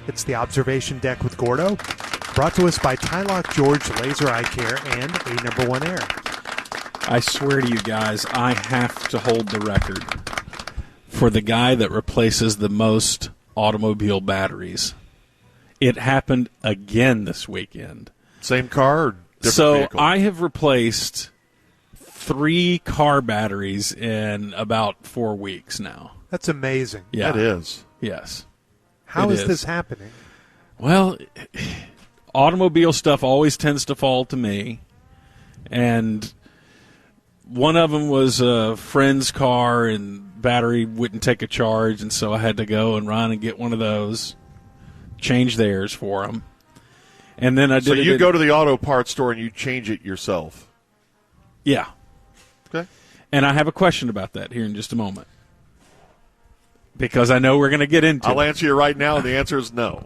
It's the Observation Deck with Gordo, brought to us by Tylock George Laser Eye Care and A Number One Air. I swear to you guys, I have to hold the record for the guy that replaces the most automobile batteries. It happened again this weekend. Same car or different vehicle? I have replaced 3 car batteries in about 4 weeks now. That's amazing. Yeah. That is. Yes. How is this happening? Well, automobile stuff always tends to fall to me. And one of them was a friend's car, and battery wouldn't take a charge, and so I had to go and run and get one of those, change theirs for them. And then I did. So you go to the auto parts store and you change it yourself? Yeah. Okay. And I have a question about that here in just a moment, because I know we're going to get into I'll it. answer you right now, and the answer is no.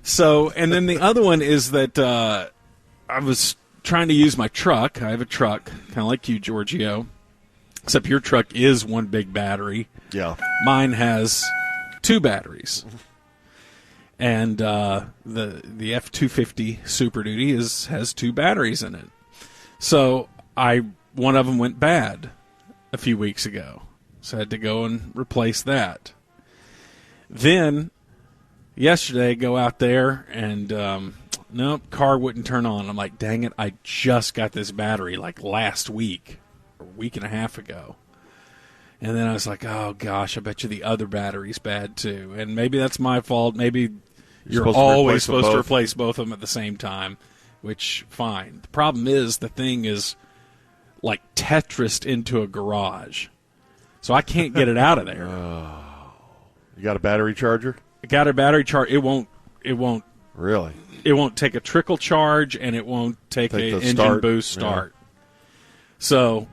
So, and then the other one is that I was trying to use my truck. I have a truck, kind of like you, Giorgio, except your truck is one big battery. Yeah. Mine has 2 batteries. And the F-250 Super Duty has 2 batteries in it. So one of them went bad a few weeks ago. So I had to go and replace that. Then yesterday, go out there and nope, car wouldn't turn on. I'm like, dang it, I just got this battery like last week or a week and a half ago. And then I was like, oh gosh, I bet you the other battery's bad too. And maybe that's my fault. Maybe you're always supposed to replace both of them at the same time, which, fine. The problem is the thing is like Tetrised into a garage. So I can't get it out of there. You got a battery charger? I got a battery charge. It won't. Really? It won't take a trickle charge, and it won't take an engine boost start. Yeah. So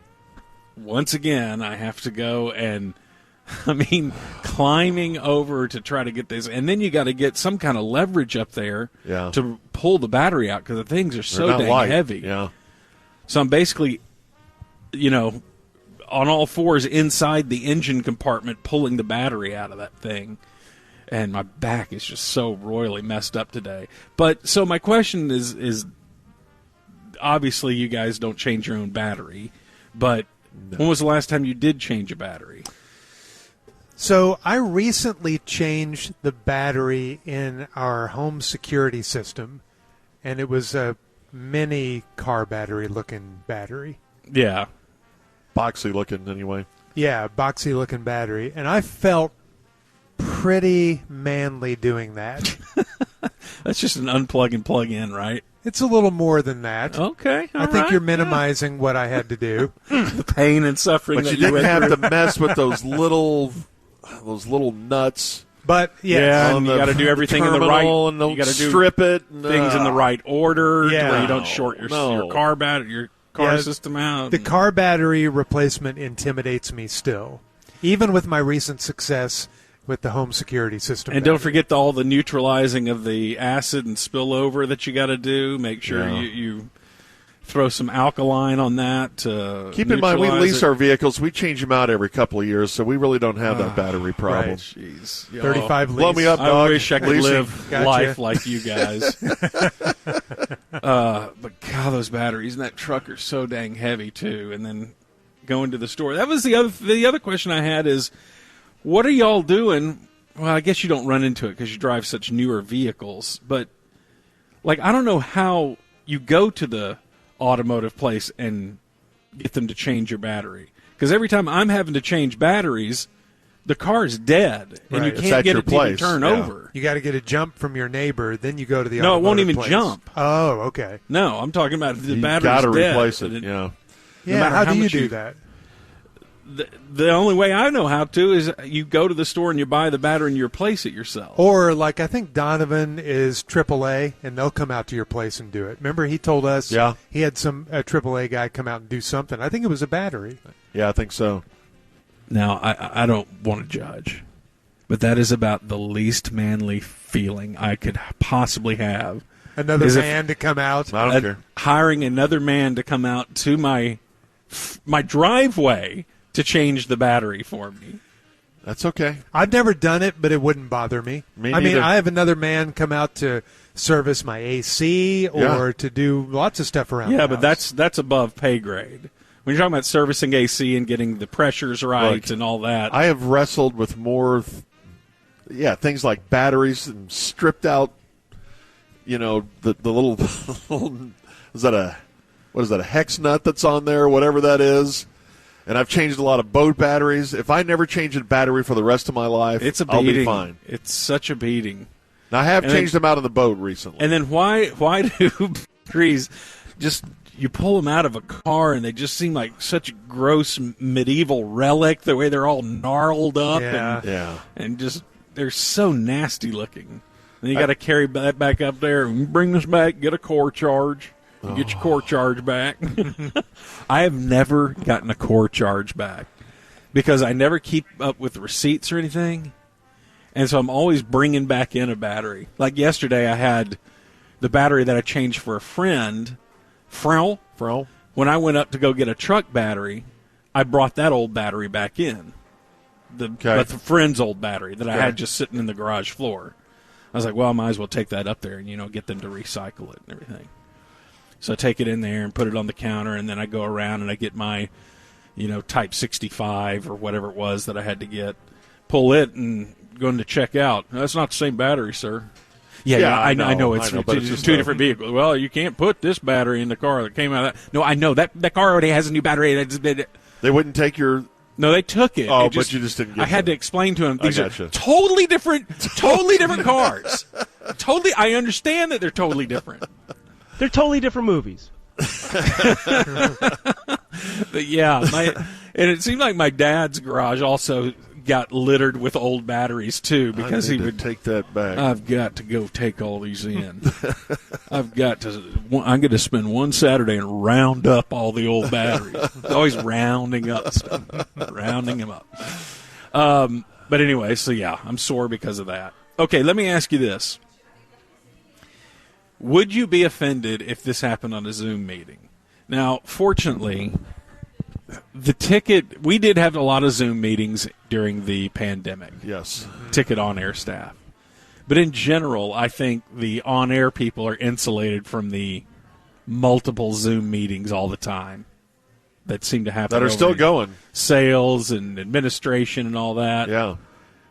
once again, I have to go and, climbing over to try to get this. And then you got to get some kind of leverage up there to pull the battery out, because the things are so dang heavy. Yeah. So I'm basically, on all fours inside the engine compartment pulling the battery out of that thing. And my back is just so royally messed up today. But so my question is obviously you guys don't change your own battery, but when was the last time you did change a battery? So I recently changed the battery in our home security system, and it was a mini car battery-looking battery. Yeah. Boxy-looking, anyway. Yeah, boxy-looking battery. And I felt pretty manly doing that. That's just an unplug and plug in, right? It's a little more than that. Okay, I think you're minimizing what I had to do. The pain and suffering. But you didn't have to mess with those little nuts. But and you got to do everything in the right. And you got to strip it. Things in the right order, Yeah. where you don't short your car battery, your car system out. The car battery replacement intimidates me still, even with my recent success with the home security system. And don't forget all the neutralizing of the acid and spillover that you got to do. Make sure you throw some alkaline on that. Keep in mind, we lease our vehicles. We change them out every couple of years, so we really don't have that battery problem. Right. Jeez. 35 lease. Blow me up, dog. I wish I could live life like you guys. But God, those batteries in that truck are so dang heavy too. And then going to the store. That was the other question I had is, what are y'all doing? Well, I guess you don't run into it because you drive such newer vehicles. But, I don't know how you go to the automotive place and get them to change your battery. Because every time I'm having to change batteries, the car's dead. And you can't get it to even turn over. You got to get a jump from your neighbor, then you go to the No, automotive it won't even place. jump. Oh, okay. No, I'm talking about the battery's dead. You got to replace dead. it, Yeah, how do you do that? The only way I know how to is you go to the store and you buy the battery and you replace it yourself. Or, I think Donovan is AAA, and they'll come out to your place and do it. Remember, he told us he had a AAA guy come out and do something. I think it was a battery. Yeah, I think so. Now, I don't want to judge, but that is about the least manly feeling I could possibly have. Another man to come out? I don't care. Hiring another man to come out to my driveway to change the battery for me. That's okay. I've never done it, but it wouldn't bother me. Me I mean, neither. I have another man come out to service my AC or to do lots of stuff around the Yeah, house. but that's above pay grade. When you're talking about servicing AC and getting the pressures right and all that. I have wrestled with more, things like batteries and stripped out, the little, is that a hex nut that's on there, whatever that is. And I've changed a lot of boat batteries. If I never change a battery for the rest of my life, it's a beating. I'll be fine. It's such a beating. Now, I have changed them out on the boat recently. And then why do batteries just, you pull them out of a car and they just seem like such a gross medieval relic, the way they're all gnarled up and just, they're so nasty looking. And you got to carry that back up there and bring this back, get a core charge. You get your core charge back. I have never gotten a core charge back because I never keep up with receipts or anything. And so I'm always bringing back in a battery. Like yesterday, I had the battery that I changed for a friend, Frau. When I went up to go get a truck battery, I brought that old battery back in. But the friend's old battery that I had just sitting in the garage floor. I was like, well, I might as well take that up there and, get them to recycle it and everything. So I take it in there and put it on the counter, and then I go around and I get my, Type 65 or whatever it was that I had to get, pull it and go into check out. That's not the same battery, sir. Yeah, I know it's two different vehicles. Well, you can't put this battery in the car that came out of that. No, I know. That car already has a new battery. They wouldn't take your... No, they took it. Oh, but you just didn't get I had to explain to him, these are you. totally different cars. Totally, I understand that they're totally different. They're totally different movies. But and it seemed like my dad's garage also got littered with old batteries too, because he would take that back. I've got to go take all these in. I'm going to spend one Saturday and round up all the old batteries. Always rounding up stuff, rounding them up. But anyway, so I'm sore because of that. Okay, let me ask you this. Would you be offended if this happened on a Zoom meeting? Now, fortunately, we did have a lot of Zoom meetings during the pandemic. Yes. Ticket on-air staff. But in general, I think the on-air people are insulated from the multiple Zoom meetings all the time that seem to happen. That are still going. Sales and administration and all that. Yeah.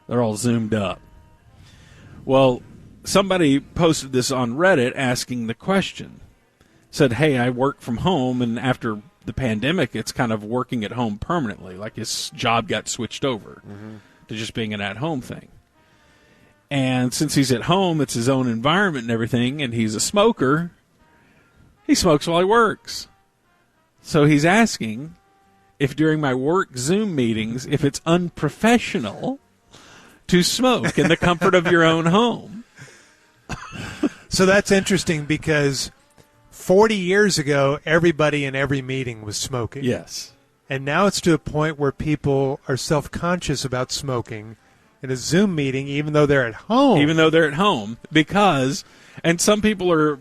They're all Zoomed up. Well, somebody posted this on Reddit asking the question. Said, hey, I work from home, and after the pandemic, it's kind of working at home permanently. Like his job got switched over to just being an at-home thing. And since he's at home, it's his own environment and everything, and he's a smoker, he smokes while he works. So he's asking if during my work Zoom meetings, if it's unprofessional to smoke in the comfort of your own home. So that's interesting because 40 years ago, everybody in every meeting was smoking. Yes. And now it's to a point where people are self-conscious about smoking in a Zoom meeting, even though they're at home. Because, and some people are,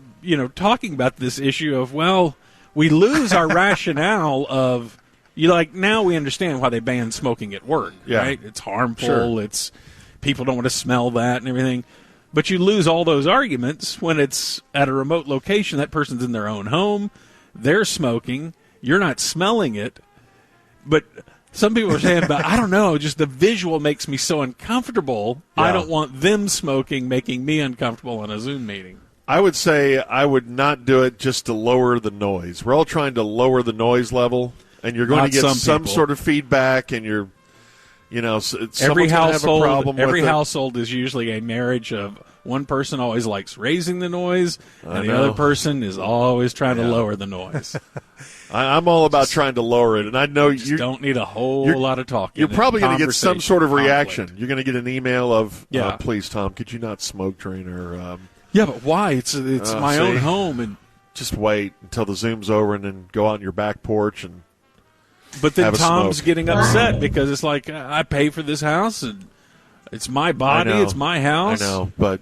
talking about this issue of, well, we lose our rationale of, now we understand why they banned smoking at work, right? It's harmful. Sure. It's people don't want to smell that and everything. But you lose all those arguments when it's at a remote location. That person's in their own home. They're smoking. You're not smelling it. But some people are saying, but I don't know, just the visual makes me so uncomfortable. Yeah. I don't want them smoking making me uncomfortable in a Zoom meeting. I would say I would not do it just to lower the noise. We're all trying to lower the noise level, and you're going to get some sort of feedback, and you're every household, every household is usually a marriage of one person always likes raising the noise, and the other person is always trying to lower the noise. I'm all about trying to lower it, and I know you don't need a whole lot of talking. You're probably going to get some sort of reaction. You're going to get an email of, please, Tom, could you not smoke during our yeah, but why? It's my own home, and just wait until the Zoom's over, and then go out on your back porch and. But then Tom's getting upset because it's like, I pay for this house, and it's my body, it's my house. I know, but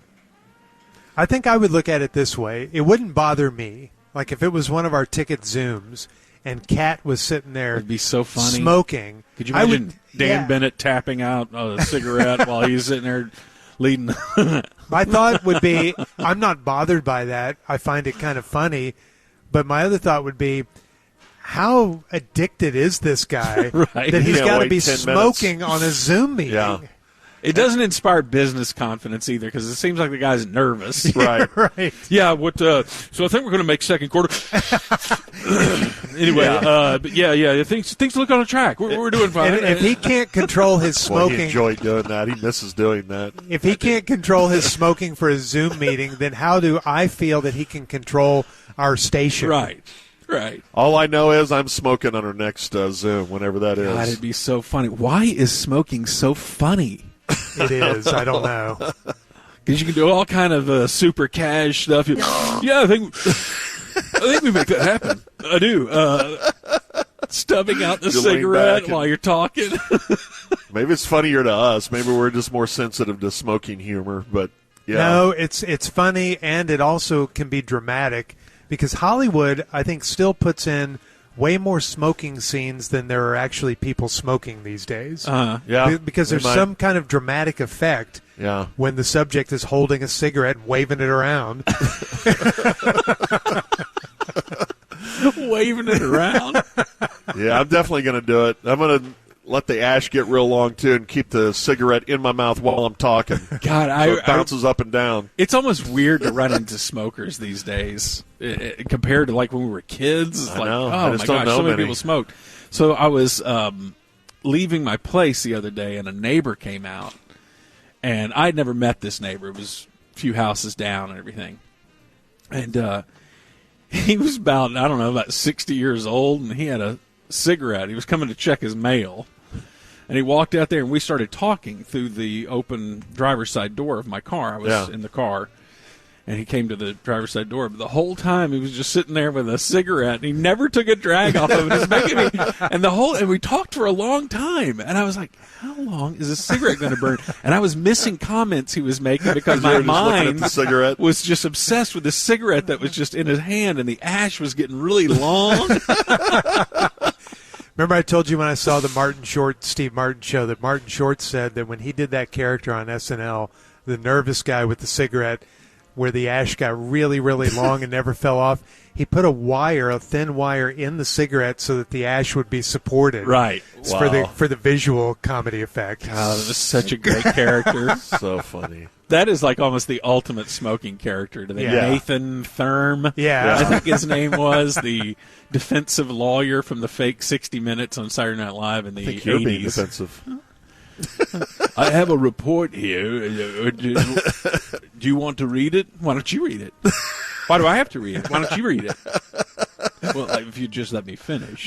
I think I would look at it this way. It wouldn't bother me. Like if it was one of our ticket Zooms and Kat was sitting there It'd be so funny. smoking. Could you imagine Dan yeah. Bennett tapping out a cigarette while he's sitting there leading? My thought would be, I'm not bothered by that. I find it kind of funny. But my other thought would be, how addicted is this guy Right. that he's Can't got to wait be 10 smoking on a Zoom meeting? Yeah. It doesn't inspire business confidence either, because it seems like the guy's nervous. Right. Right. Yeah. So I think we're going to make second quarter. Anyway, but yeah. Things look on a track. We're doing fine. And if he can't control his Well, he smoking, enjoyed doing that. He misses doing that. if he can't control his smoking for a Zoom meeting, then how do I feel that he can control our station? Right. All I know is I'm smoking on our next Zoom, whenever that is. God, it'd be so funny. Why is smoking so funny? It is. I don't know. Because you can do all kind of super cash stuff. Yeah, I think we make that happen. I do. Stubbing out the You lean cigarette back and- while you're talking. Maybe it's funnier to us. Maybe we're just more sensitive to smoking humor. But yeah, No, it's funny, and it also can be dramatic because Hollywood, I think, still puts in way more smoking scenes than there are actually people smoking these days. yeah, Because they there's might. some kind of dramatic effect Yeah, when the subject is holding a cigarette and waving it around. Waving it around. yeah. I'm definitely going to do it. I'm going to let the ash get real long too, and keep the cigarette in my mouth while I'm talking. God, So it bounces up and down. it's almost weird to run into smokers these days compared to like when we were kids. It's I like, know. oh I my just don't gosh, know so many many. people smoked. So I was leaving my place the other day, and a neighbor came out, and I'd never met this neighbor. It was a few houses down and everything, and he was about 60 years old, and he had a cigarette. He was coming to check his mail. And he walked out there, and we started talking through the open driver's side door of my car. I was in the car, and he came to the driver's side door. But the whole time, he was just sitting there with a cigarette, and he never took a drag off of it. It was making me, and we talked for a long time. And I was like, how long is this cigarette going to burn? And I was missing comments he was making because my You're just looking at mind the cigarette. was just obsessed with the cigarette that was just in his hand, and the ash was getting really long. Remember I told you when I saw the Steve Martin show that Martin Short said that when he did that character on SNL, the nervous guy with the cigarette where the ash got really, really long and never fell off, he put a thin wire in the cigarette so that the ash would be supported. Right. It's for the visual comedy effect. God, that was such a great character. So funny. That is like almost the ultimate smoking character today. Yeah. Nathan Thurm. Yeah. I think his name was the defensive lawyer from the fake 60 Minutes on Saturday Night Live in the I think you're being 80s. defensive. I have a report here. Do you want to read it? Why don't you read it? Why do I have to read it? Why don't you read it? Well, if you just let me finish.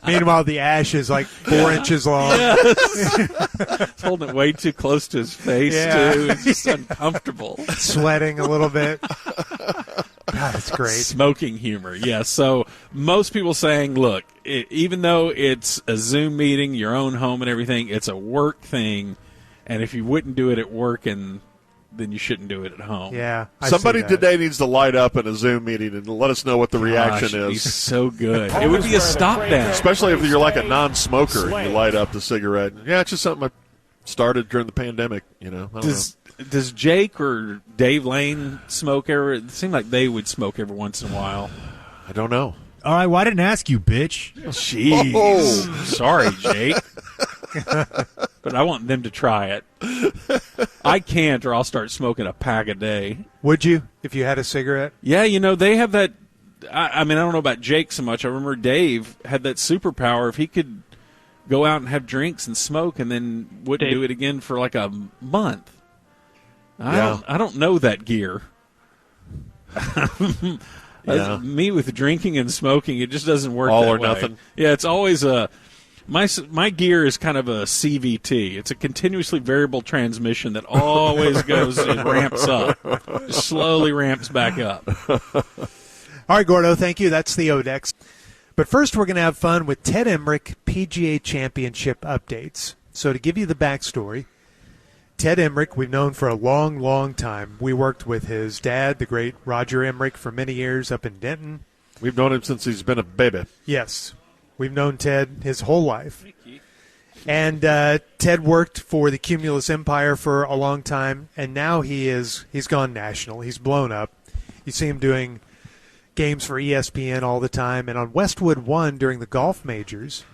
Meanwhile, the ash is like 4 inches long. It's holding it way too close to his face, Yeah. too. It's just uncomfortable. Sweating a little bit. God, it's great. Smoking humor, yes. So most people saying, look, even though it's a Zoom meeting, your own home and everything, it's a work thing. And if you wouldn't do it at work, then you shouldn't do it at home. Yeah. I Somebody see that. today needs to light up in a Zoom meeting and let us know what the Gosh, reaction it'd be is. so good. It would be a stop down. Especially if you're like a non-smoker and you light up the cigarette. Yeah, it's just something I started during the pandemic. I don't know. Does Jake or Dave Lane smoke ever? It seemed like they would smoke every once in a while. I don't know. All right, well, I didn't ask you, bitch. Jeez. Oh. Sorry, Jake. But I want them to try it. I can't, or I'll start smoking a pack a day. Would you if you had a cigarette? Yeah, they have that. I mean, I don't know about Jake so much. I remember Dave had that superpower. If he could go out and have drinks and smoke and then wouldn't Dave. do it again for like a month. Yeah. I don't know that gear. Yeah. Me with drinking and smoking, it just doesn't work All that or way. nothing. Yeah, it's always my gear is kind of a CVT. It's a continuously variable transmission that always goes and ramps up. Just slowly ramps back up. All right, Gordo, thank you. That's the Odex. But first, we're going to have fun with Ted Emrich PGA Championship updates. So to give you the backstory, Ted Emrich, we've known for a long, long time. We worked with his dad, the great Roger Emrich, for many years up in Denton. We've known him since he's been a baby. Yes. We've known Ted his whole life. And Ted worked for the Cumulus Empire for a long time, and now he's gone national. He's blown up. You see him doing games for ESPN all the time. And on Westwood One during the golf majors,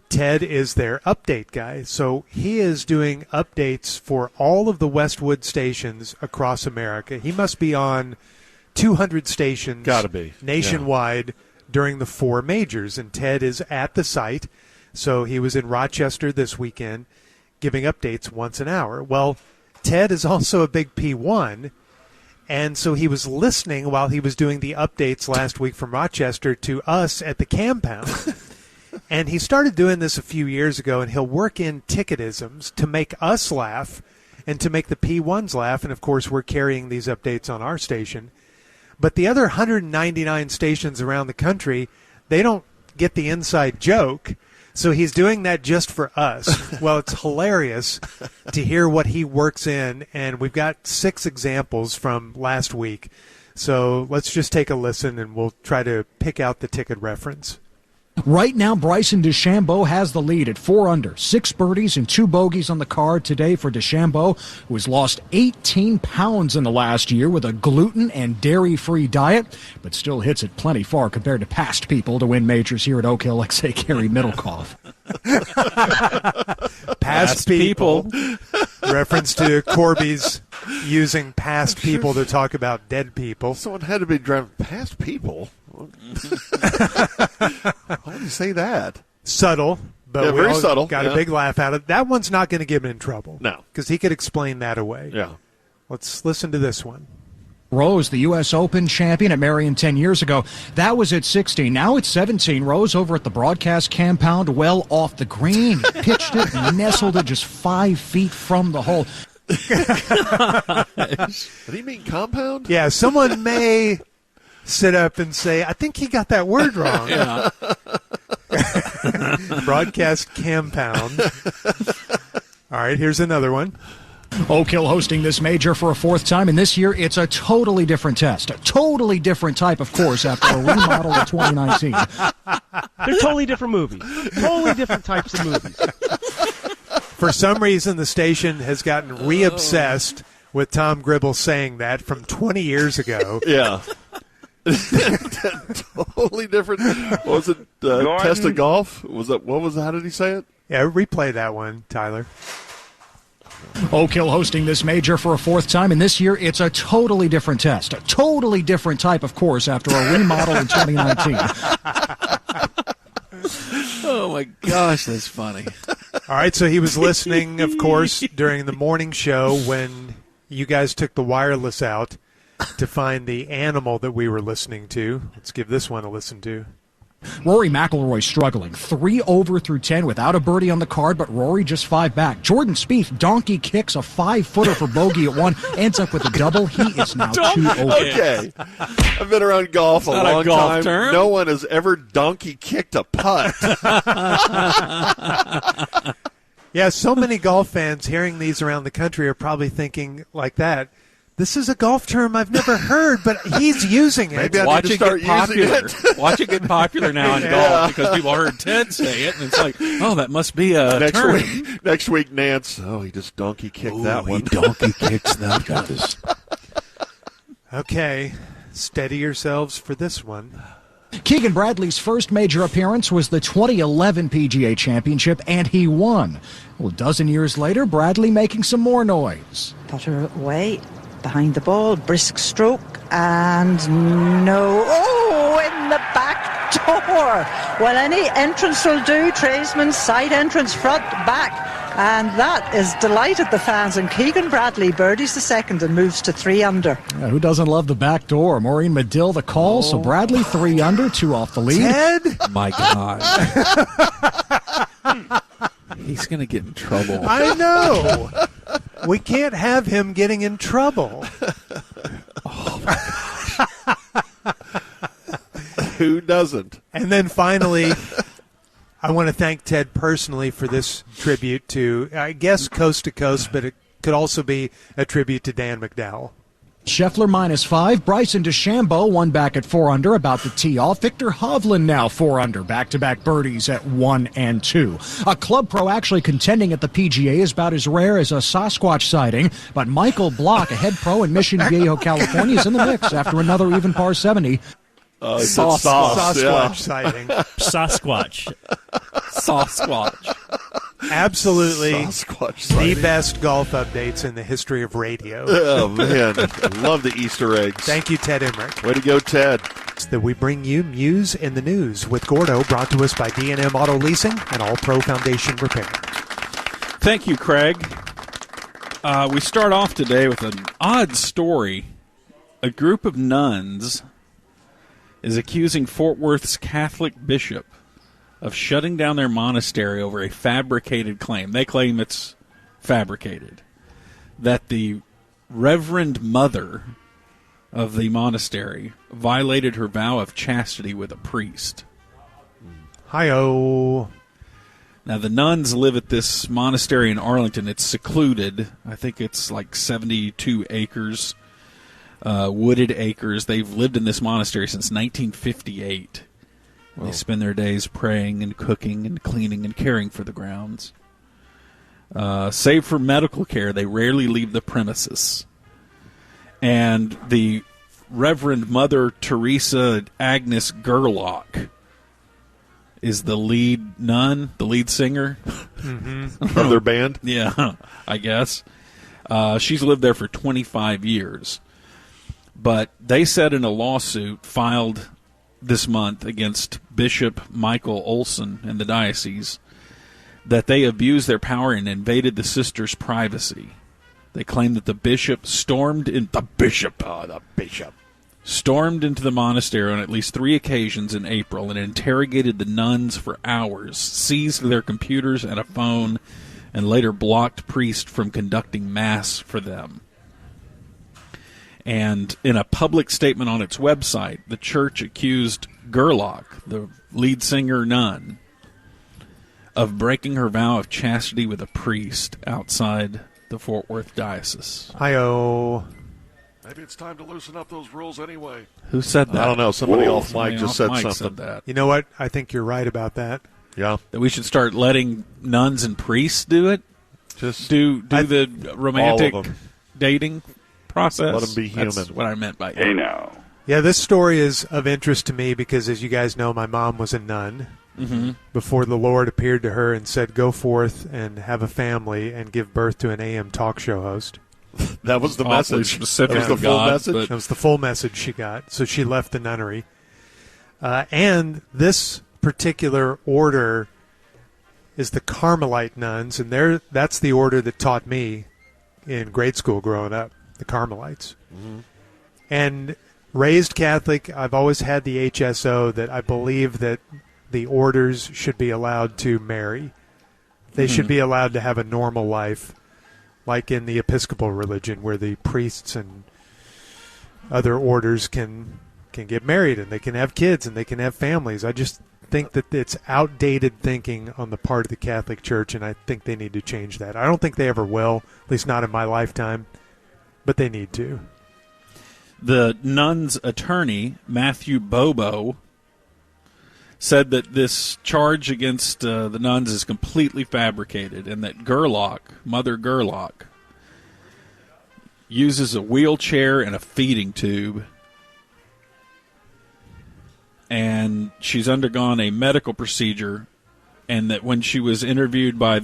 Ted is their update guy. So he is doing updates for all of the Westwood stations across America. He must be on 200 stations Gotta be. nationwide during the 4 majors. And Ted is at the site. So he was in Rochester this weekend giving updates once an hour. Well, Ted is also a big P1. And so he was listening while he was doing the updates last week from Rochester to us at the Campound. And he started doing this a few years ago, and he'll work in ticketisms to make us laugh and to make the P1s laugh. And, of course, we're carrying these updates on our station. But the other 199 stations around the country, they don't get the inside joke. So he's doing that just for us. Well, it's hilarious to hear what he works in, and we've got 6 examples from last week. So let's just take a listen, and we'll try to pick out the ticket reference. Right now, Bryson DeChambeau has the lead at 4 under, 6 birdies and 2 bogeys on the card today for DeChambeau, who has lost 18 pounds in the last year with a gluten and dairy-free diet, but still hits it plenty far compared to past people to win majors here at Oak Hill, like, say, Gary Middlecoff. Past people. Reference to Corby's using past people to talk about dead people. Someone had to be driving past people. Why would you say that? Subtle, but Yeah, we very all subtle, got yeah. a big laugh out of it. That one's not going to get him in trouble. No. Because he could explain that away. Yeah. Let's listen to this one. Rose, the U.S. Open champion at Marion 10 years ago. That was at 16. Now it's 17. Rose over at the broadcast compound, well off the green. He pitched it and nestled it just 5 feet from the hole. Did he mean compound? Yeah, someone may sit up and say, I think he got that word wrong. Yeah. Broadcast compound. All right, here's another one. Oak Hill hosting this major for a 4th time, and this year it's a totally different test. A totally different type of course after a remodel of 2019. They're totally different movies. Totally different types of movies. For some reason, the station has gotten re-obsessed with Tom Gribble saying that from 20 years ago. Yeah. Totally different. What was it? Test of golf? Was that? What was? How did he say it? Yeah, replay that one, Tyler. Oak Hill hosting this major for a 4th time, and this year it's a totally different test. A totally different type of course after a remodel in 2019. Oh, my gosh, that's funny. All right, so he was listening, of course, during the morning show when you guys took the wireless out to find the animal that we were listening to. Let's give this one a listen to. Rory McIlroy struggling. 3 over through 10 without a birdie on the card, but Rory just 5 back. Jordan Spieth donkey kicks a 5-footer for bogey at 1, ends up with a double. He is now 2 over. Okay. I've been around golf a Not a long golf time. term. No one has ever donkey kicked a putt. Yeah, so many golf fans hearing these around the country are probably thinking like that. This is a golf term I've never heard, but he's using it. Maybe I Watch need to it start get popular. using it. Watch it get popular now in golf because people heard Ted say it, and it's like, oh, that must be a term. Next week, Nance. Oh, he just donkey kicked that one. Donkey kicks that guys. Okay, steady yourselves for this one. Keegan Bradley's first major appearance was the 2011 PGA Championship, and he won. Well, a dozen years later, Bradley making some more noise. Putter away, behind the ball, brisk stroke, and no. Oh, in the back door. Well, any entrance will do. Tradesman, side entrance, front, back. And that has delighted the fans. And Keegan Bradley birdies the second and moves to 3 under. Yeah, who doesn't love the back door? Maureen Medill the call, so Bradley 3 under, 2 off the lead. Ted? My God. He's going to get in trouble. I know. We can't have him getting in trouble. Who doesn't? And then finally, I want to thank Ted personally for this tribute to, I guess, Coast to Coast, but it could also be a tribute to Dan McDowell. Scheffler -5. Bryson DeChambeau 1 back at 4 under, about to tee off. Victor Hovland now 4 under, back-to-back birdies at 1 and 2. A club pro actually contending at the PGA is about as rare as a Sasquatch sighting, but Michael Block, a head pro in Mission Viejo, California, is in the mix after another even par 70. Sasquatch sighting. Sasquatch. Absolutely Sasquatch the sighting. best golf updates in the history of radio. Oh, man. Love the Easter eggs. Thank you, Ted Emrich. Way to go, Ted. That we bring you Muse in the News with Gordo, brought to us by D&M Auto Leasing and All Pro Foundation Repair. Thank you, Craig. We start off today with an odd story. A group of nuns is accusing Fort Worth's Catholic bishop of shutting down their monastery over a fabricated claim. They claim it's fabricated. That the Reverend Mother of the monastery violated her vow of chastity with a priest. Hi-oh. Now, the nuns live at this monastery in Arlington. It's secluded. I think it's like 72 acres, wooded acres. They've lived in this monastery since 1958. They spend their days praying and cooking and cleaning and caring for the grounds. Save for medical care, they rarely leave the premises. And the Reverend Mother Teresa Agnes Gerlach is the lead nun, the lead singer. Of their band? Yeah, I guess. She's lived there for 25 years. But they said in a lawsuit filed this month against Bishop Michael Olson and the diocese that they abused their power and invaded the sisters' privacy. They claim that the bishop stormed into the monastery on at least 3 occasions in April and interrogated the nuns for hours, seized their computers and a phone, and later blocked priests from conducting mass for them. And in a public statement on its website, the church accused Gerlach, the lead singer nun, of breaking her vow of chastity with a priest outside the Fort Worth diocese. Hi-oh. Maybe it's time to loosen up those rules anyway. Who said that? I don't know. Somebody off Somebody mic just off said mic something. said that. You know what? I think you're right about that. Yeah. That we should start letting nuns and priests do it? Just Do the romantic all of them. dating process? Let 'em be That's human. what I meant by Hey now. Yeah, this story is of interest to me because, as you guys know, my mom was a nun before the Lord appeared to her and said, go forth and have a family and give birth to an AM talk show host. That was the Awfully message. specific That was the of full God, message. but- That was the full message she got. So she left the nunnery. And this particular order is the Carmelite nuns, and that's the order that taught me in grade school growing up, the Carmelites. And raised Catholic, I've always had the HSO that I believe that the orders should be allowed to marry. They should be allowed to have a normal life, like in the Episcopal religion, where the priests and other orders can get married and they can have kids and they can have families. I just think that it's outdated thinking on the part of the Catholic Church, and I think they need to change that. I don't think they ever will, at least not in my lifetime, but they need to. The nun's attorney, Matthew Bobo, said that this charge against the nuns is completely fabricated and that Gerlach, Mother Gerlach, uses a wheelchair and a feeding tube, and she's undergone a medical procedure, and that when she was interviewed by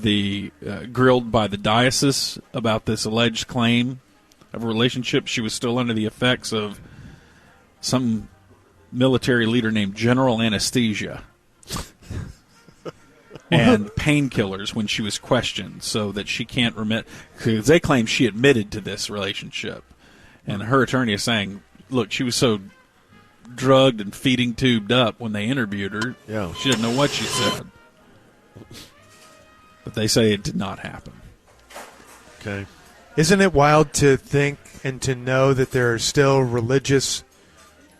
grilled by the diocese about this alleged claim of a relationship, she was still under the effects of some military leader named General Anesthesia and painkillers when she was questioned, so that she can't remit, because they claim she admitted to this relationship. And her attorney is saying, look, she was so drugged and feeding tubed up when they interviewed her, she didn't know what she said. But they say it did not happen. Okay. Isn't it wild to think and to know that there are still religious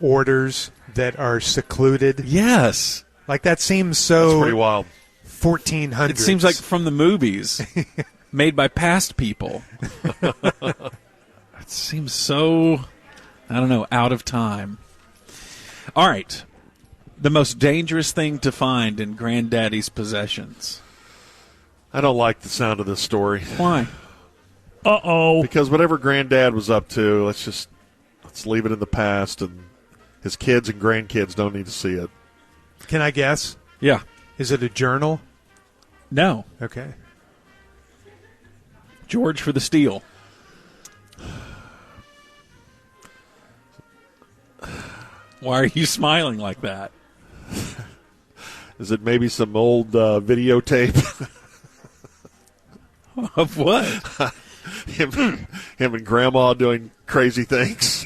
orders that are secluded? Yes. Like, that seems so That's pretty wild. 1400s. It seems like from the movies made by past people. It seems so I don't know, out of time. All right. The most dangerous thing to find in Granddaddy's possessions. I don't like the sound of this story. Why? Uh-oh. Because whatever Granddad was up to, let's leave it in the past, and his kids and grandkids don't need to see it. Can I guess? Yeah. Is it a journal? No. Okay. George for the steal. Why are you smiling like that? Is it maybe some old videotape? Of what? him and Grandma doing crazy things.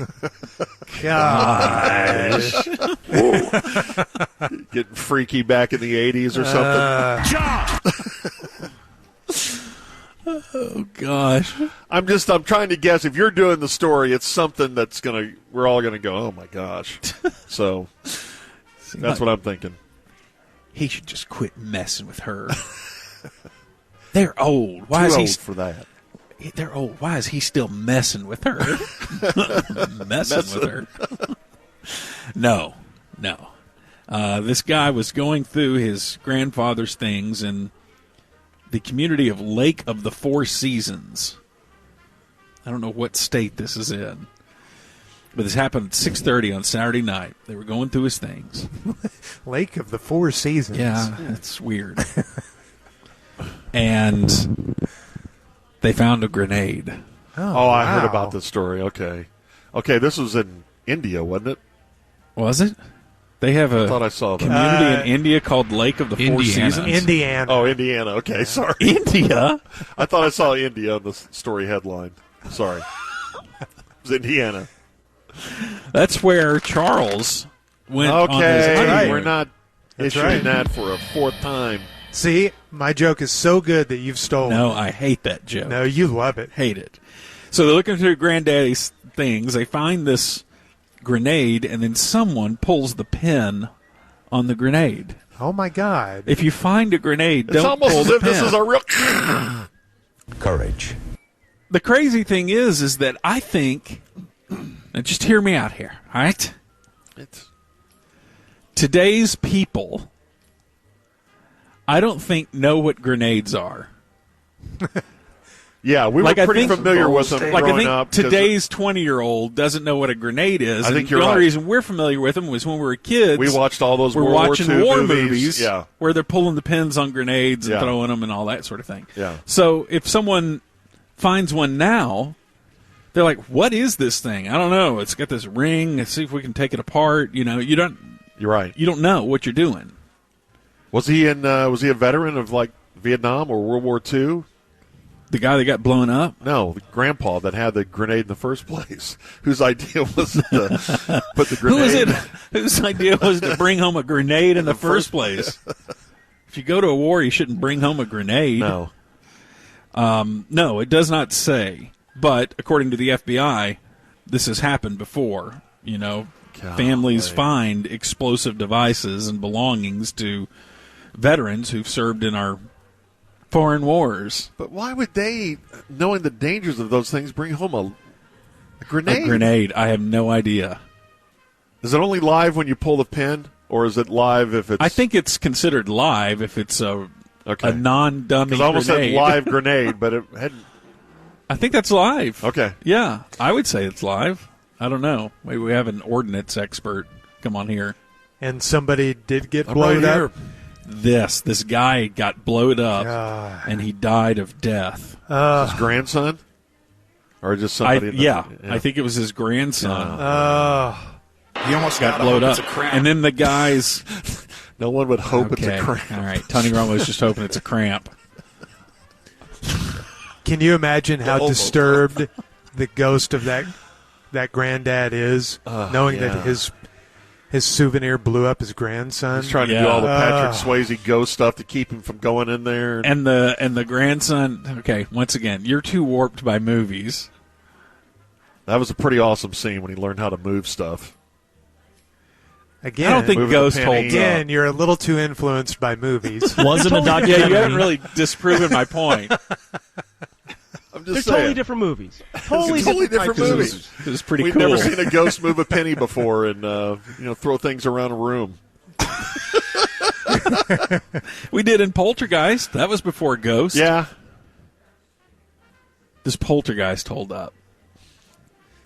Gosh. Getting freaky back in the 80s or something. Oh, gosh. I'm trying to guess. If you're doing the story, it's something that's we're all gonna go, oh my gosh. So that's what I'm thinking. He should just quit messing with her. They're old. Too old for that. They're old. Why is he still messing with her? messing with her. No. This guy was going through his grandfather's things in the community of Lake of the Four Seasons. I don't know what state this is in. But this happened at 6:30 on Saturday night. They were going through his things. Lake of the Four Seasons. Yeah, that's weird. And they found a grenade. Oh, I heard about this story. Okay, this was in India, wasn't it? Was it? They have a thought I saw that. community in India called Lake of the Four Seasons. Indiana. Oh, Indiana. Okay, sorry. India? I thought I saw India on the story headline. Sorry. It was Indiana. That's where Charles went on his Okay, honeymoon. we're not issuing that for a fourth time. See, my joke is so good that you've stolen No, it. I hate that joke. No, you love it. Hate it. So they're looking through Granddaddy's things. They find this grenade, and then someone pulls the pin on the grenade. Oh, my God. If you find a grenade, It's don't almost pull as the if this pin. is a real. Courage. The crazy thing is that I think, and just hear me out here, all right? Today's people, I don't think know what grenades are. Yeah, we Like, were I pretty think- familiar with them Like, I growing think up. 'cause today's 20-year-old doesn't know what a grenade is. I think and you're the only right. reason we're familiar with them was when we were kids. we watched all those We're World watching War II war movies. Yeah. where they're pulling the pins on grenades and Yeah. throwing them and all that sort of thing. Yeah. So if someone finds one now, they're like, "What is this thing? I don't know. It's got this ring. Let's see if we can take it apart." You know, You're right. you don't know what you're doing. Was he a veteran of like Vietnam or World War II? The guy that got blown up. No, the grandpa that had the grenade in the first place, whose idea was to put the grenade. Who was it? Whose idea was to bring home a grenade in the first place? If you go to a war, you shouldn't bring home a grenade. No. No, it does not say. But according to the FBI, this has happened before. You know, families find explosive devices and belongings to veterans who've served in our foreign wars. But why would they, knowing the dangers of those things, bring home a grenade? A grenade. I have no idea. Is it only live when you pull the pin, or is it live if it's... I think it's considered live if it's a non-dummy Because I almost grenade. said live grenade, but it hadn't... I think that's live. Okay. Yeah, I would say it's live. I don't know. Maybe we have an ordnance expert come on here. And somebody did get I'm blown right up. here. This guy got blowed up, God. and he died of death. His grandson? Or just somebody... I think it was his grandson. He almost got blowed up. And then the guys... No one would hope Okay, it's a cramp. all right. Tony Romo's just hoping it's a cramp. Can you imagine how Almost. disturbed the ghost of that granddad is, knowing yeah. that his souvenir blew up his grandson? He's trying to do all the Patrick Swayze ghost stuff to keep him from going in there. And the grandson... Okay, once again, you're too warped by movies. That was a pretty awesome scene when he learned how to move stuff. Again, I don't think moving the Ghost penny. holds up. again, you're a little too influenced by movies. Wasn't a Yeah, documentary. you haven't really disproven my point. I'm They're just totally saying. different movies. Totally different types of movies. It was pretty We've cool. never seen a ghost move a penny before and throw things around a room. We did in Poltergeist. That was before Ghost. Yeah. This Poltergeist hold up.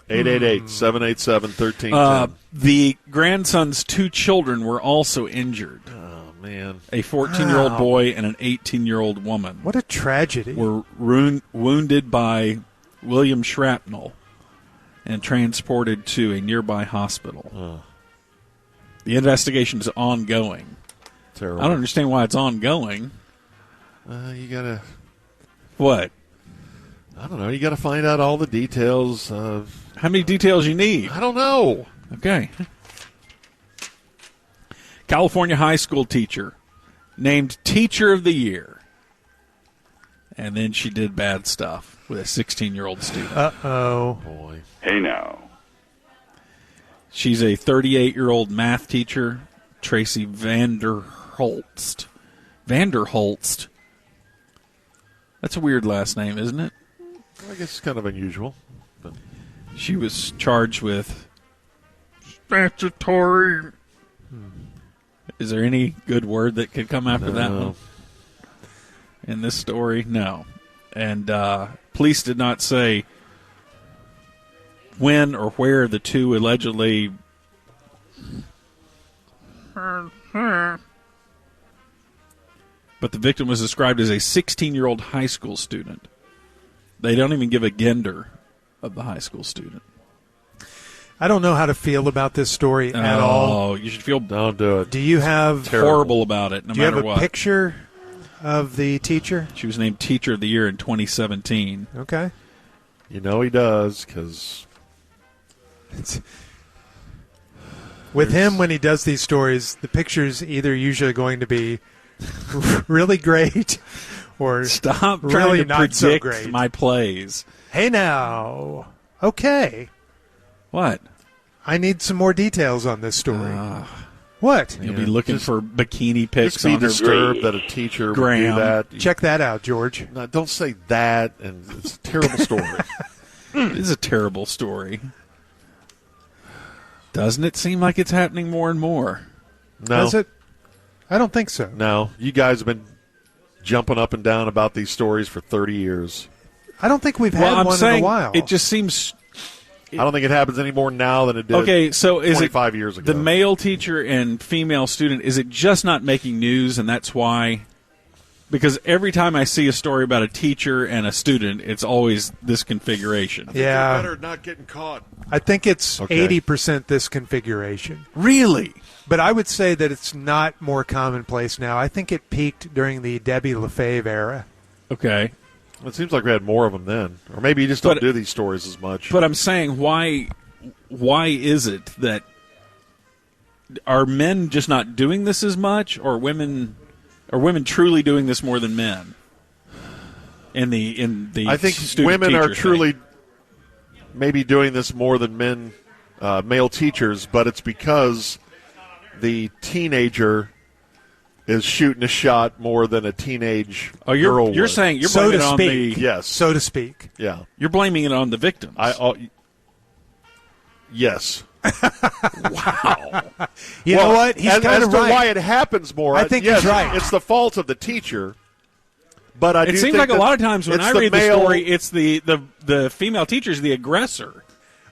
888-787-1310. The grandson's 2 children were also injured. Oh, man. A 14-year-old boy and an 18-year-old woman What a tragedy. were wounded by William shrapnel and transported to a nearby hospital. The investigation is ongoing. Terrible. I don't understand why it's ongoing. You got to, What? I don't know, you got to find out all the details of, How many details you need? I don't know. Okay. California high school teacher named Teacher of the Year. And then she did bad stuff with a 16-year-old student. Uh-oh. Boy. Hey now. She's a 38-year-old math teacher, Tracy Vanderholst. Vanderholst. That's a weird last name, isn't it? I guess it's kind of unusual. But She was charged with statutory. Is there any good word that could come after that one? In this story, no. And police did not say when or where the two allegedly. But the victim was described as a 16-year-old high school student. They don't even give a gender of the high school student. I don't know how to feel about this story at all. Oh, you should feel don't do it. Do you have horrible about it, no Do you matter have a what. picture of the teacher? She was named Teacher of the Year in 2017. Okay. You know he does, because With him, when he does these stories, the picture's either usually going to be really great or Stop trying really to not so predict great. my plays. Hey now. Okay. What? I need some more details on this story. What? You'll be looking for bikini pics just be on her disturbed that a teacher would do Graham. that. Check that out, George. No, don't say that, and it's a terrible story. It is a terrible story. Doesn't it seem like it's happening more and more? No, Does it? I don't think so. no. You guys have been jumping up and down about these stories for 30 years. I don't think we've had Well, I'm one saying in a while. it just seems... I don't think it happens any more now than it did Okay, so is it 25 years ago. the male teacher and female student, is it just not making news and that's why? Because every time I see a story about a teacher and a student, it's always this configuration. Yeah. Better not getting caught. I think it's Okay. 80% this configuration. Really? But I would say that it's not more commonplace now. I think it peaked during the Debbie LaFave era. Okay. It seems like we had more of them then. Or maybe you just don't But- do these stories as much. But I'm saying, why is it that are men just not doing this as much, or women truly doing this more than men? In the I think student women are teacher truly thing? maybe doing this more than men, male teachers, but it's because the teenager is shooting a shot more than a teenage Oh, girl you're would. saying you're So blaming to it on speak. the Yes. So to speak. Yeah. you're blaming it on the victims. Yes. You know what? He's as kind of to right. why it happens more. I think yes, he's right. It's the fault of the teacher. But I it do seems think like a that lot of times when it's I the read male, the story, it's the female teacher's the aggressor.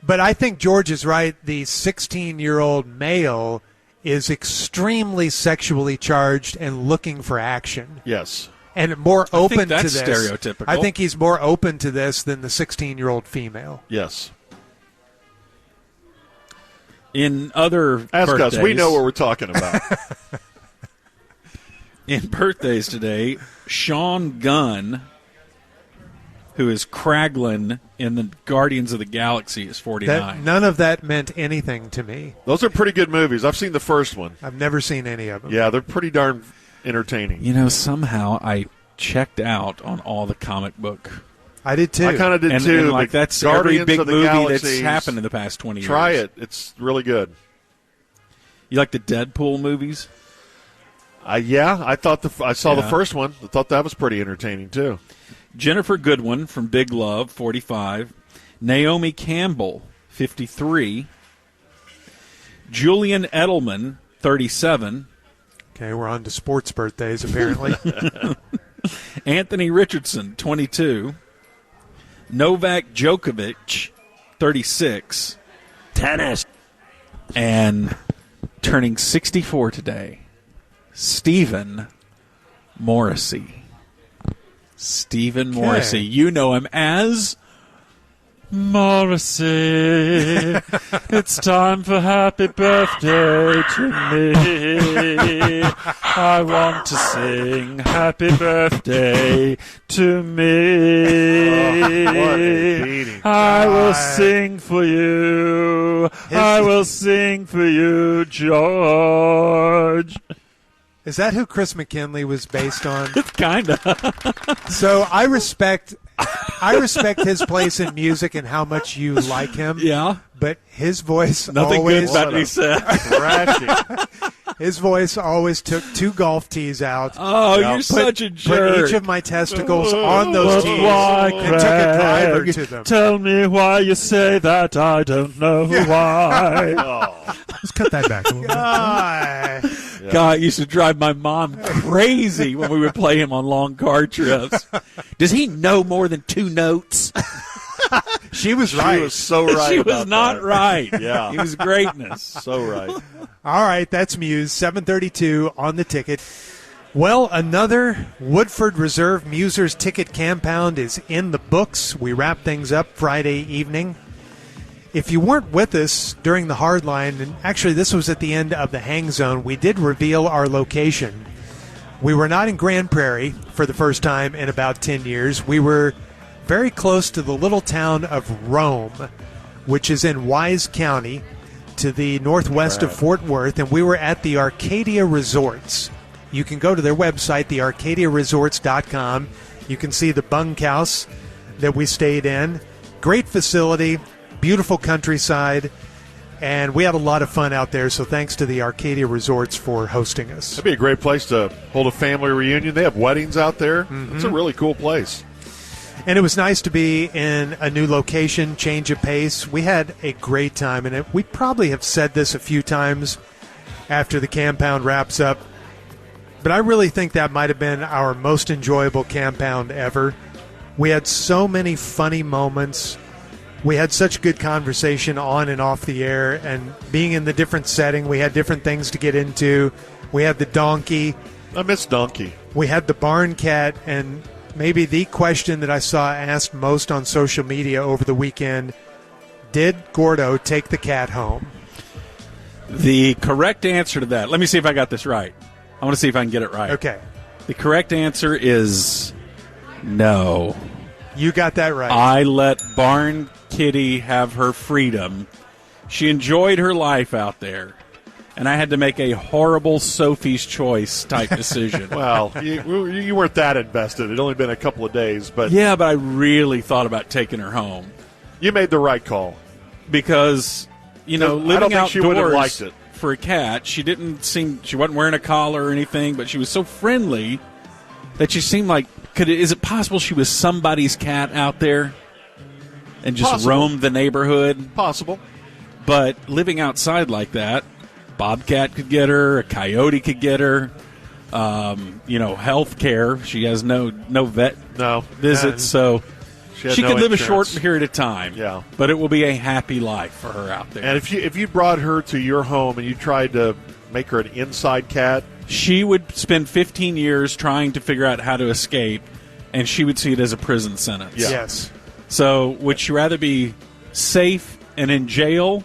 But I think George is right. The 16-year-old male is extremely sexually charged and looking for action. Yes. And more I think open to that's this. stereotypical. I think he's more open to this than the 16-year-old female. Yes. In other Ask birthdays, us. We know what we're talking about. in birthdays today, Sean Gunn, who is Kraglin in the Guardians of the Galaxy, is 49. None of that meant anything to me. Those are pretty good movies. I've seen the first one. I've never seen any of them. Yeah, they're pretty darn entertaining. You know, somehow I checked out on all the comic book. I did too. I kind of did And, too. and like but that's Guardians every big of the movie that's Galaxies, happened in the past 20 years. Try it. It's really good. You like the Deadpool movies? I thought I saw the first one. I thought that was pretty entertaining too. Jennifer Goodwin from Big Love, 45. Naomi Campbell, 53. Julian Edelman, 37. Okay, we're on to sports birthdays, apparently. Anthony Richardson, 22. Novak Djokovic, 36. Tennis. And turning 64 today, Stephen Morrissey. Stephen Morrissey. You know him as Morrissey. It's time for happy birthday to me. I want to sing happy birthday to me. What a beating. I will sing for you. I will sing for you, George. Is that who Chris McKinley was based on? Kind of. So I respect his place in music and how much you like him. Yeah. But his voice Nothing always, good about what he said. his voice always took 2 golf tees out. Oh, you're such a jerk. Put each of my testicles on those tees why, and took a driver to them. Tell me why you say that. I don't know why. Let's cut that back a little bit. God, it used to drive my mom crazy when we would play him on long car trips. Does he know more than 2 notes? She was right. She was so right. She was about not that. right. Yeah. He was greatness. So right. All right, that's Muse, 7:32 on the ticket. Well, another Woodford Reserve Musers ticket Campound is in the books. We wrap things up Friday evening. If you weren't with us during the hard line, and actually this was at the end of the hang zone, we did reveal our location. We were not in Grand Prairie for the first time in about 10 years. We were very close to the little town of Rome, which is in Wise County, to the northwest of Fort Worth, and we were at the Arcadia Resorts. You can go to their website, thearcadiaresorts.com. You can see the bunkhouse that we stayed in. Great facility, beautiful countryside, and we had a lot of fun out there, so thanks to the Arcadia Resorts for hosting us. That'd be a great place to hold a family reunion. They have weddings out there. It's a really cool place. And it was nice to be in a new location, change of pace. We had a great time, and we probably have said this a few times after the Campound wraps up, but I really think that might have been our most enjoyable Campound ever. We had so many funny moments. We had such good conversation on and off the air, and being in the different setting, we had different things to get into. We had the donkey. I miss Donkey. We had the barn cat, and maybe the question that I saw asked most on social media over the weekend, did Gordo take the cat home? The correct answer to that, let me see if I got this right. I want to see if I can get it right. Okay. The correct answer is no. You got that right. I let Barn Kitty have her freedom. She enjoyed her life out there. And I had to make a horrible Sophie's Choice type decision. Well, you weren't that invested. It'd only been a couple of days, but Yeah, but I really thought about taking her home. you made the right call. Because, I don't living think she would have outdoors liked it. for a cat, she wasn't wearing a collar or anything, but she was so friendly that she seemed like, is it possible she was somebody's cat out there and just Possible. roamed the neighborhood? Possible. But living outside like that, bobcat could get her, a coyote could get her, health care. She has no vet visits, so she could live a short period of time. Yeah. But it will be a happy life for her out there. And if you brought her to your home and you tried to make her an inside cat, she would spend 15 years trying to figure out how to escape, and she would see it as a prison sentence. Yeah. Yes. So would she rather be safe and in jail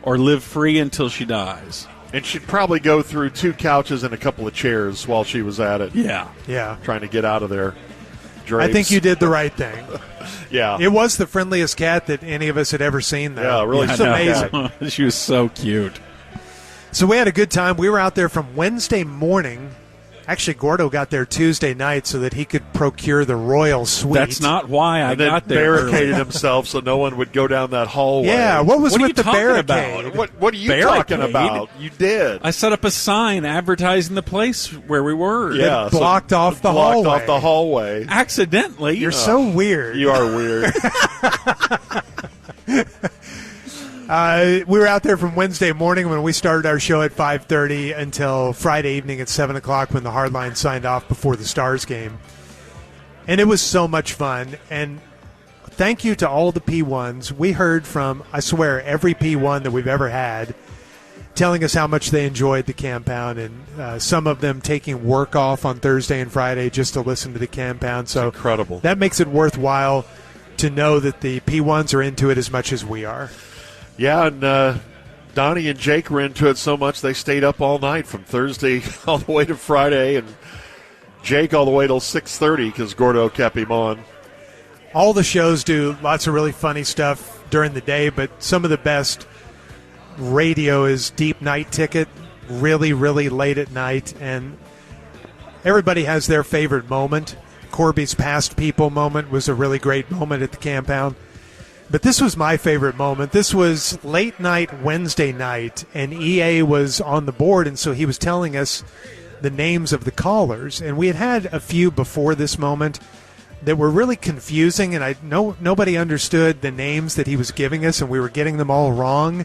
or live free until she dies? and she'd probably go through 2 couches and a couple of chairs while she was at it. Yeah. Yeah. Trying to get out of there. Drapes. I think you did the right thing. Yeah. It was the friendliest cat that any of us had ever seen, though. Yeah, really. It's I know. amazing. She was so cute. So we had a good time. We were out there from Wednesday morning. Actually, Gordo got there Tuesday night so that he could procure the royal suite. That's not why I And then got there. barricaded himself so no one would go down that hallway. Yeah, what was What are with you the talking barricade? about? What are you Barricade? talking about? You did. I set up a sign advertising the place where we were. Yeah, so blocked off the blocked hallway. off the hallway. Accidentally. You're so weird. You are weird. We were out there from Wednesday morning when we started our show at 5:30 until Friday evening at 7 o'clock when the Hardline signed off before the Stars game. And it was so much fun. And thank you to all the P1s. We heard from, I swear, every P1 that we've ever had telling us how much they enjoyed the Campound, and some of them taking work off on Thursday and Friday just to listen to the Campound. So incredible. That makes it worthwhile to know that the P1s are into it as much as we are. Yeah, and Donnie and Jake were into it so much they stayed up all night from Thursday all the way to Friday, and Jake all the way till 6:30 because Gordo kept him on. All the shows do lots of really funny stuff during the day, but some of the best radio is Deep Night Ticket, really, really late at night, and everybody has their favorite moment. Corby's Past People moment was a really great moment at the Campound. But this was my favorite moment. This was late night Wednesday night, and EA was on the board, and so he was telling us the names of the callers. And we had a few before this moment that were really confusing, and nobody understood the names that he was giving us, and we were getting them all wrong.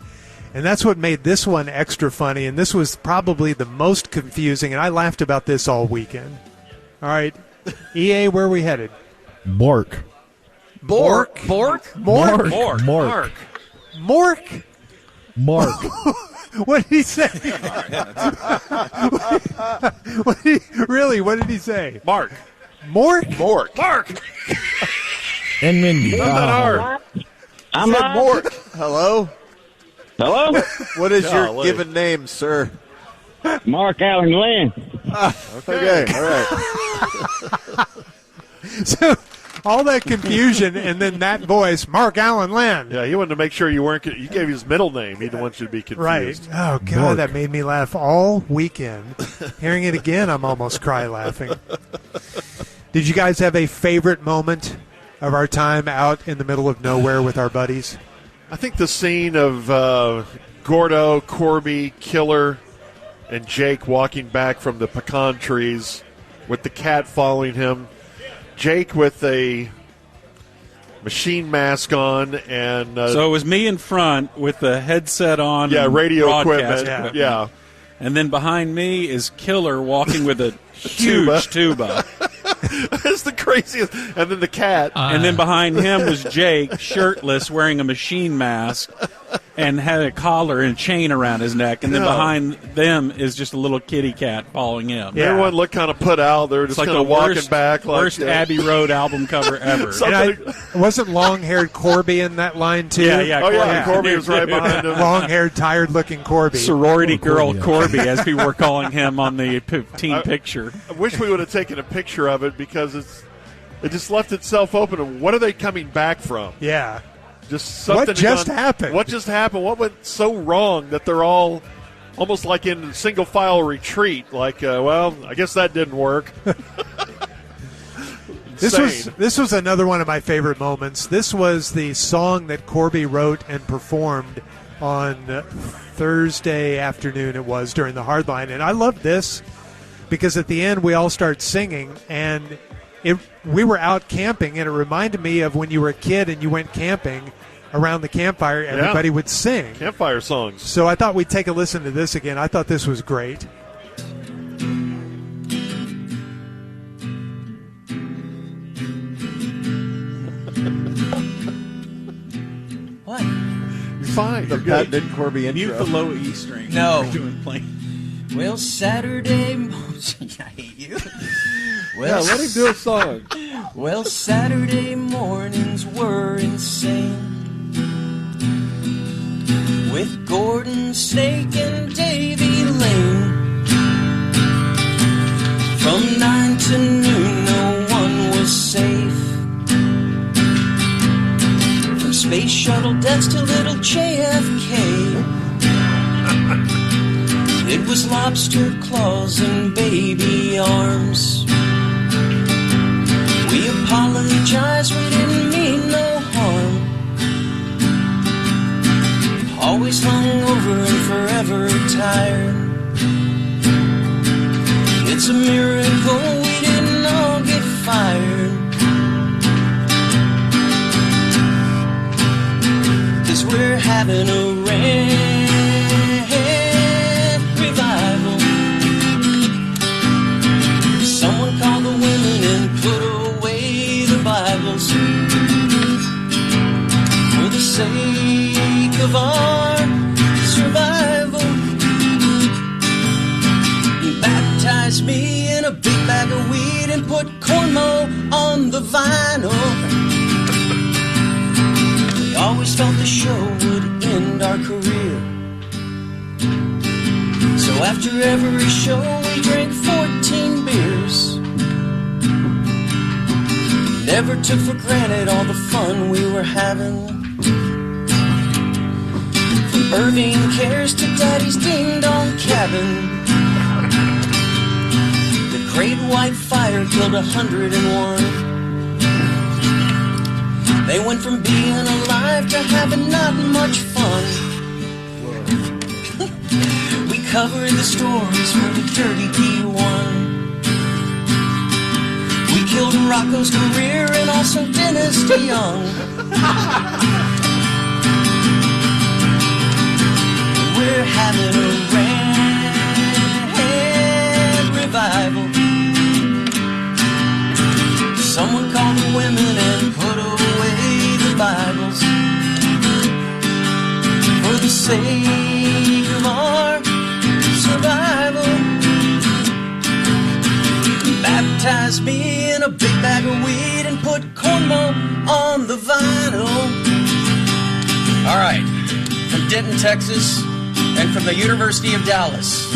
And that's what made this one extra funny, and this was probably the most confusing, and I laughed about this all weekend. All right, EA, where are we headed? Bork. Bork? Bork? Mork? Mork. Mork? Mark. What did he say? What did he say? Mark. Mork? Mark. And Mindy. Not that hard. I'm Said on. Mort. Hello? Hello? What is your Golly. given name, sir? Mark Allen Lynn. Okay, all right. So, all that confusion and then that voice, Mark Allen Lynn. Yeah, he wanted to make sure you weren't. You gave his middle name. He didn't want you to be confused. Right. Oh, God, Bork. that made me laugh all weekend. Hearing it again, I'm almost cry laughing. Did you guys have a favorite moment of our time out in the middle of nowhere with our buddies? I think the scene of Gordo, Corby, Killer, and Jake walking back from the pecan trees with the cat following him. Jake with a machine mask on and So it was me in front with the headset on. and radio broadcast equipment. Yeah. And then behind me is Killer walking with a huge tuba. That's the craziest. And then the cat. And then behind him was Jake, shirtless, wearing a machine mask, and had a collar and chain around his neck. And then Yeah. behind them is just a little kitty cat following him. Yeah. Everyone looked kind of put out. They were It's just like kind the of walking worst, back. Like, worst Abbey Road album cover ever. Something- And wasn't long-haired Corby in that line, too? Yeah. Oh, yeah. Corby. Corby was right behind him. Long-haired, tired-looking Corby. Sorority girl Corby, yeah. Corby, as people were calling him on the team picture. I wish we would have taken a picture of it because it just left itself open. And what are they coming back from? Yeah. Just something. What just happened? What just happened? What went so wrong that they're all almost like in single file retreat? Like, well, I guess that didn't work. This was another one of my favorite moments. This was the song that Corby wrote and performed on Thursday afternoon. It was during the Hardline, and I loved this because at the end we all start singing, and we were out camping, and it reminded me of when you were a kid and you went camping. Around the campfire, everybody would sing. Campfire songs. So I thought we'd take a listen to this again. I thought this was great. What? You're fine. The You're good. patented Corby Mute intro. the low E string. No. We're doing plain. Well, Saturday. I hate you. Well, Yeah, let him do a song. Well, Saturday mornings were insane. With Gordon, Snake, and Davy Lane. From 9 to noon, no one was safe. From space shuttle deaths to little JFK. It was lobster claws and baby arms. We apologize, we didn't mean no harm. Always hungover and forever tired. It's a miracle we didn't all get fired. 'Cause we're having a rant revival. Someone call the women and put away the Bibles. For the sake of our survival. Baptize me in a big bag of weed and put cornmeal on the vinyl. We always felt the show would end our career. So after every show we drank 14 beers. Never took for granted all the fun we were having. From Irving Cares to Daddy's Ding Dong Cabin. The Great White Fire killed 101. They went from being alive to having not much fun. We covered the stories for the Dirty D1. We killed Rocco's career and also Dennis DeYoung. We're having a rant revival. Someone call the women and put away the Bibles. For the sake of our survival. Baptize me in a big bag of weed and put cornmeal on the vinyl. All right, from Denton, Texas, and from the University of Dallas,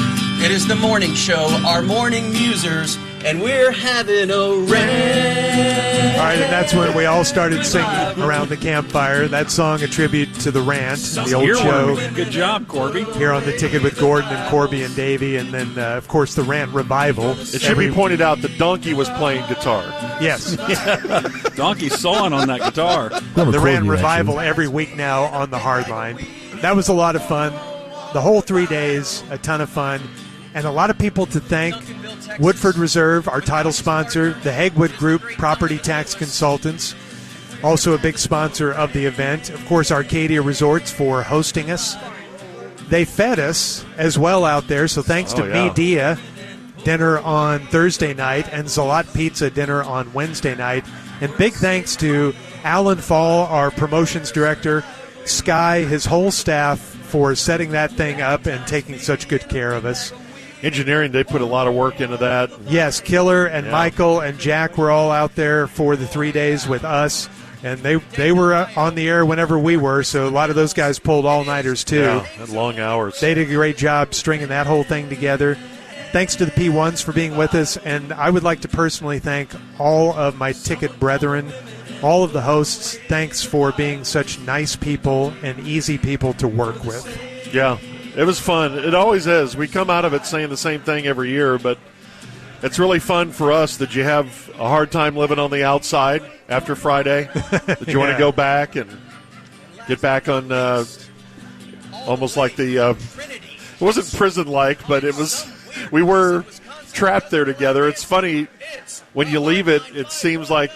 it is the morning show, our morning musers, and we're having a rant. All right, and that's when we all started singing around the campfire. That song, a tribute to the rant, the old show. Good job, Corby. Here on the Ticket with Gordon and Corby and Davey, and then, of course, the rant revival. It should be pointed out the donkey was playing guitar. Yes. Donkey sawing on that guitar. The rant revival every week now on the Hardline. That was a lot of fun. The whole 3 days, a ton of fun. And a lot of people to thank. Woodford Reserve, our title sponsor, the Hegwood Group, property tax consultants, also a big sponsor of the event. Of course, Arcadia Resorts for hosting us. They fed us as well out there, so thanks to Media, dinner on Thursday night, and Zalat Pizza dinner on Wednesday night. And big thanks to Alan Fall, our promotions director, Sky, his whole staff, for setting that thing up and taking such good care of us. Engineering, they put a lot of work into that. Yes, Killer and Michael and Jack were all out there for the 3 days with us, and they were on the air whenever we were, so a lot of those guys pulled all-nighters too. Yeah, and long hours. They did a great job stringing that whole thing together. Thanks to the P1s for being with us, and I would like to personally thank all of my ticket brethren, all of the hosts. Thanks for being such nice people and easy people to work with. Yeah. It was fun. It always is. We come out of it saying the same thing every year, but it's really fun for us that you have a hard time living on the outside after Friday, that you want to go back and get back on almost like the it wasn't prison-like, but it was – we were trapped there together. It's funny, when you leave it, it seems like,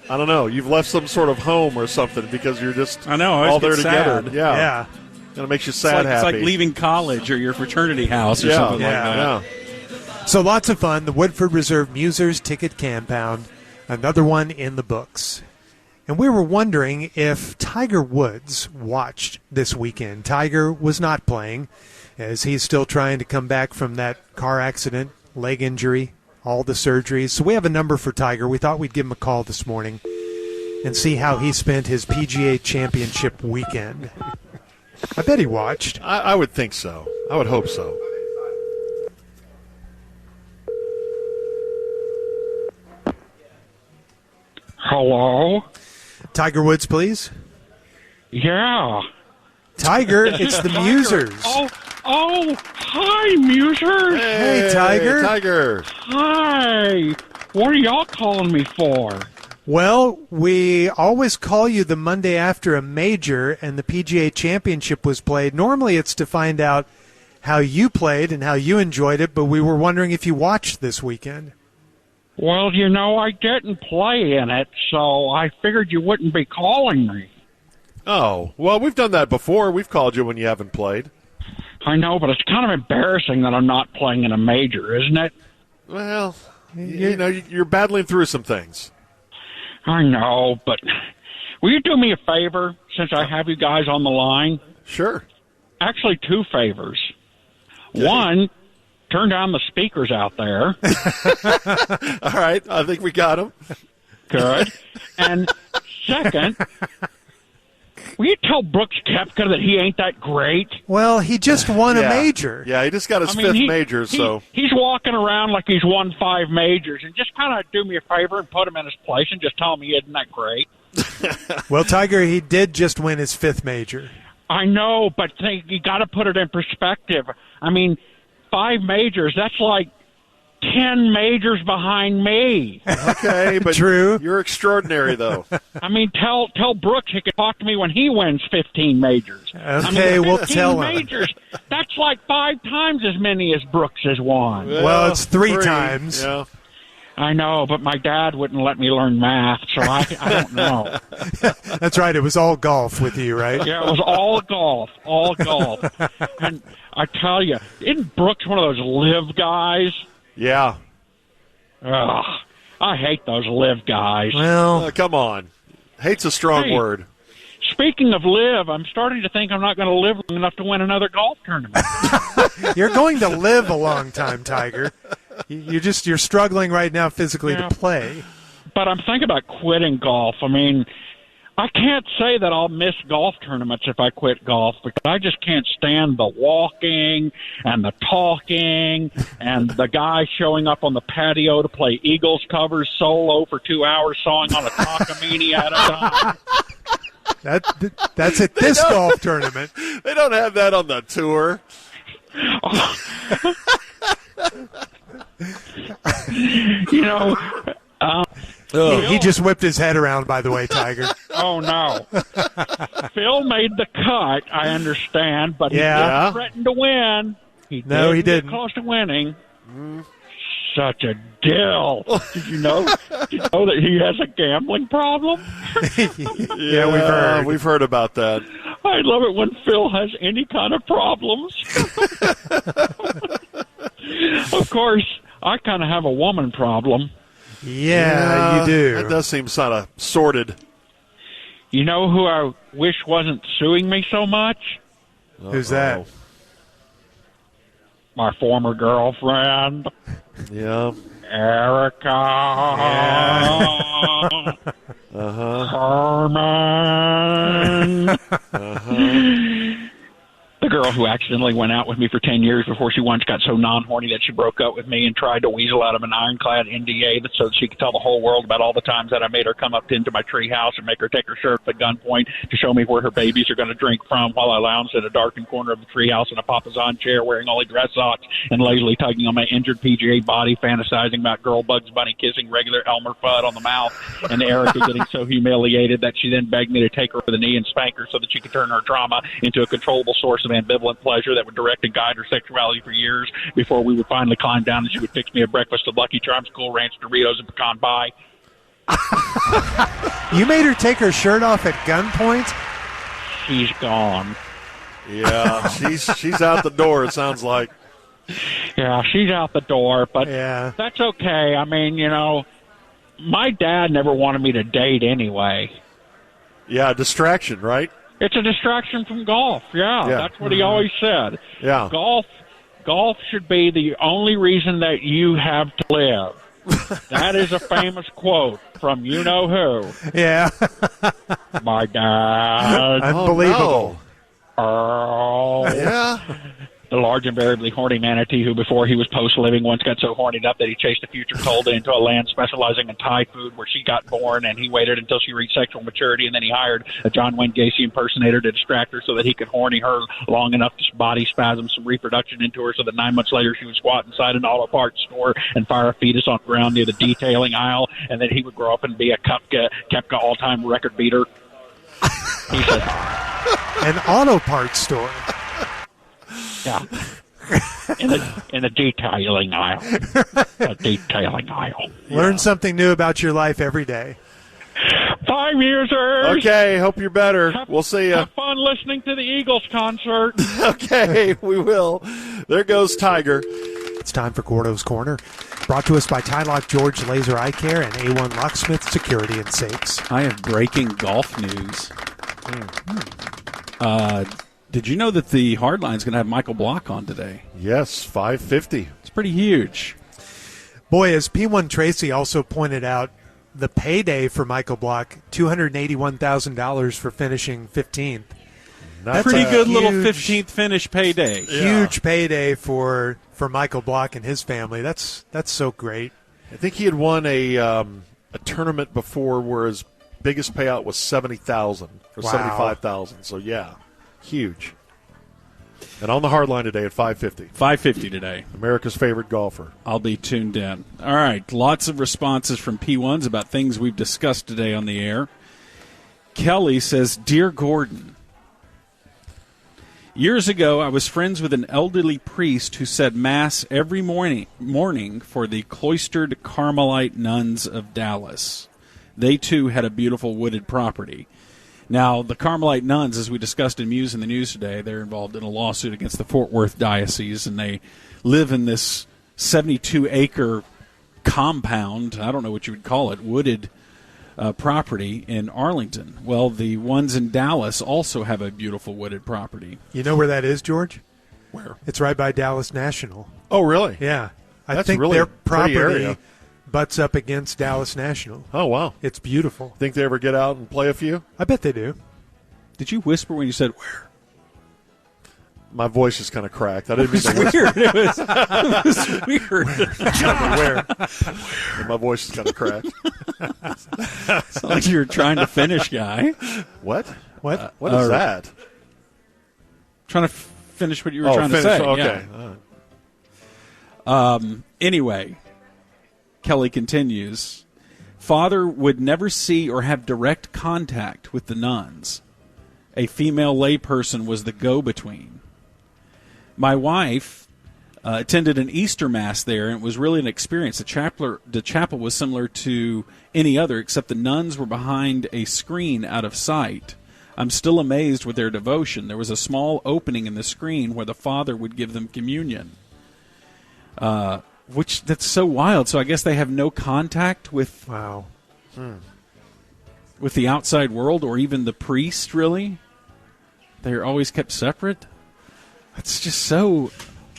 I don't know, you've left some sort of home or something because you're just all there together. Sad. Yeah. It makes you sad, happy. It's like leaving college or your fraternity house or something like that. Yeah. So lots of fun. The Woodford Reserve Musers Ticket Campound, another one in the books. And we were wondering if Tiger Woods watched this weekend. Tiger was not playing, as he's still trying to come back from that car accident, leg injury, all the surgeries. So we have a number for Tiger. We thought we'd give him a call this morning and see how he spent his PGA Championship weekend. I bet he watched. I would think so. I would hope so. Hello? Tiger Woods, please. Yeah. Tiger, it's the Musers. Oh, Oh, hi, Musers. Hey, Tiger. Tiger. Hi. What are y'all calling me for? Well, we always call you the Monday after a major and the PGA Championship was played. Normally it's to find out how you played and how you enjoyed it, but we were wondering if you watched this weekend. Well, I didn't play in it, so I figured you wouldn't be calling me. Oh, well, we've done that before. We've called you when you haven't played. I know, but it's kind of embarrassing that I'm not playing in a major, isn't it? Well, you're battling through some things. I know, but will you do me a favor since I have you guys on the line? Sure. Actually, 2 favors. Okay. One, turn down the speakers out there. All right, I think we got them. Good. And second, will you tell Brooks Koepka that he ain't that great? Well, he just won a major. Yeah, he just got his 5th major, so. He's walking around like he's won 5 majors, and just kind of do me a favor and put him in his place and just tell him he isn't that great. Well, Tiger, he did just win his 5th major. I know, but you got to put it in perspective. I mean, 5 majors, that's like 10 majors behind me. Okay, but True. You're extraordinary, though. I mean, tell Brooks he can talk to me when he wins 15 majors. Okay, we'll tell him. Majors, that's like 5 times as many as Brooks has won. Well, it's 3 times. Yeah. I know, but my dad wouldn't let me learn math, so I don't know. That's right. It was all golf with you, right? Yeah, it was all golf. And I tell you, isn't Brooks one of those live guys? Yeah. Ugh, I hate those live guys. Well, come on. Hate's a strong word. Speaking of live, I'm starting to think I'm not going to live long enough to win another golf tournament. You're going to live a long time, Tiger. You're struggling right now physically to play. But I'm thinking about quitting golf. I mean, I can't say that I'll miss golf tournaments if I quit golf because I just can't stand the walking and the talking and the guy showing up on the patio to play Eagles covers solo for 2 hours sawing on a Takamine at a time. That's at this golf tournament. They don't have that on the tour. He just whipped his head around, by the way, Tiger. Oh, no. Phil made the cut, I understand, but he didn't threaten to win. He didn't get close to winning. Such a dill. Did you know that he has a gambling problem? We've heard about that. I love it when Phil has any kind of problems. Of course, I kind of have a woman problem. Yeah, you do. That does seem sort of sordid. You know who I wish wasn't suing me so much? Who's that? My former girlfriend. Yeah. Erica. Yeah. Herman. The girl who accidentally went out with me for 10 years before she once got so non-horny that she broke up with me and tried to weasel out of an ironclad NDA so that she could tell the whole world about all the times that I made her come up into my treehouse and make her take her shirt at gunpoint to show me where her babies are going to drink from while I lounged in a darkened corner of the treehouse in a papasan chair wearing only dress socks and lazily tugging on my injured PGA body, fantasizing about girl Bugs Bunny kissing regular Elmer Fudd on the mouth and Erica getting so humiliated that she then begged me to take her over the knee and spank her so that she could turn her trauma into a controllable source of ambivalent pleasure that would direct and guide her sexuality for years before we would finally climb down and she would fix me a breakfast of Lucky Charms, Cool Ranch Doritos, and pecan pie. You made her take her shirt off at gunpoint? She's gone. Yeah, she's out the door, it sounds like. Yeah, she's out the door, but that's okay. I mean, my dad never wanted me to date anyway. Yeah, distraction, right? It's a distraction from golf. Yeah, that's what he always said. Yeah. Golf should be the only reason that you have to live. That is a famous quote from you-know-who. Yeah. My dad. Unbelievable. Earl. Yeah. the large, invariably horny manatee who, before he was post-living, once got so horned up that he chased a future Colda into a land specializing in Thai food where she got born, and he waited until she reached sexual maturity, and then he hired a John Wayne Gacy impersonator to distract her so that he could horny her long enough to body spasm some reproduction into her so that 9 months later she would squat inside an auto parts store and fire a fetus on the ground near the detailing aisle, and then he would grow up and be a Kepka all-time record beater. He said, an auto parts store. yeah. In the detailing aisle. The detailing aisle. Learn something new about your life every day. 5 users. Okay, hope you're better. We'll see you. Have fun listening to the Eagles concert. Okay, we will. There goes Tiger. It's time for Gordo's Corner. Brought to us by Tie Lock George Laser Eye Care and A1 Locksmith Security and Safes. I have breaking golf news. Did you know that the Hardline's going to have Michael Block on today? Yes, 550. It's pretty huge. Boy, as P1 Tracy also pointed out, the payday for Michael Block, $281,000 for finishing 15th. That's pretty good huge, little 15th finish payday. Huge payday for Michael Block and his family. That's so great. I think he had won a tournament before where his biggest payout was $70,000 or $75,000. So yeah, huge. And on the hard line today at 550. 550 today. America's favorite golfer. I'll be tuned in. All right, lots of responses from P1s about things we've discussed today on the air. Kelly says, Dear Gordon, years ago I was friends with an elderly priest who said Mass every morning for the cloistered Carmelite nuns of Dallas. They, too, had a beautiful wooded property. Now, the Carmelite nuns, as we discussed in Muse in the news today, they're involved in a lawsuit against the Fort Worth Diocese, and they live in this 72-acre compound, I don't know what you would call it, wooded property in Arlington. Well, the ones in Dallas also have a beautiful wooded property. You know where that is, George? Where? It's right by Dallas National. Oh, really? Yeah. I That's think really their a pretty property area. butts up against Dallas National. Oh, wow. It's beautiful. Think they ever get out and play a few? I bet they do. Did you whisper when you said where? My voice is kind of cracked. I didn't mean to whisper. Weird. It was weird. Where? My voice is kind of cracked. It's like you're trying to finish, guy. What? What? What is that? Trying to finish what you were trying to say. Okay. Yeah. Anyway, Kelly continues, Father would never see or have direct contact with the nuns. A female layperson was the go-between. My wife attended an Easter Mass there, and it was really an experience. The chapel was similar to any other, except the nuns were behind a screen out of sight. I'm still amazed with their devotion. There was a small opening in the screen where the Father would give them communion. That's so wild. So I guess they have no contact with with the outside world or even the priest, really? They're always kept separate? That's just so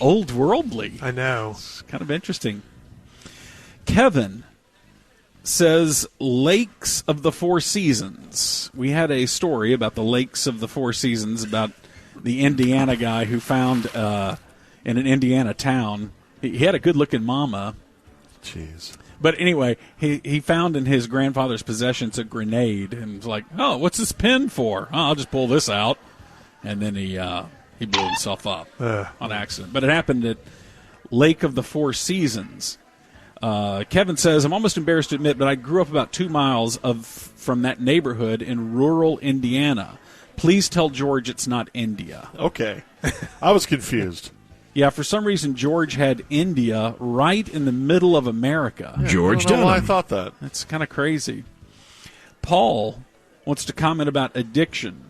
old worldly. I know. It's kind of interesting. Kevin says Lakes of the Four Seasons. We had a story about the Lakes of the Four Seasons about the Indiana guy who found in an Indiana town. He had a good-looking mama. Jeez. But anyway, he found in his grandfather's possessions a grenade and was like, oh, what's this pin for? Oh, I'll just pull this out. And then he blew himself up on accident. But it happened at Lake of the Four Seasons. Kevin says, I'm almost embarrassed to admit, but I grew up about 2 miles from that neighborhood in rural Indiana. Please tell George it's not India. Okay. I was confused. Yeah, for some reason, George had India right in the middle of America. Yeah, George, I don't know why I thought that. That's kind of crazy. Paul wants to comment about addiction.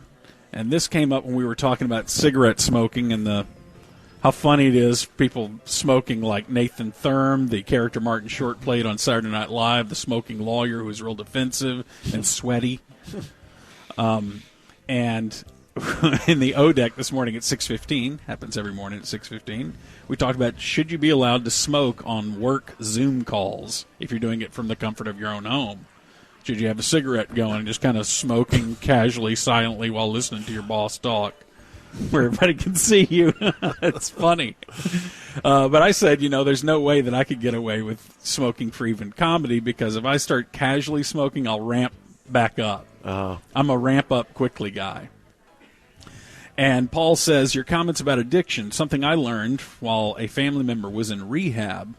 And this came up when we were talking about cigarette smoking and how funny it is, people smoking like Nathan Thurm, the character Martin Short played on Saturday Night Live, the smoking lawyer who was real defensive and sweaty. And in the O-Deck this morning at 6:15, happens every morning at 6:15, we talked about should you be allowed to smoke on work Zoom calls if you're doing it from the comfort of your own home? Should you have a cigarette going and just kind of smoking casually, silently while listening to your boss talk? where everybody can see you. It's funny. But I said, there's no way that I could get away with smoking for even comedy, because if I start casually smoking, I'll ramp back up. I'm a ramp up quickly guy. And Paul says, your comments about addiction, something I learned while a family member was in rehab.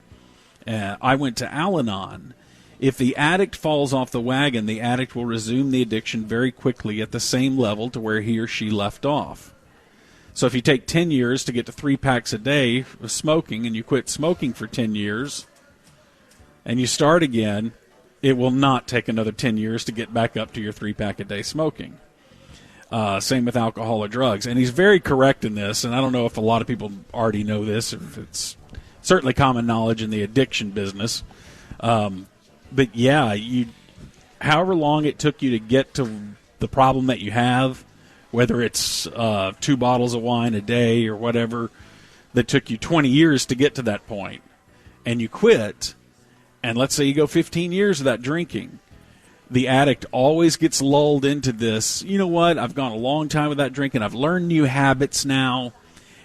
I went to Al-Anon. If the addict falls off the wagon, the addict will resume the addiction very quickly at the same level to where he or she left off. So if you take 10 years to get to 3 packs a day of smoking, and you quit smoking for 10 years, and you start again, it will not take another 10 years to get back up to your 3-pack a day smoking. Same with alcohol or drugs. And he's very correct in this, and I don't know if a lot of people already know this, if it's certainly common knowledge in the addiction business. But yeah, however long it took you to get to the problem that you have, whether it's 2 bottles of wine a day or whatever, that took you 20 years to get to that point, and you quit, and let's say you go 15 years without drinking, the addict always gets lulled into this, you know what, I've gone a long time without drinking, I've learned new habits now,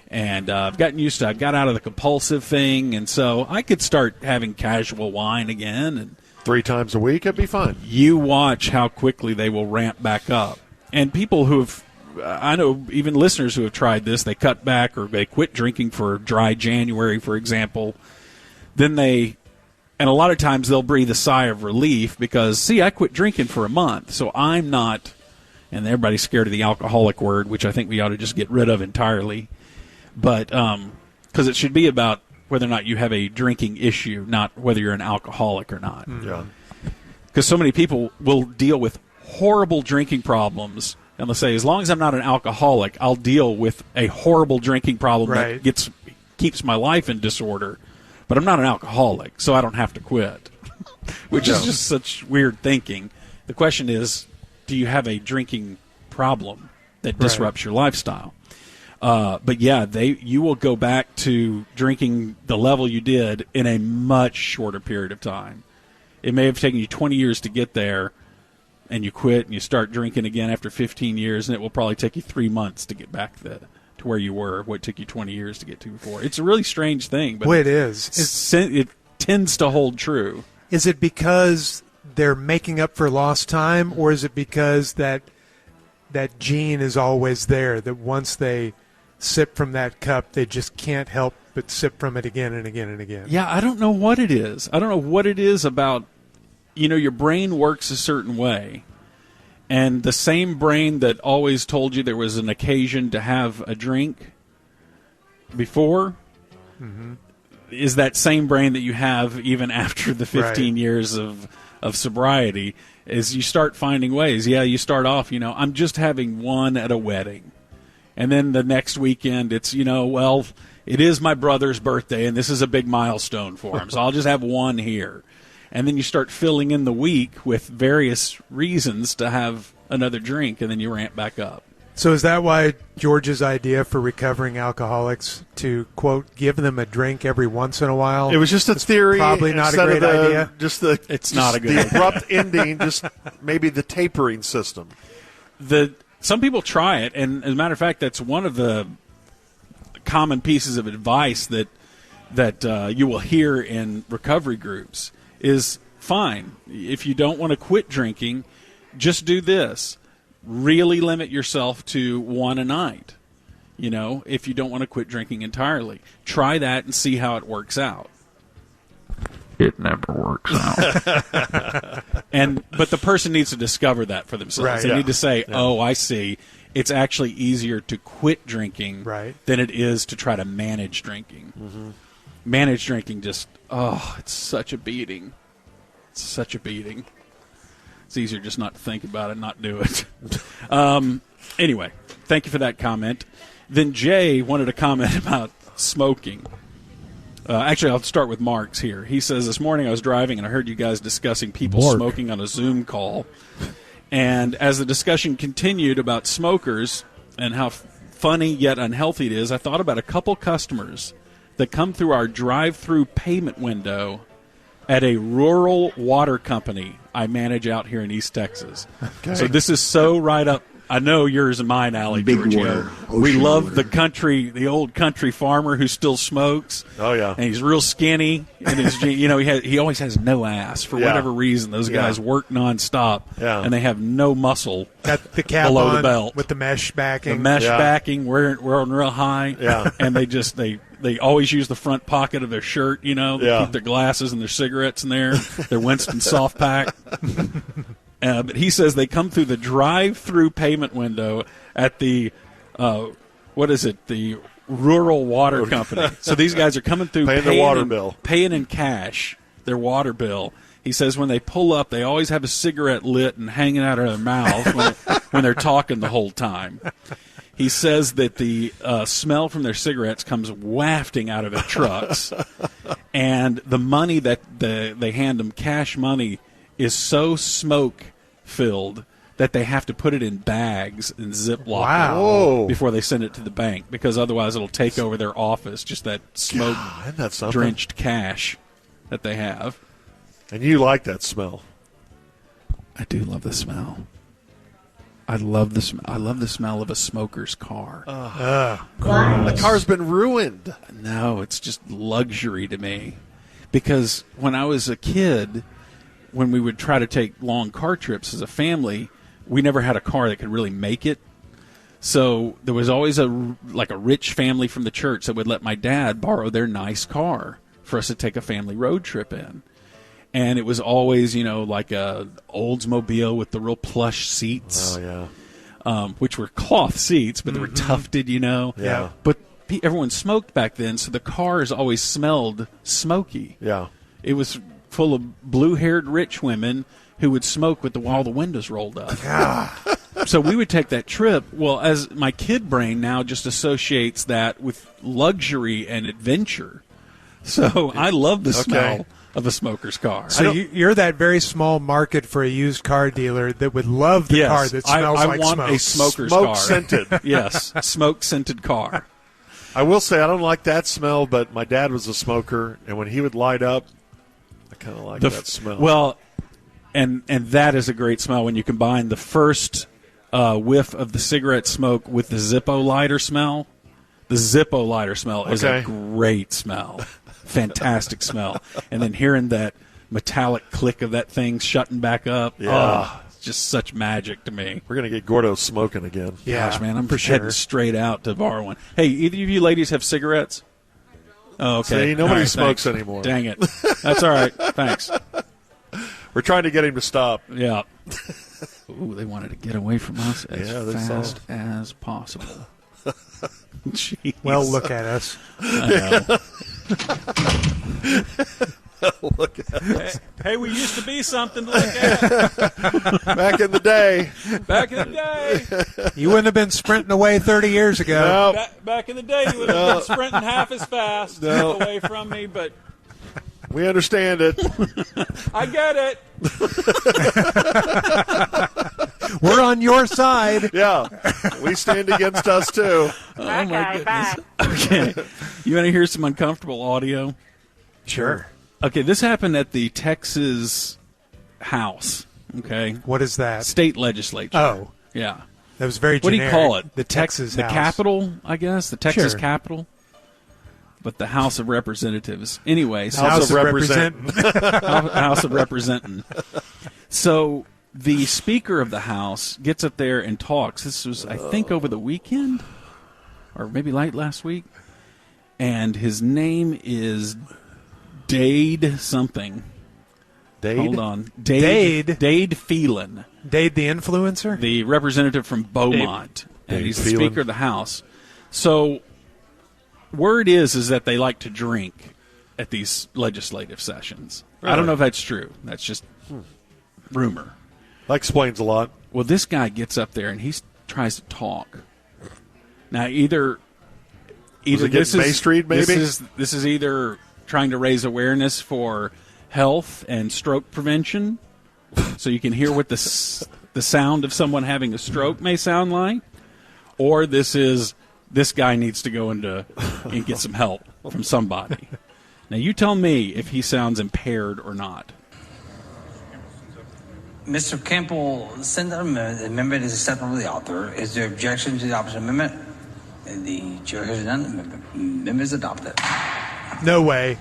and I've gotten used to, I've got out of the compulsive thing, and so I could start having casual wine again. And 3 times a week, it'd be fine. You watch how quickly they will ramp back up. And people who have, I know even listeners who have tried this, they cut back or they quit drinking for dry January, for example. Then and a lot of times they'll breathe a sigh of relief because, see, I quit drinking for a month, so I'm not, and everybody's scared of the alcoholic word, which I think we ought to just get rid of entirely. But because it should be about whether or not you have a drinking issue, not whether you're an alcoholic or not. Yeah. Because so many people will deal with horrible drinking problems, and they'll say, as long as I'm not an alcoholic, I'll deal with a horrible drinking problem that keeps my life in disorder. But I'm not an alcoholic, so I don't have to quit, which is just such weird thinking. The question is, do you have a drinking problem that disrupts your lifestyle? But yeah, you will go back to drinking the level you did in a much shorter period of time. It may have taken you 20 years to get there, and you quit and you start drinking again after 15 years, and it will probably take you 3 months to get back to where you were, what took you 20 years to get to before. It's a really strange thing, but it is. It tends to hold true. Is it because they're making up for lost time, or is it because that gene is always there, that once they sip from that cup, they just can't help but sip from it again and again and again? Yeah, I don't know what it is. I don't know what it is about, your brain works a certain way. And the same brain that always told you there was an occasion to have a drink before is that same brain that you have even after the 15 years of sobriety, is you start finding ways. Yeah, you start off, I'm just having one at a wedding. And then the next weekend, it's, well, it is my brother's birthday, and this is a big milestone for him, so I'll just have one here. And then you start filling in the week with various reasons to have another drink, and then you ramp back up. So is that why George's idea for recovering alcoholics to, quote, give them a drink every once in a while? It was just a theory. Probably not a great idea. It's not a good idea. The abrupt ending, just maybe the tapering system. Some people try it, and as a matter of fact, that's one of the common pieces of advice that you will hear in recovery groups is, fine, if you don't want to quit drinking, just do this. Really limit yourself to 1 a night, if you don't want to quit drinking entirely. Try that and see how it works out. It never works out. But the person needs to discover that for themselves. Right. They need to say, oh, I see. It's actually easier to quit drinking than it is to try to manage drinking. Mm-hmm. Manage drinking it's such a beating. It's such a beating. It's easier just not to think about it and not do it. Anyway, thank you for that comment. Then Jay wanted to comment about smoking. Actually, I'll start with Mark's here. He says, this morning I was driving and I heard you guys discussing people smoking on a Zoom call. And as the discussion continued about smokers and how funny yet unhealthy it is, I thought about a couple customers that come through our drive-through payment window at a rural water company I manage out here in East Texas. Okay. So this is so right up I know yours and mine, Allie. Big Giorgio. water, We ocean love water. the old country farmer who still smokes. Oh yeah, And he's real skinny, and he always has no ass for whatever reason. Those guys work nonstop, and they have no muscle. Got the cap below on the belt with the mesh backing. The mesh backing, wearing real high, and they always use the front pocket of their shirt. They keep their glasses and their cigarettes in there. Their Winston soft pack. But he says they come through the drive-through payment window at the the Rural Water Company. So these guys are coming through paying their water bill, paying in cash their water bill. He says when they pull up, they always have a cigarette lit and hanging out of their mouth when they're talking the whole time. He says that the smell from their cigarettes comes wafting out of their trucks, and the money that they hand them, cash money, is so smoke-filled that they have to put it in bags and Ziploc before they send it to the bank, because otherwise it'll take over their office, just that smoke-drenched cash that they have. And you like that smell. I do love the smell. I love the smell of a smoker's car. The car's been ruined. No, it's just luxury to me. Because when I was a kid, when we would try to take long car trips as a family, we never had a car that could really make it. So there was always a rich family from the church that would let my dad borrow their nice car for us to take a family road trip in. And it was always, like a Oldsmobile with the real plush seats. Oh, yeah. Which were cloth seats, but they were tufted, Yeah. But everyone smoked back then, so the cars always smelled smoky. Yeah. It was full of blue-haired rich women who would smoke with all the windows rolled up. So we would take that trip. Well, as my kid brain now just associates that with luxury and adventure. So I love the smell of a smoker's car. So you're that very small market for a used car dealer that would love the car that smells I like want smoke. a smoker's car. Smoke-scented. Yes, smoke-scented car. I will say I don't like that smell, but my dad was a smoker, and when he would light up, I kind of like that smell. Well, and that is a great smell when you combine the first whiff of the cigarette smoke with the Zippo lighter smell. The Zippo lighter smell is a great smell. Fantastic smell. And then hearing that metallic click of that thing shutting back up. Yeah. It's just such magic to me. We're going to get Gordo smoking again. Yeah, gosh, man, I'm heading straight out to borrow one. Hey, either of you ladies have cigarettes? Oh, okay. See, nobody smokes anymore. Dang it. That's all right. Thanks. We're trying to get him to stop. Yeah. Ooh, they wanted to get away from us as fast as possible. Jeez. Well, look at us. I know. Look at us. Hey, we used to be something to look at. Back in the day. Back in the day. You wouldn't have been sprinting away 30 years ago. No. Back in the day, you would have been sprinting half as fast away from me, but we understand it. I get it. We're on your side. Yeah. We stand against us, too. Oh, my goodness. Okay. You want to hear some uncomfortable audio? Sure. Okay, this happened at the Texas House. Okay. What is that? State legislature. Oh. Yeah. That was very generic. What do you call it? The Texas The House. Capitol, I guess? The Texas Capitol? But the House of Representatives. Anyways. House of Representing. House of Representing. So the Speaker of the House gets up there and talks. This was, I think, over the weekend, or maybe late last week. And his name is Dade something. Dade? Hold on. Dade Phelan. Dade the influencer? The representative from Beaumont. And he's the Speaker of the House. So word is that they like to drink at these legislative sessions. Really? I don't know if that's true. That's just rumor. That explains a lot. Well, this guy gets up there and he tries to talk. Now, either this is May Street, maybe? This is either trying to raise awareness for health and stroke prevention, so you can hear what the sound of someone having a stroke may sound like, or this guy needs to go and get some help from somebody. Now, you tell me if he sounds impaired or not. Mr. Campbell sent an amendment is acceptable to the author. Is there objection to the opposite amendment? The chair has none. Amendment is adopted. No way.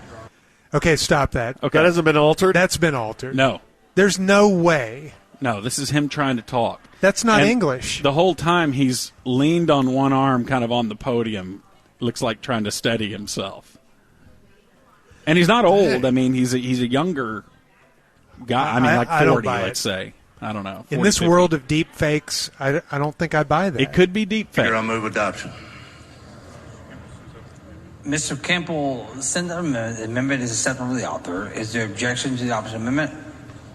Okay, stop that. Okay. That hasn't been altered? That's been altered. No. There's no way. No, this is him trying to talk. That's not And English. The whole time he's leaned on one arm kind of on the podium. Looks like trying to steady himself. And he's not old. I mean, he's a younger guy. I mean, like 40, let's say. I don't know. 40, In this 50. world of deep fakes, I don't think I buy that. It could be deep fake. Here, I'll move adoption. Mr. Campbell sent an amendment is acceptable to the author. Is there objection to the opposite amendment?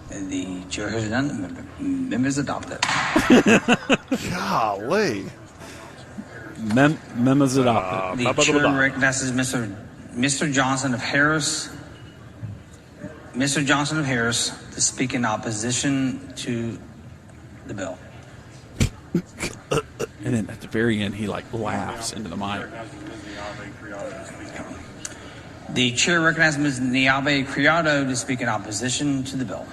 The chair has none. Amendment is adopted. Golly. Mem is adopted. The chair recognizes Mr. Johnson of Harris. Mr. Johnson of Harris to speak in opposition to the bill. And then at the very end, he laughs into the mic. The chair recognizes Ms. Niabe Criado to speak in opposition to the bill.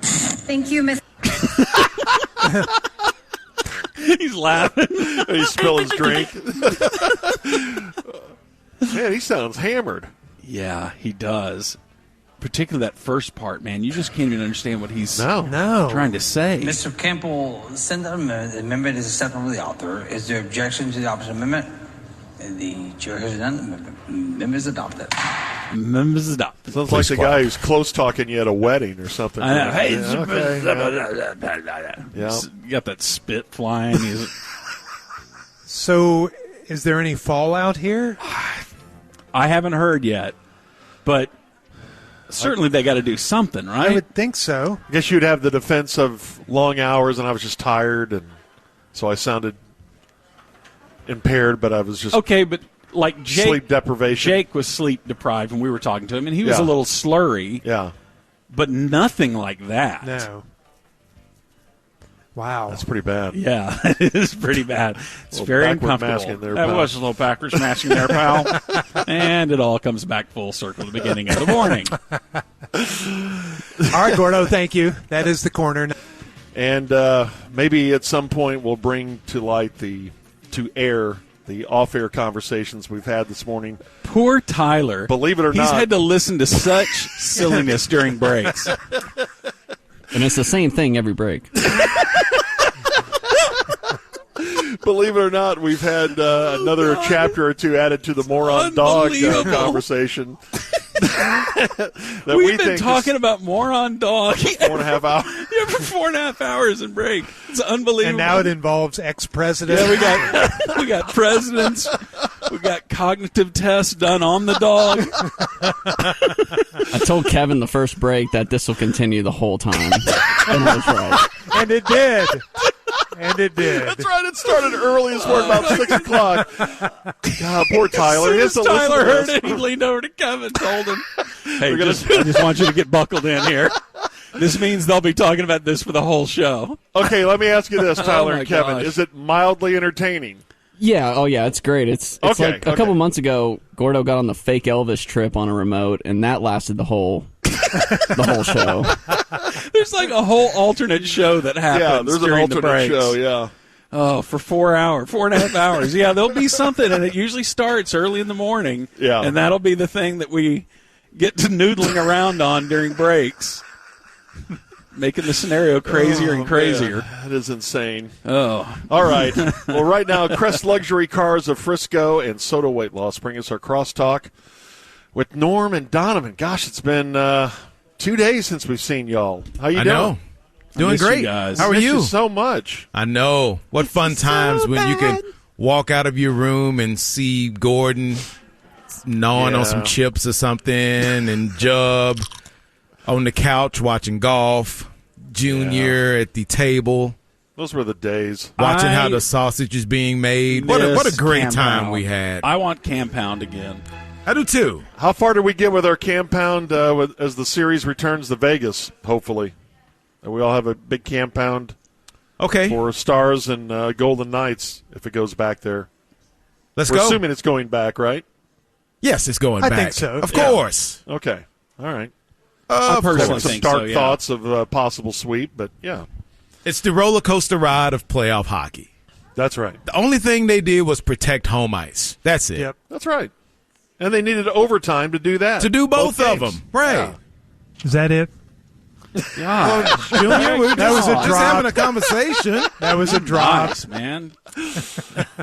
Thank you, Ms. He's laughing. He spilled his drink. Man, he sounds hammered. Yeah, he does. Particularly that first part, man. You just can't even understand what he's no trying to say. Mr. Campbell sent an amendment. The amendment is acceptable to the author. Is there objection to the opposite amendment? The chair has none. Amendment is adopted. Amendment is adopted. Sounds like the guy who's close talking you at a wedding or something. I know. Hey, yeah. You got that spit flying. So, is there any fallout here? I haven't heard yet, but certainly they got to do something, right? I would think so. I guess you'd have the defense of long hours, and I was just tired, and so I sounded impaired, but I was just okay. But like Jake, sleep deprivation. Jake was sleep deprived when we were talking to him, and he was a little slurry. Yeah, but nothing like that. No. Wow, that's pretty bad. Yeah, it is pretty bad. It's very uncomfortable. That was a little backwards masking there, pal. And it all comes back full circle to the beginning of the morning. All right, Gordo, thank you. That is the corner. And maybe at some point we'll bring to light the off-air conversations we've had this morning. Poor Tyler. Believe it or not. He's had to listen to such silliness during breaks. And it's the same thing every break. Believe it or not, we've had another chapter or two added to the moron dog conversation. We've been talking about moron dog 4.5 hours. Yeah, for 4.5 hours in break. It's unbelievable. And now it involves ex-presidents. Yeah, we got presidents. We got cognitive tests done on the dog. I told Kevin the first break that this will continue the whole time. And I was right. And it did. And it did. That's right. It started early this morning, about 6 o'clock. God, poor Tyler. As soon as Tyler heard it, he leaned over to Kevin, told him, "Hey, I just want you to get buckled in here. This means they'll be talking about this for the whole show." Okay, let me ask you this, Tyler and Kevin. gosh. Is it mildly entertaining? Yeah, oh yeah, it's great. It's Okay, like a couple months ago, Gordo got on the fake Elvis trip on a remote, and that lasted the whole show. There's like a whole alternate show that happens. Yeah, there's an during the alternate breaks. show, yeah. Oh, for 4.5 hours. Yeah, there'll be something, and it usually starts early in the morning. Yeah. And that'll be the thing that we get to noodling around on during breaks, making the scenario crazier and crazier. Man, that is insane. Oh. All right. Well, right now, Crest Luxury Cars of Frisco and Soda Weight Loss bring us our crosstalk with Norm and Donovan. Gosh, it's been 2 days since we've seen y'all. How you doing? I know. Doing great. Guys. How are Miss you? So much. I know. What fun times when you can walk out of your room and see Gordon gnawing on some chips or something, and Jub on the couch watching golf, Junior at the table. Those were the days. Watching how the sausage is being made. What a great time we had. I want Campound again. I do too. How far did we get with our Campound as the series returns to Vegas, hopefully? We all have a big Campound for Stars and Golden Knights if it goes back there. We're go. assuming it's going back, right? Yes, it's going back. I think so. Of course. Okay. All right. I personally some think dark so, yeah. thoughts of a possible sweep, but yeah. It's the roller coaster ride of playoff hockey. That's right. The only thing they did was protect home ice. That's it. Yep, that's right. And they needed overtime to do that. To do both of games. them. Right. Yeah. Is that it? Yeah. Junior, we're That was a just drop. having a conversation. That was a drop. Nice, man.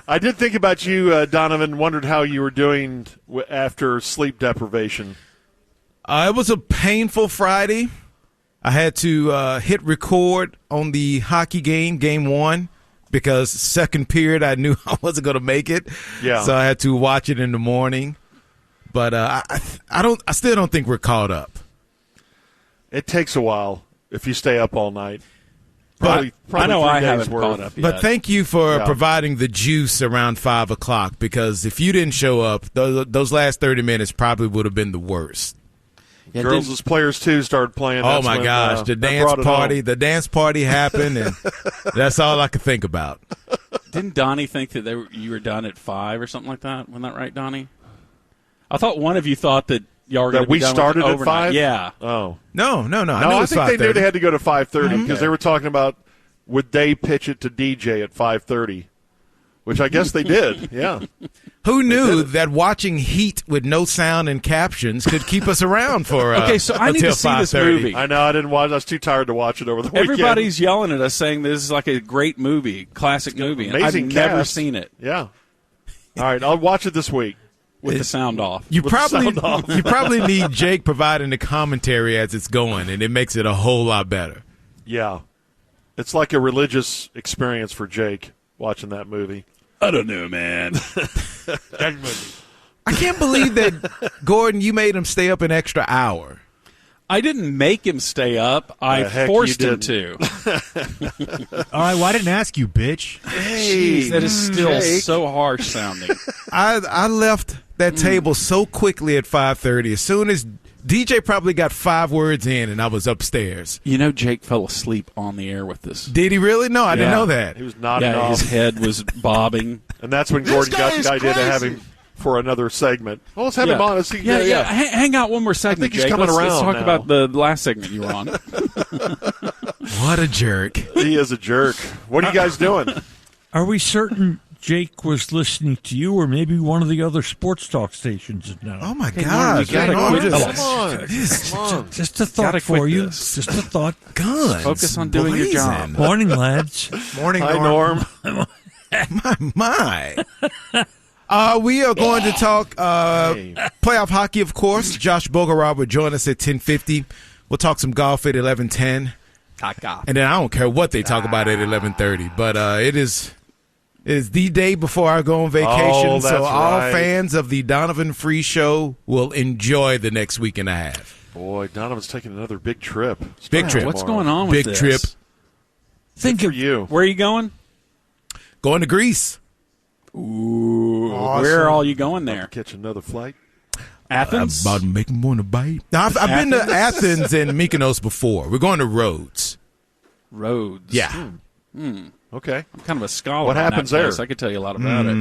I did think about you, Donovan, wondered how you were doing after sleep deprivation. It was a painful Friday. I had to hit record on the hockey game 1, because second period I knew I wasn't going to make it. Yeah. So I had to watch it in the morning. But I still don't think we're caught up. It takes a while if you stay up all night. But Probably I know 3 I days haven't worth. caught up yet. But thank you for Yeah. providing the juice around 5 o'clock, because if you didn't show up, those last 30 minutes probably would have been the worst. Yeah, Girls as Players 2 started playing. Oh That's my when, gosh, the that dance brought it party! home. The dance party happened, and that's all I could think about. Didn't Donnie think that you were done at 5 or something like that? Wasn't that right, Donnie? I thought one of you thought that y'all were going That to be we done started with at overnight. 5? Yeah. Oh. No. I knew it I was think they knew 5:30. they had to go to 5:30 because Okay. they were talking about would they pitch it to DJ at 5:30, which I guess they did. Yeah. Who knew that watching Heat with no sound and captions could keep us around for Okay, so I need until to see this 5:30? movie. I know. I didn't watch. I was too tired to watch it over the weekend. Everybody's yelling at us saying this is like a great movie, classic movie. And I've Amazing never cast. seen it Yeah. All right, I'll watch it this week. with the sound off. You With the probably sound off. you probably need Jake providing the commentary as it's going, and it makes it a whole lot better. Yeah. It's like a religious experience for Jake watching that movie. I don't know, man. I can't believe that, Gordon, you made him stay up an extra hour. I didn't make him stay up. I heck forced you him to. All right, well, I didn't ask you, bitch. Jeez, that is still Jake. so harsh sounding. I left that table so quickly at 5:30. As soon as DJ probably got 5 words in, and I was upstairs. You know, Jake fell asleep on the air with this. Did he really? No, I didn't know that. He was nodding Yeah, off. his head was bobbing. And that's when Gordon got the idea to have him for another segment. Well, let's have him on. Let's see. Yeah. Hang out one more segment, think he's Jake. coming Let's around talk now. about the last segment you were on. What a jerk. He is a jerk. What are you guys doing? Are we certain Jake was listening to you, or maybe one of the other sports talk stations now? Oh, my Hey, gosh. Norm, you gotta quit this. Come on. Just a thought Gotta for quit you. this. Just a thought. Guns. Focus on doing your job. blazing. Morning, lads. Morning, Hi, Norm. Norm. My. We are going to talk playoff hockey, of course. Josh Bogorod will join us at 10:50. We'll talk some golf at 11:10. And then I don't care what they talk about at 11:30. But it is the day before I go on vacation. Oh, so that's all right. fans of the Donovan Free Show will enjoy the next week and a half. Boy, Donovan's taking another big trip. Big trip. What's going on with Big this? trip. Think for you. Where are you going? Going to Greece. Ooh, Awesome. where are all you going there? Catch another flight. Athens? About to make him want to bite. Now, I've been to Athens and Mykonos before. We're going to Rhodes. Rhodes. Yeah. Okay. I'm kind of a scholar. What on happens that place. there? I could tell you a lot about it.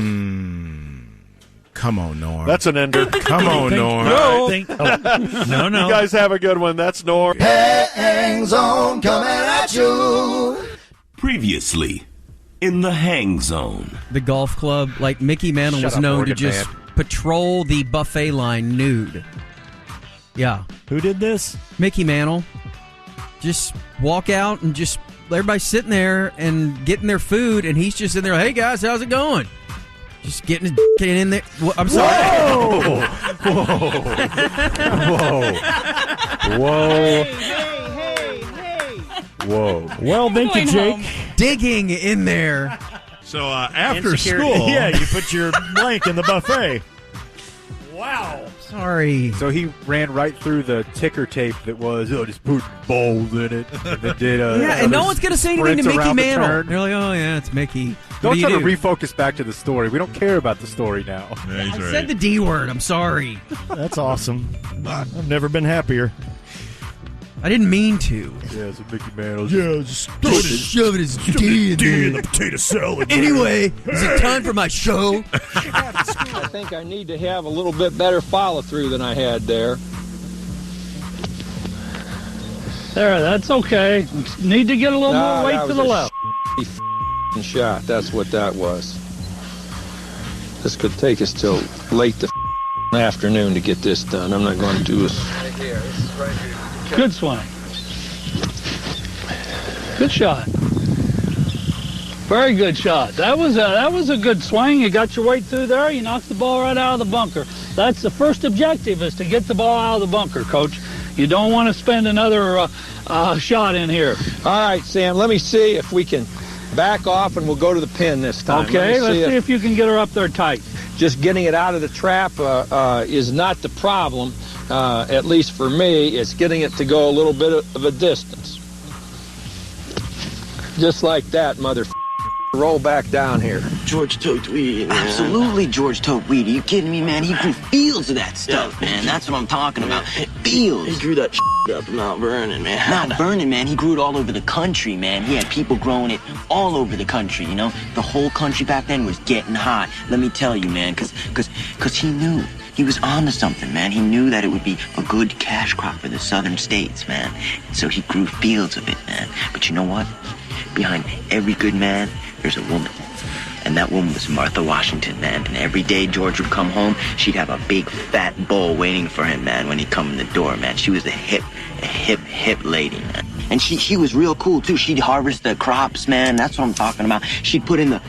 Come on, Norm. That's an ender. Come on, Norm. No. No. You guys have a good one. That's Norm. Hang Zone coming at you. Previously in the Hang Zone. The golf club, like Mickey Mantle Shut was up, known Morgan to just Man. patrol the buffet line nude. Yeah. Who did this? Mickey Mantle. Just walk out and just everybody's sitting there and getting their food, and he's just in there, hey guys, how's it going? Just getting his in there. I'm sorry. Whoa. Well, thank you, Jake. Digging in there. So after Insecurity. school, Yeah, you put your blank in the buffet. Wow. Sorry. So he ran right through the ticker tape that was, just put balls in it. And then did Yeah, and no one's going to say anything to sprint Mickey around the Mantle. turn. They're like, oh, yeah, it's Mickey. Don't try to do? refocus back to the story. We don't care about the story now. I said the D word. I'm sorry. That's awesome. I've never been happier. I didn't mean to. Yeah, so Mickey Mantle. Yeah, just shove it as D in the potato salad. Anyway, is it time for my show? I think I need to have a little bit better follow through than I had there. There, that's okay. Need to get a little more weight to the left. Shot. That's what that was. This could take us till late the afternoon to get this done. I'm not going to do this. Good swing. Good shot. Very good shot. That was a good swing. You got your weight through there. You knocked the ball right out of the bunker. That's the first objective, is to get the ball out of the bunker, Coach. You don't want to spend another shot in here. All right, Sam, let me see if we can back off, and we'll go to the pin this time. Okay, let's see if you can get her up there tight. Just getting it out of the trap is not the problem, at least for me. It's getting it to go a little bit of a distance. Just like that, mother. Roll back down here. George Tote-Weed. Absolutely, George Tote-Weed. Are you kidding me, man? He grew fields of that stuff, man. That's what I'm talking about. Fields. He grew that up in Mount Vernon, man. Mount Vernon, man. He grew it all over the country, man. He had people growing it all over the country, you know? The whole country back then was getting hot. Let me tell you, man, because he knew. He was on to something, man. He knew that it would be a good cash crop for the southern states, man. So he grew fields of it, man. But you know what? Behind every good man, there's a woman. And that woman was Martha Washington, man. And every day George would come home, she'd have a big fat bowl waiting for him, man, when he'd come in the door, man. She was a hip lady, man. And she was real cool too. She'd harvest the crops, man. That's what I'm talking about. She'd put in the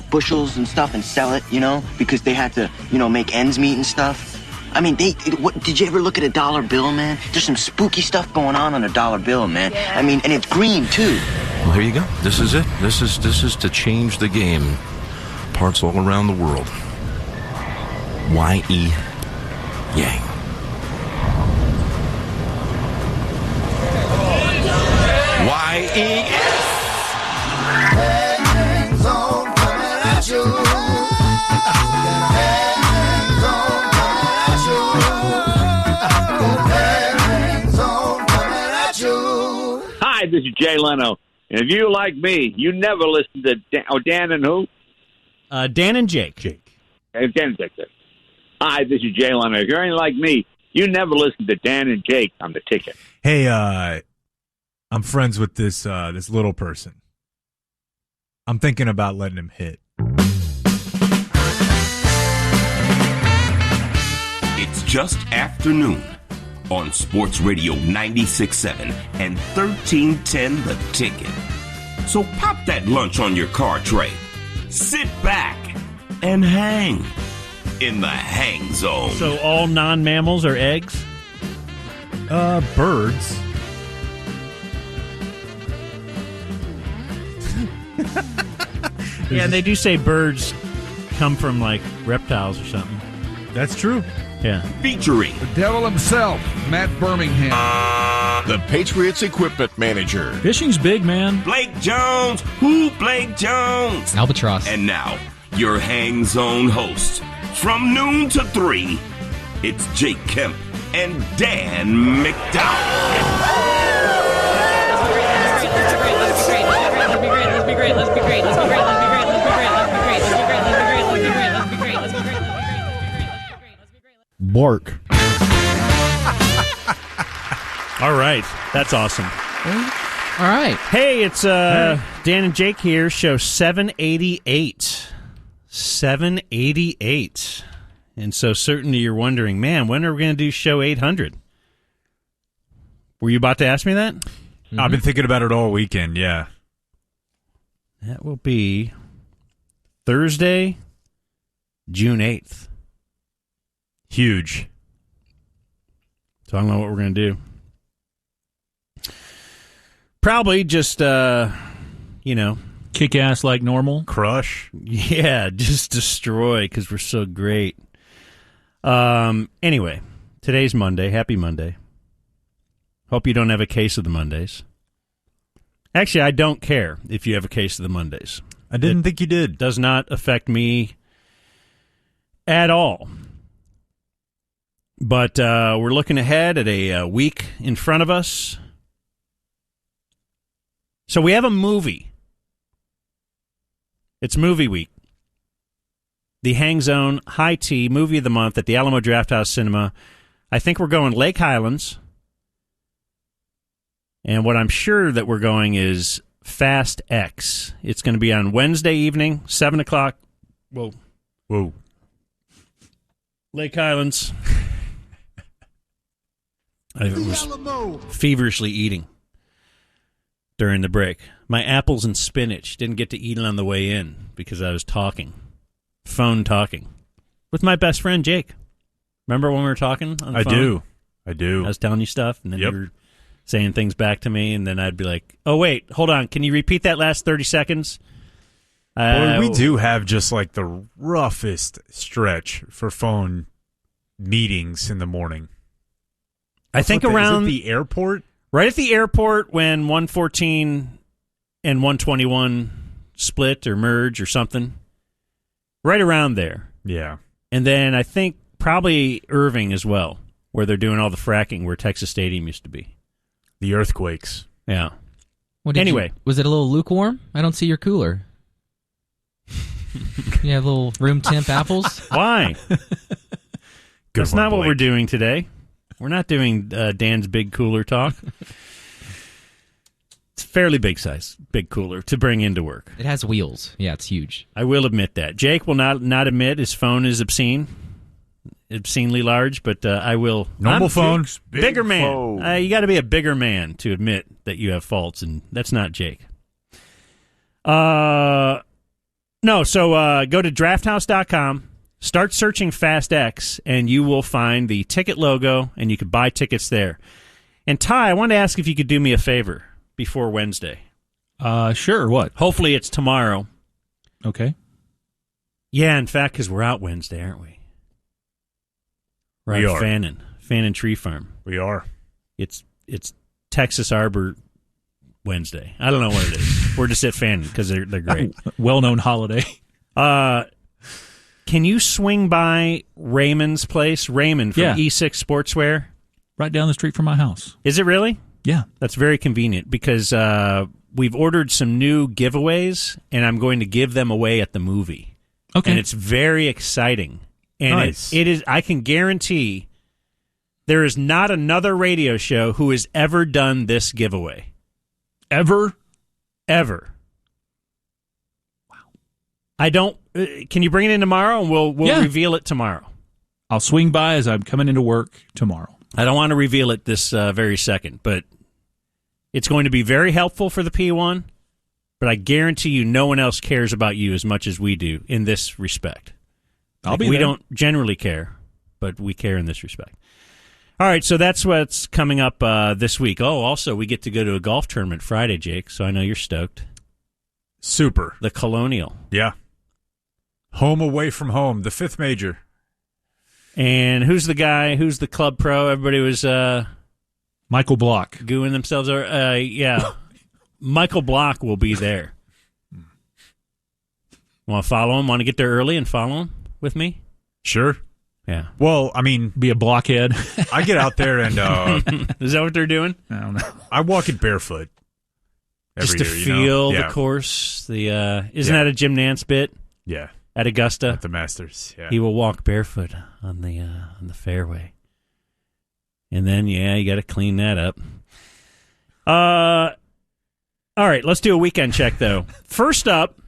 bushels and stuff and sell it, you know, because they had to, you know, make ends meet and stuff. I mean, did you ever look at a dollar bill, man? There's some spooky stuff going on a dollar bill, man. Yeah. I mean, and it's green too. Well, here you go. This is it. This is to change the game. Parts all around the world. Y.E. Yang. Y.E.S. Hangs on coming at you. Hangs on coming at you. Hangs on coming at you. Hi, this is Jay Leno. And if you like me, you never listen to Dan and who? Dan and Jake. Dan and Jake. Hi, this is Jay Leno. If you're anything like me, you never listen to Dan and Jake on the ticket. Hey, I'm friends with this little person. I'm thinking about letting him hit. It's just afternoon on Sports Radio 96.7 and 1310 The Ticket. So pop that lunch on your car tray. Sit back and hang in the hang zone. So all non-mammals are eggs? Birds. Yeah, they do say birds come from, like, reptiles or something. That's true. Yeah. Featuring the devil himself, Matt Birmingham, the Patriots equipment manager. Fishing's big, man. Blake Jones. Who Blake Jones? Albatross. And now, your hang zone hosts. From noon to 3, it's Jake Kemp and Dan McDowell. Bark. All right. That's awesome. All right. Hey, it's Dan and Jake here, show 788. 788. And so certainly you're wondering, man, when are we going to do show 800? Were you about to ask me that? Mm-hmm. I've been thinking about it all weekend, yeah. That will be Thursday, June 8th. Huge. So I don't know what we're going to do. Probably just, kick ass like normal. Crush. Yeah, just destroy because we're so great. Anyway, today's Monday. Happy Monday. Hope you don't have a case of the Mondays. Actually, I don't care if you have a case of the Mondays. I didn't think you did. Does not affect me at all. But we're looking ahead at a week in front of us. So we have a movie. It's movie week. The Hang Zone High Tea Movie of the Month at the Alamo Drafthouse Cinema. I think we're going Lake Highlands. And what I'm sure that we're going is Fast X. It's going to be on Wednesday evening, 7 o'clock. Whoa. Lake Highlands. I was feverishly eating during the break. My apples and spinach. Didn't get to eat it on the way in because I was phone talking, with my best friend Jake. Remember when we were talking on the phone? I do. I was telling you stuff, and then you were saying things back to me, and then I'd be like, oh, wait, hold on. Can you repeat that last 30 seconds? Boy, we do have just like the roughest stretch for phone meetings in the morning. I think around is it the airport? Right at the airport when 114 and 121 split or merge or something. Right around there. Yeah. And then I think probably Irving as well, where they're doing all the fracking where Texas Stadium used to be. The earthquakes. Yeah. Anyway. Was it a little lukewarm? I don't see your cooler. You have little room temp apples? Why? That's not what we're doing today. We're not doing Dan's big cooler talk. It's fairly big cooler to bring into work. It has wheels. Yeah, it's huge. I will admit that. Jake will not admit his phone is obscenely large, but I will. Normal phone. Bigger man. You got to be a bigger man to admit that you have faults, and that's not Jake. No, so go to drafthouse.com, start searching Fast X, and you will find the ticket logo, and you can buy tickets there. And Ty, I wanted to ask if you could do me a favor before Wednesday. Sure, what? Hopefully it's tomorrow. Okay. Yeah, in fact, because we're out Wednesday, aren't we? We are. Fannin Tree Farm. We are. It's Texas Arbor Wednesday. I don't know what it is. We're just at Fannin because they're great. Well-known holiday. Can you swing by Raymond's place? Raymond from E6 Sportswear? Right down the street from my house. Is it really? Yeah. That's very convenient because we've ordered some new giveaways, and I'm going to give them away at the movie. Okay. And it's very exciting. And nice. It is. I can guarantee there is not another radio show who has ever done this giveaway. Ever? Wow. I don't. Can you bring it in tomorrow, and we'll reveal it tomorrow? I'll swing by as I'm coming into work tomorrow. I don't want to reveal it this very second, but it's going to be very helpful for the P1, but I guarantee you no one else cares about you as much as we do in this respect. We don't generally care, but we care in this respect. All right, so that's what's coming up this week. Oh, also, we get to go to a golf tournament Friday, Jake, so I know you're stoked. Super. The Colonial. Yeah. Home away from home, the fifth major. And who's the guy? Who's the club pro? Everybody was Michael Block gooing themselves over. Yeah, Michael Block will be there. Want to follow him? Want to get there early and follow him with me? Sure. Yeah. Well, I mean, be a blockhead. I get out there and is that what they're doing? I don't know. I walk it barefoot. Just to feel the course. Isn't that a Jim Nance bit? Yeah. At Augusta, at the Masters, yeah. He will walk barefoot on the fairway, and then you got to clean that up. All right, let's do a weekend check though. First up,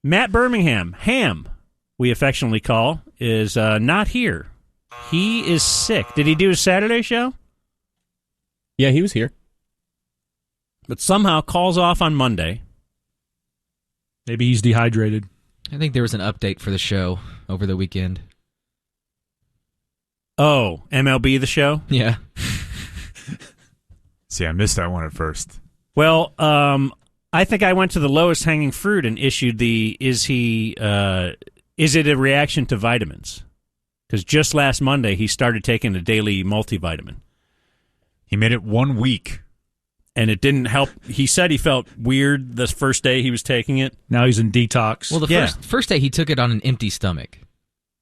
Matt Birmingham, Ham, we affectionately call, is not here. He is sick. Did he do his Saturday show? Yeah, he was here, but somehow calls off on Monday. Maybe he's dehydrated. I think there was an update for the show over the weekend. Oh, MLB the show? Yeah. See, I missed that one at first. Well, I think I went to the lowest hanging fruit and issued is it a reaction to vitamins? Because just last Monday, he started taking a daily multivitamin. He made it 1 week. And it didn't help. He said he felt weird the first day he was taking it. Now he's in detox. Well, the first day he took it on an empty stomach.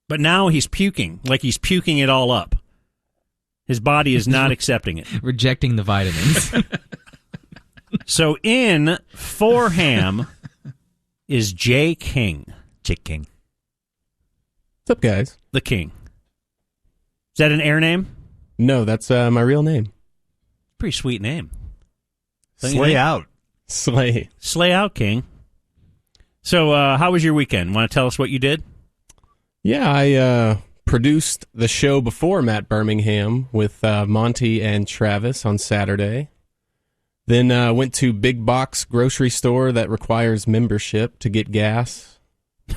But now he's puking, like he's puking it all up. His body is not accepting it. Rejecting the vitamins. So in for Ham is Jay King. Jay King. What's up, guys? The King. Is that an air name? No, that's my real name. Pretty sweet name. Slay out. Slay out, King. So, how was your weekend? Want to tell us what you did? Yeah, I produced the show before Matt Birmingham with Monty and Travis on Saturday. Then went to big box grocery store that requires membership to get gas.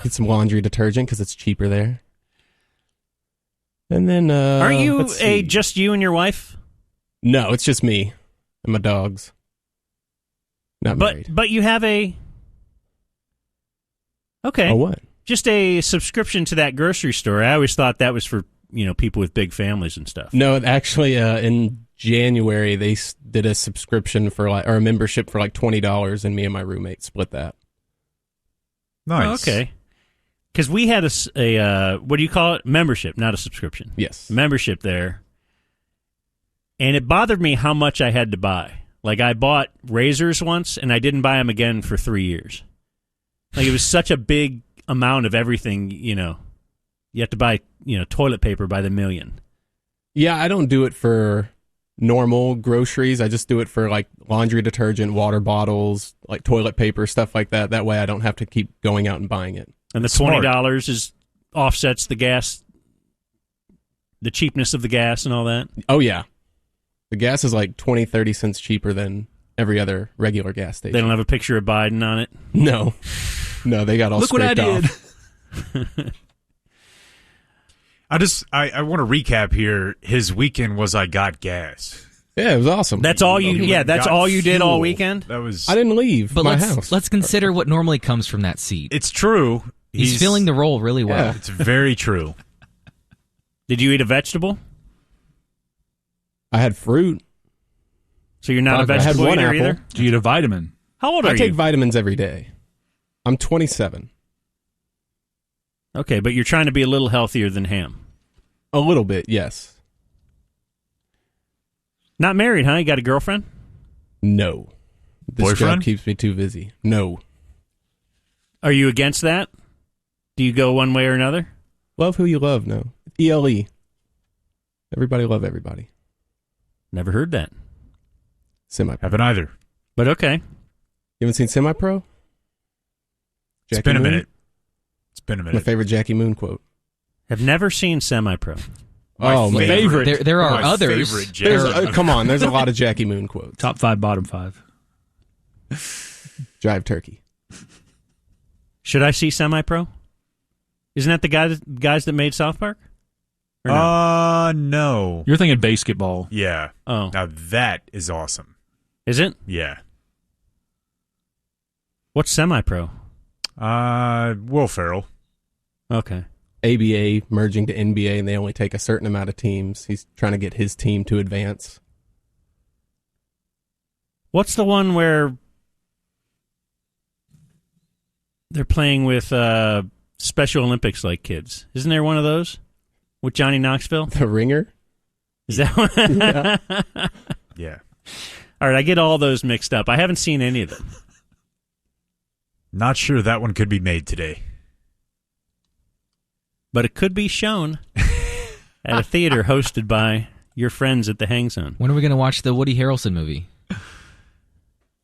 Get some laundry detergent because it's cheaper there. And then aren't you just you and your wife? No, it's just me and my dogs. Not married. But you have a okay. Oh, what? Just a subscription to that grocery store. I always thought that was for people with big families and stuff. No, actually, in January they did a subscription or a membership for like $20, and me and my roommate split that. Nice. Oh, okay. Because we had a what do you call it? Membership, not a subscription. Yes. Membership there. And it bothered me how much I had to buy. Like, I bought razors once, and I didn't buy them again for 3 years. Like, it was such a big amount of everything, You have to buy, toilet paper by the million. Yeah, I don't do it for normal groceries. I just do it for, like, laundry detergent, water bottles, like toilet paper, stuff like that. That way I don't have to keep going out and buying it. And the $20 offsets the gas, the cheapness of the gas and all that? Oh, yeah. The gas is like 20-30 cents cheaper than every other regular gas station. They don't have a picture of Biden on it? No. No, they got all Look what I scraped did. off. I want to recap here. His weekend was I got gas. Yeah, it was awesome. That's all you that's all you did all weekend? That was I didn't leave But my house. let's consider what normally comes from that seat. It's true. He's filling the role really well. Yeah. It's very true. Did you eat a vegetable? I had fruit. So you're not a vegetable I had one eater apple. either? Do you eat a vitamin? How old are I you? take vitamins every day. I'm 27. Okay, but you're trying to be a little healthier than Ham. A little bit, yes. Not married, huh? You got a girlfriend? No. This Boyfriend? job keeps me too busy. No. Are you against that? Do you go one way or another? Love who you love, no. ELE. Everybody love everybody. Never heard that. Semi-pro. Haven't either. But okay. You haven't seen Semi-Pro? It's been a minute. It's been a My minute. favorite Jackie Moon quote. Have never seen Semi-Pro. Oh, My man. favorite. There are My others. favorite Jackie. Come on, there's a lot of Jackie Moon quotes. Top 5, bottom 5. Drive turkey. Should I see Semi-Pro? Isn't that the guys that made South Park? Or no? No. You're thinking basketball. Yeah. Oh. Now that is awesome. Is it? Yeah. What's Semi-Pro? Will Ferrell. Okay. ABA merging to NBA, and they only take a certain amount of teams. He's trying to get his team to advance. What's the one where they're playing with Special Olympics like kids? Isn't there one of those with Johnny Knoxville? The Ringer? Is that one? Yeah. Yeah. All right, I get all those mixed up. I haven't seen any of them. Not sure that one could be made today. But it could be shown at a theater hosted by your friends at the Hang Zone. When are we going to watch the Woody Harrelson movie?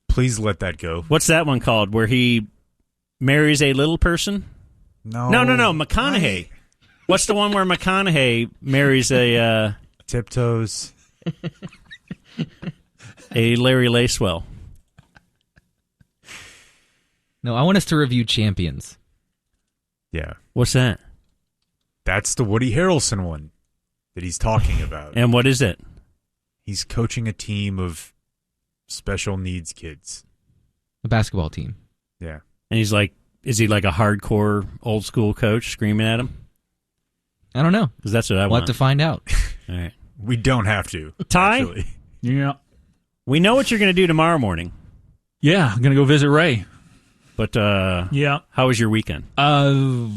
Please let that go. What's that one called? Where he marries a little person? No. No. McConaughey. What's the one where McConaughey marries a Tiptoes. a Larry Lacewell? No, I want us to review Champions. Yeah. What's that? That's the Woody Harrelson one that he's talking about. And what is it? He's coaching a team of special needs kids. A basketball team. Yeah. And he's like, is he like a hardcore old school coach screaming at him? I don't know. Because that's what I We'll want. have to find out. All right. We don't have to. Ty? Actually. Yeah. We know what you're going to do tomorrow morning. Yeah, I'm going to go visit Ray. But yeah, how was your weekend? I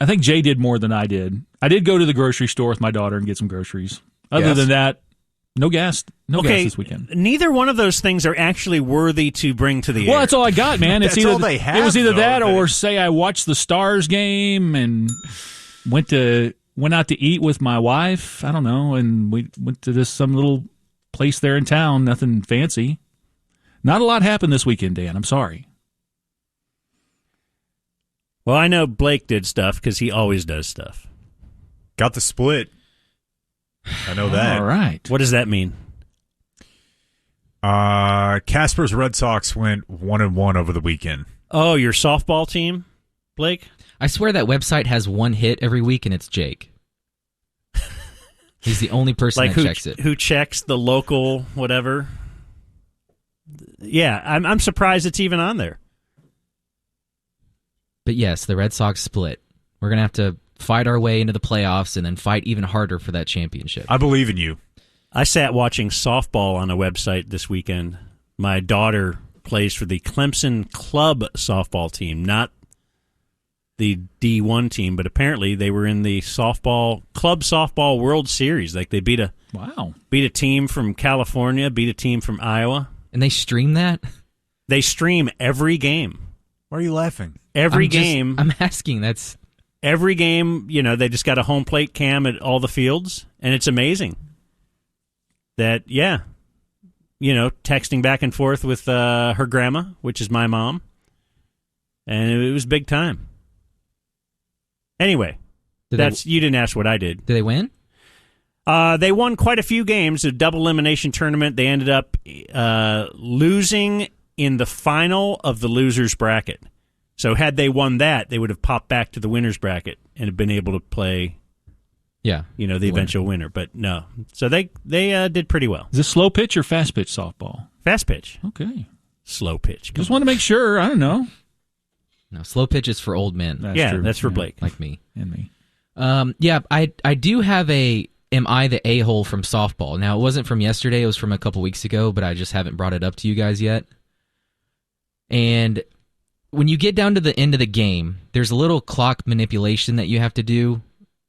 think Jay did more than I did. I did go to the grocery store with my daughter and get some groceries. Other than that, no gas. No gas this weekend. Neither one of those things are actually worthy to bring to the air. Well, that's all I got, man. It's That's either all they have, it was either though, that or say I watched the Stars game and went out to eat with my wife. I don't know, and we went to some little place there in town. Nothing fancy. Not a lot happened this weekend, Dan. I'm sorry. Well, I know Blake did stuff because he always does stuff. Got the split. I know that. All right. What does that mean? Casper's Red Sox went 1-1 over the weekend. Oh, your softball team, Blake? I swear that website has one hit every week, and it's Jake. He's the only person that checks it. Who checks the local whatever? Yeah, I'm surprised it's even on there. But yes, the Red Sox split. We're going to have to fight our way into the playoffs and then fight even harder for that championship. I believe in you. I sat watching softball on a website this weekend. My daughter plays for the Clemson club softball team, not the D1 team, but apparently they were in the club softball World Series. Like they beat a team from California, beat a team from Iowa. And they stream that? They stream every game. Why are you laughing? Every game. I'm asking. That's every game, they just got a home plate cam at all the fields, and it's amazing. That, texting back and forth with her grandma, which is my mom, and it was big time. Anyway, you didn't ask what I did. Did they win? They won quite a few games, a double elimination tournament. They ended up losing in the final of the losers bracket. So had they won that, they would have popped back to the winners bracket and have been able to play the eventual winner. But no. So they did pretty well. Is this slow pitch or fast pitch softball? Fast pitch. Okay. Slow pitch. Just want to make sure. I don't know. No, slow pitch is for old men. That's true. That's for Blake. Like me. And me. I do have am I the a-hole from softball? Now, it wasn't from yesterday. It was from a couple weeks ago, but I just haven't brought it up to you guys yet. And when you get down to the end of the game, there's a little clock manipulation that you have to do.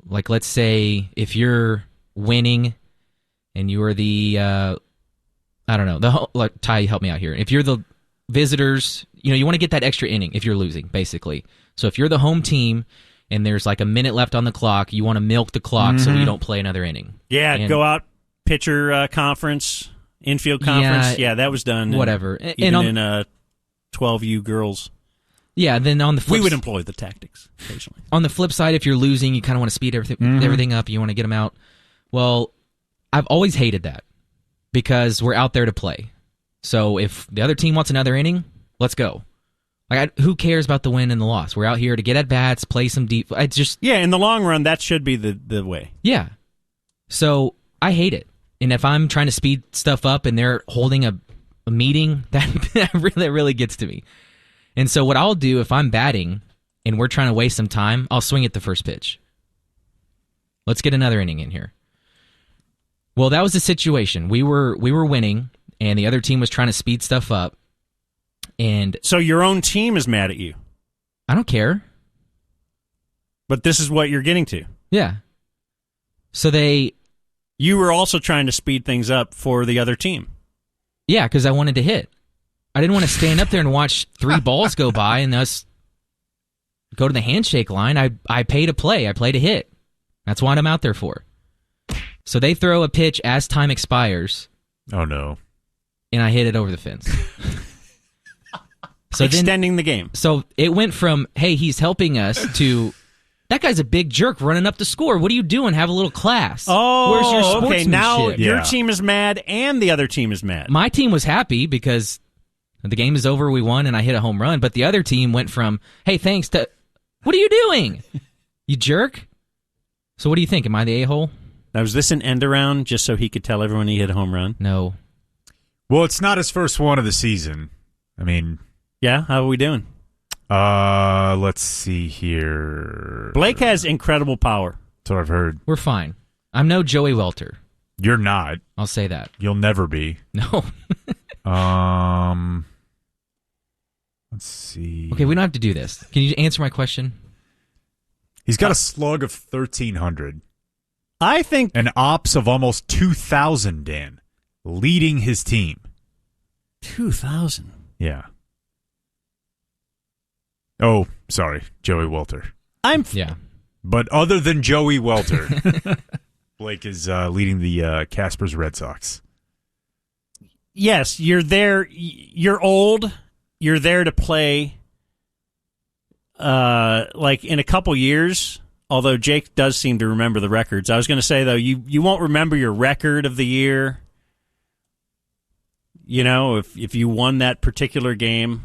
Like, let's say if you're winning and you are the, Ty, help me out here. If you're the visitors, you want to get that extra inning if you're losing, basically. So if you're the home team and there's like a minute left on the clock, you want to milk the clock so you don't play another inning. Yeah, go out, pitcher conference, infield conference. Yeah, that was done. Whatever. Even in 12U girls. Yeah, then on the flip we would employ the tactics occasionally. On the flip side, if you're losing, you kind of want to speed everything up. You want to get them out. Well, I've always hated that because we're out there to play. So if the other team wants another inning, let's go. Who cares about the win and the loss? We're out here to get at bats, play some deep. In the long run, that should be the way. Yeah. So I hate it, and if I'm trying to speed stuff up and they're holding a meeting, that really gets to me. And so what I'll do if I'm batting and we're trying to waste some time, I'll swing at the first pitch. Let's get another inning in here. Well, that was the situation. We were winning, and the other team was trying to speed stuff up. And so your own team is mad at you. I don't care. But this is what you're getting to. Yeah. So you were also trying to speed things up for the other team. Yeah, because I wanted to hit. I didn't want to stand up there and watch 3 balls go by and us go to the handshake line. I pay to play. I play to hit. That's what I'm out there for. So they throw a pitch as time expires. Oh, no. And I hit it over the fence. So extending the game. So it went from, hey, he's helping us, to, that guy's a big jerk running up the score. What are you doing? Have a little class. Oh, where's your sportsmanship? Okay, now your team is mad and the other team is mad. My team was happy because the game is over, we won, and I hit a home run. But the other team went from, hey, thanks, to, what are you doing? You jerk? So what do you think? Am I the a-hole? Now, was this an end around just so he could tell everyone he hit a home run? No. Well, it's not his first one of the season. I mean... Yeah, how are we doing? Let's see here. Blake has incredible power. That's what I've heard. We're fine. I'm no Joey Welter. You're not. I'll say that. You'll never be. No. Let's see. Okay, we don't have to do this. Can you answer my question? He's got a slug of 1,300. I think... An ops of almost 2,000, Dan. Leading his team. 2,000? Yeah. Oh, sorry. Joey Welter. Yeah. But other than Joey Welter, Blake is leading the Casper's Red Sox. yes, you're there. You're old. You're there to play. Like in a couple years. Although Jake does seem to remember the records. I was going to say though, you won't remember your record of the year. You know, if you won that particular game.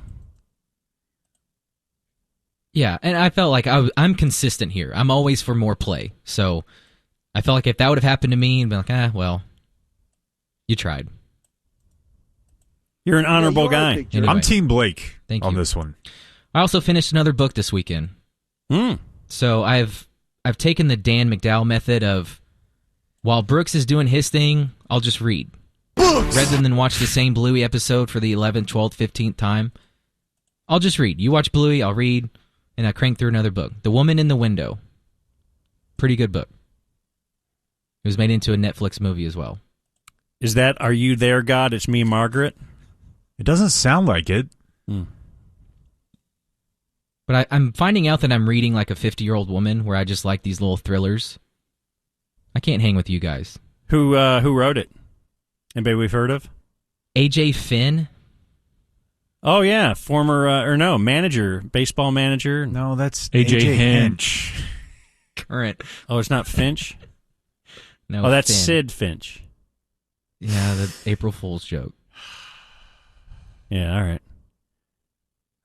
Yeah, and I felt like I'm consistent here. I'm always for more play. So I felt like if that would have happened to me, I'd be like, well, you tried. You're an honorable guy. Anyway, I'm Team Blake on you. this one. I also finished another book this weekend. So I've taken the Dan McDowell method of, while Brooks is doing his thing, I'll just read. Books! Rather than watch the same Bluey episode for the 11th, 12th, 15th time, I'll just read. You watch Bluey, I'll read, and I crank through another book. The Woman in the Window. Pretty good book. It was made into a Netflix movie as well. Is that Are You There, God? It's Me, Margaret? It doesn't sound like it. But I'm finding out that I'm reading like a 50-year-old woman where I just like these little thrillers. I can't hang with you guys. Who wrote it? Anybody we've heard of? AJ Finn. Oh, yeah. Former, manager, baseball manager. No, that's AJ Hinch. Current. Oh, it's not Finch? No, oh, that's Finn. Sid Finch. Yeah, the April Fool's joke. Yeah, all right.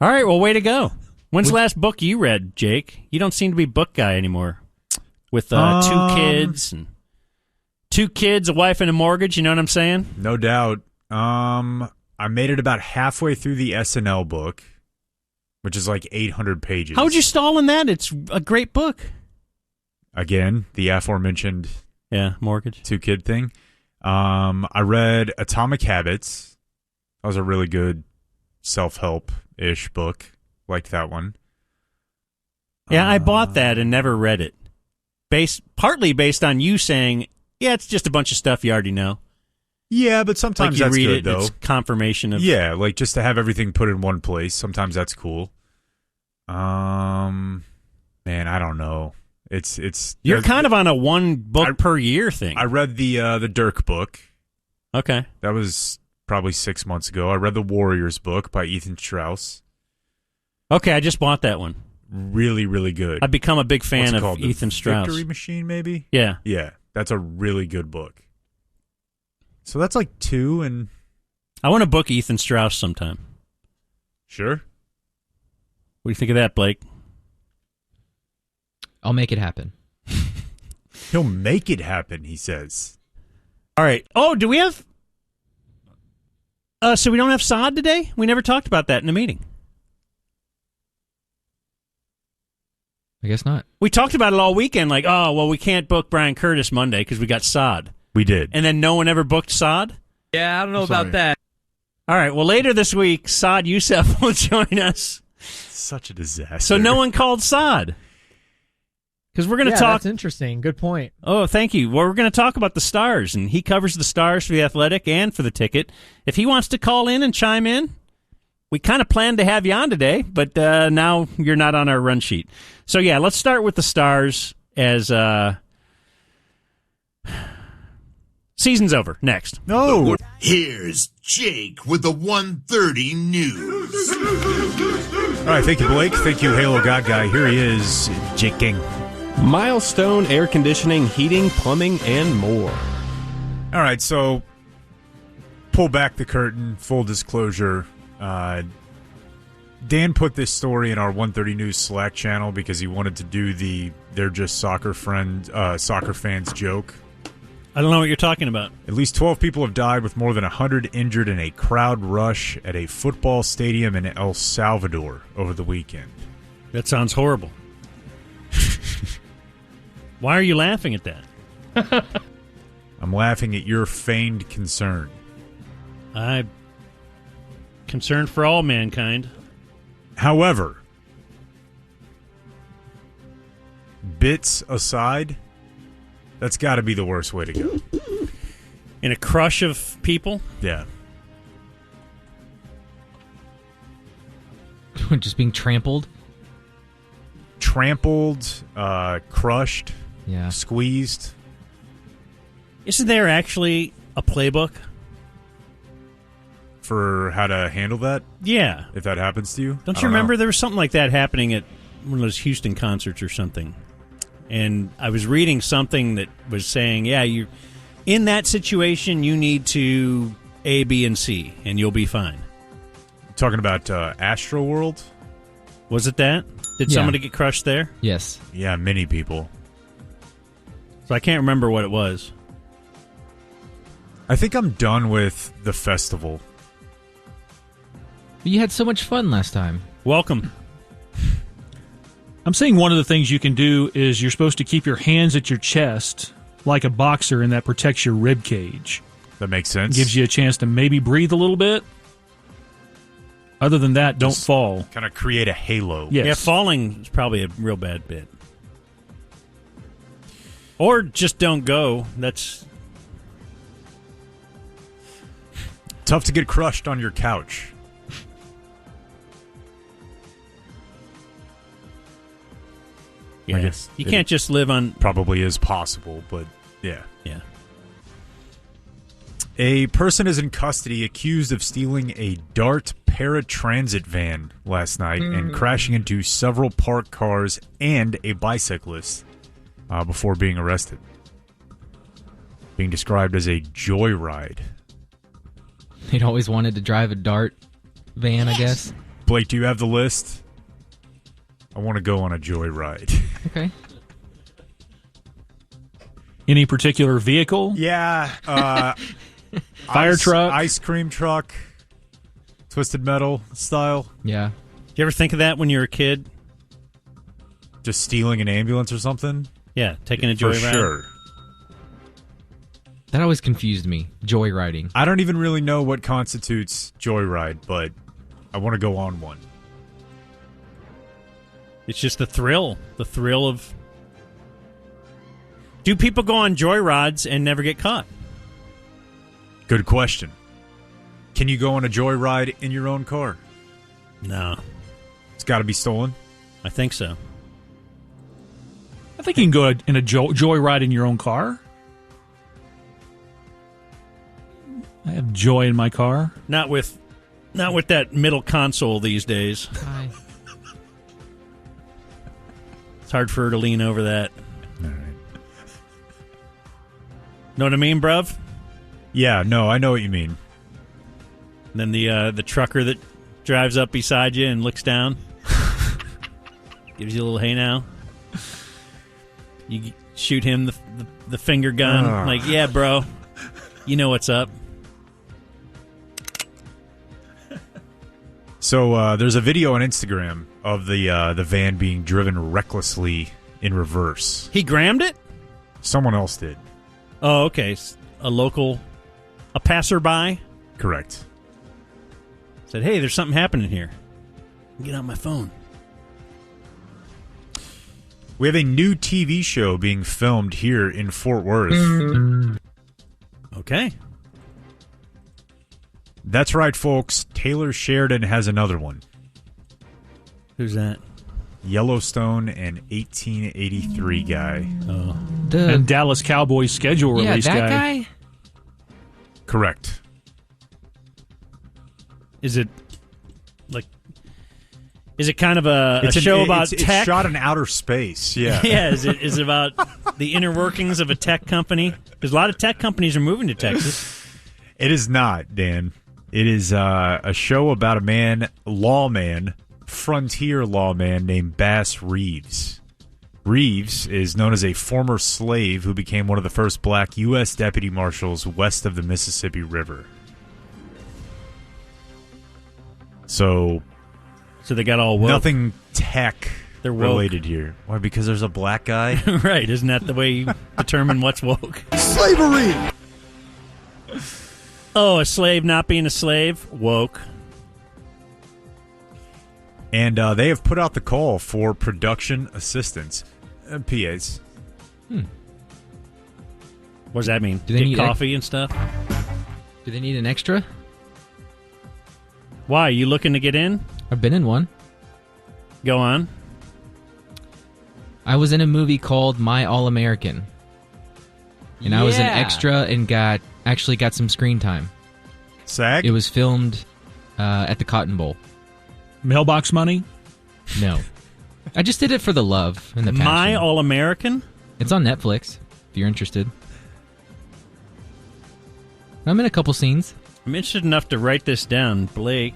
All right, well, way to go. When's the last book you read, Jake? You don't seem to be book guy anymore. With 2 kids, a wife, and a mortgage, you know what I'm saying? No doubt. I made it about halfway through the SNL book, which is like 800 pages. How would you stall in that? It's a great book. Again, the aforementioned mortgage 2-kid thing. I read Atomic Habits. That was a really good self-help-ish book. Liked that one. Yeah, I bought that and never read it. Partly based on you saying, yeah, it's just a bunch of stuff you already know. Yeah, but sometimes like you that's read good, it, though. It's confirmation of... Yeah, like just to have everything put in one place. Sometimes that's cool. Man, I don't know. It's You're kind of on a one book per year thing. I read the Dirk book. Okay. That was probably 6 months ago. I read the Warriors book by Ethan Strauss. Okay, I just bought that one. Really, really good. I've become a big fan of Ethan Strauss. Victory Machine, maybe? Yeah. Yeah, that's a really good book. So that's like 2, and... I want to book Ethan Strauss sometime. Sure. What do you think of that, Blake? I'll make it happen. He'll make it happen, he says. All right. Oh, do we have... so we don't have Sod today? We never talked about that in the meeting. I guess not. We talked about it all weekend, like, oh, well, we can't book Brian Curtis Monday because we got Sod. We did. And then no one ever booked Sod? Yeah, I don't know about that. All right, well, later this week, Sod Youssef will join us. Such a disaster. So no one called Sod. Because we're going to talk... That's interesting. Good point. Oh, thank you. Well, we're going to talk about the Stars, and he covers the Stars for The Athletic and for The Ticket. If he wants to call in and chime in, we kind of planned to have you on today, but now you're not on our run sheet. So, yeah, let's start with the Stars as season's over. Next. No. Here's Jake with the 1:30 news. All right, thank you, Blake. Thank you, Halo God Guy. Here he is, Jake King. Milestone air conditioning, heating, plumbing, and more. All right, so pull back the curtain, full disclosure. Dan put this story in our 130 News Slack channel because he wanted to do the "they're just soccer fans" joke. I don't know what you're talking about. At least 12 people have died, with more than 100 injured in a crowd rush at a football stadium in El Salvador over the weekend. That sounds horrible. Why are you laughing at that? I'm laughing at your feigned concern. I'm concerned for all mankind. However, bits aside, that's got to be the worst way to go. In a crush of people? Yeah. Just being trampled? Trampled, crushed, yeah, squeezed. Isn't there actually a playbook? for how to handle that? Yeah. If that happens to you? Don't you remember there was something like that happening at one of those Houston concerts or something? And I was reading something that was saying, yeah, you in that situation, you need to A, B, and C, and you'll be fine. Talking about Astro World? Was it that? Did somebody get crushed there? Yes. Yeah, many people. So I can't remember what it was. I think I'm done with the festival. But you had so much fun last time. Welcome. I'm saying one of the things you can do is you're supposed to keep your hands at your chest like a boxer, and that protects your rib cage. That makes sense. Gives you a chance to maybe breathe a little bit. Other than that, don't fall. Kind of create a halo. Yes. Yeah, falling is probably a real bad bit. Or just don't go. That's tough to get crushed on your couch. Yeah. I guess you can't just live on... Probably is possible, but yeah. Yeah. A person is in custody accused of stealing a Dart paratransit van last night and crashing into several parked cars and a bicyclist before being arrested. Being described as a joyride. He'd always wanted to drive a Dart van, I guess. Blake, do you have the list? I want to go on a joyride. Okay. Any particular vehicle? Yeah. Fire truck? Ice cream truck. Twisted Metal style. Yeah. You ever think of that when you were a kid? Just stealing an ambulance or something? Yeah, taking a joyride. For sure. That always confused me, joyriding. I don't even really know what constitutes joyride, but I want to go on one. It's just the thrill of... Do people go on joyrides and never get caught? Good question. Can you go on a joyride in your own car? No. It's got to be stolen? I think so. I think you can go in a joyride in your own car. I have joy in my car. Not with that middle console these days. Hi. It's hard for her to lean over that. All right. Know what I mean, bruv? Yeah, no, I know what you mean. And then the trucker that drives up beside you and looks down. Gives you a little hey now. You shoot him the finger gun. Like, yeah, bro. You know what's up. So there's a video on Instagram of the van being driven recklessly in reverse. He grammed it? Someone else did. Oh, okay. A passerby? Correct. Said, hey, there's something happening here. Get on my phone. We have a new TV show being filmed here in Fort Worth. Okay. That's right, folks. Taylor Sheridan has another one. Who's that? Yellowstone and 1883 guy. Oh. And Dallas Cowboys schedule release guy. Correct. Is it kind of a show about tech? It's shot in outer space, yeah. Yeah, is it about the inner workings of a tech company? Because a lot of tech companies are moving to Texas. It is not, Dan. It is a show about a frontier lawman named Bass Reeves. Reeves is known as a former slave who became one of the first black U.S. deputy marshals west of the Mississippi River. So they got all woke. Nothing tech They're woke. related here. Why? Because there's a black guy? Right. Isn't that the way you determine what's woke? Slavery! Oh, a slave not being a slave? Woke. And they have put out the call for production assistants and PAs. What does that mean? Do they need coffee and stuff? Do they need an extra? Why? You looking to get in? I've been in one. Go on. I was in a movie called My All-American. And I was an extra and actually got some screen time. SAG? It was filmed at the Cotton Bowl. Mailbox Money? No. I just did it for the love and the passion. My All-American? It's on Netflix, if you're interested. I'm in a couple scenes. I'm interested enough to write this down. Blake.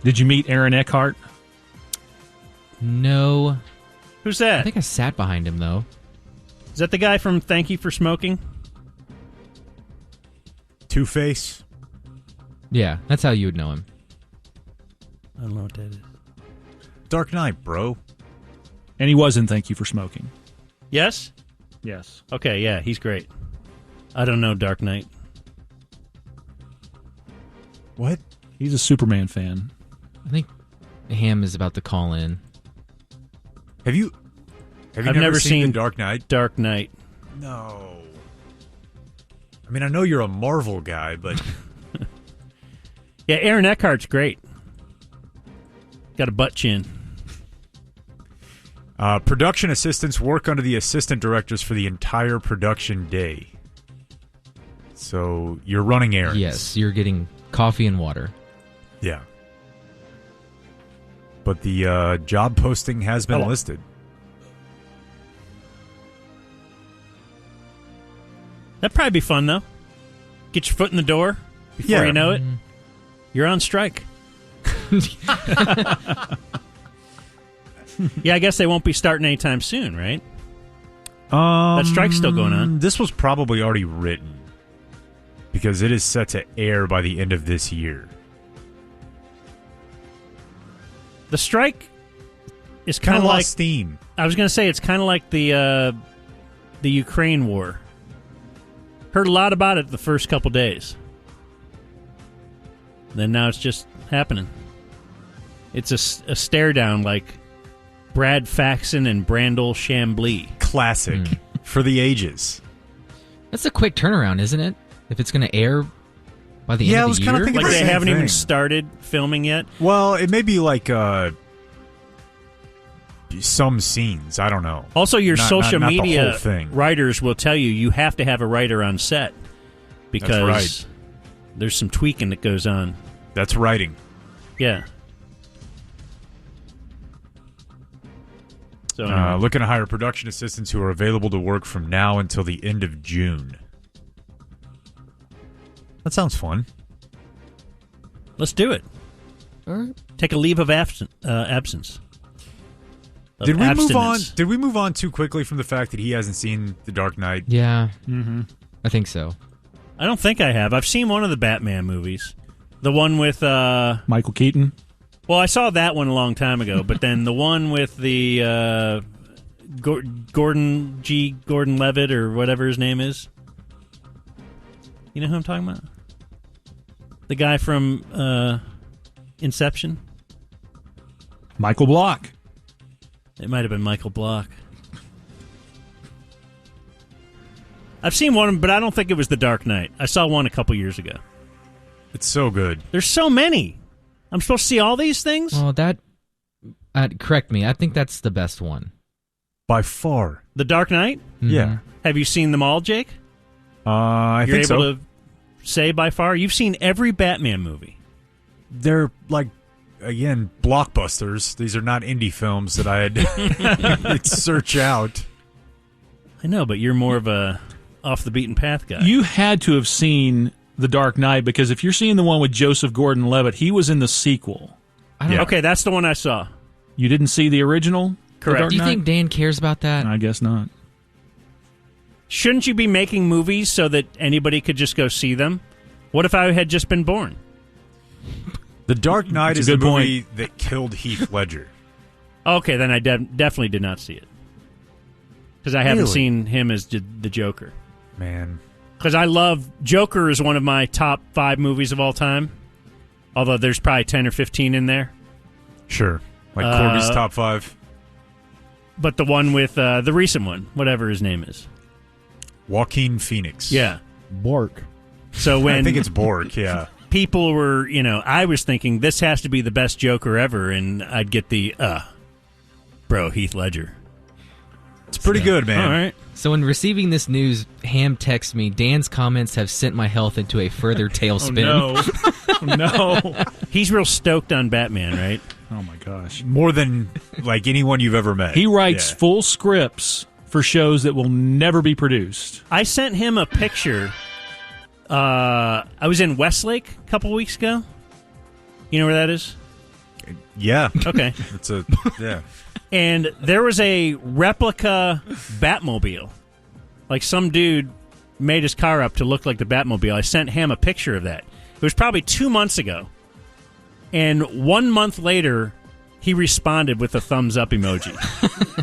Did you meet Aaron Eckhart? No. Who's that? I think I sat behind him, though. Is that the guy from Thank You for Smoking? Two-Face? Yeah, that's how you would know him. I don't know what that is. Dark Knight, bro. And he was in Thank You for Smoking. Yes? Yes. Okay, yeah, he's great. I don't know Dark Knight. What? He's a Superman fan. I think Ham is about to call in. Have you I've never seen The Dark Knight? Dark Knight. No. I mean, I know you're a Marvel guy, but... Yeah, Aaron Eckhart's great. Got a butt chin. Production assistants work under the assistant directors for the entire production day. So you're running errands. Yes, you're getting coffee and water. Yeah. But the job posting has been listed. That'd probably be fun, though. Get your foot in the door before you know it. You're on strike. Yeah, I guess they won't be starting anytime soon, right? That strike's still going on. This was probably already written because it is set to air by the end of this year. The strike is kind of like steam. I was going to say it's kind of like the Ukraine war. Heard a lot about it the first couple days. Then now it's just happening. It's a stare down like Brad Faxon and Brandel Chambly. Classic for the ages. That's a quick turnaround, isn't it? If it's going to air by the end of the year? Like they haven't even started filming yet? Well, it may be like some scenes. I don't know. Also, your social not media the whole thing. writers will tell you have to have a writer on set because That's right. There's some tweaking that goes on. That's writing. Yeah. So looking to hire production assistants who are available to work from now until the end of June. That sounds fun. let's do it. All right. Take a leave of absence. Did we move on? Did we move on too quickly from the fact that he hasn't seen The Dark Knight? Yeah, I think so. I don't think I have. I've seen one of the Batman movies, the one with Michael Keaton. Well, I saw that one a long time ago, but then the one with the Gordon Levitt or whatever his name is. You know who I'm talking about? The guy from Inception. Michael Block. It might have been Michael Block. I've seen one, but I don't think it was The Dark Knight. I saw one a couple years ago. It's so good. There's so many. I'm supposed to see all these things? Oh, that... correct me. I think that's the best one. By far. The Dark Knight? Mm-hmm. Yeah. Have you seen them all, Jake? I think so. You're able to say by far? You've seen every Batman movie. They're like, again, blockbusters. These are not indie films that I'd search out. I know, but you're more of a off-the-beaten-path guy. You had to have seen The Dark Knight, because if you're seeing the one with Joseph Gordon-Levitt, he was in the sequel. Okay, that's the one I saw. You didn't see the original? Correct. Do you think Dan cares about that? I guess not. Shouldn't you be making movies so that anybody could just go see them? What if I had just been born? The Dark Knight That's is a the good point. movie that killed Heath Ledger. Okay, then I definitely did not see it. Because I haven't Really? seen him as the Joker. Man. Because I love... Joker is one of my top 5 movies of all time. Although there's probably 10 or 15 in there. Sure. Like Corby's top 5. But the one with... the recent one. Whatever his name is. Joaquin Phoenix. Yeah. Bork. So when... I think it's Bork, yeah. People were... I was thinking, this has to be the best Joker ever. And I'd get the... Bro, Heath Ledger. It's pretty good, man. All right. So in receiving this news, Ham texts me, Dan's comments have sent my health into a further tailspin. Oh, no. He's real stoked on Batman, right? Oh, my gosh. More than like anyone you've ever met. He writes full scripts for shows that will never be produced. I sent him a picture. I was in Westlake a couple weeks ago. You know where that is? Yeah. Okay. Yeah. And there was a replica Batmobile. Like some dude made his car up to look like the Batmobile. I sent him a picture of that. It was probably 2 months ago. And 1 month later, he responded with a thumbs up emoji.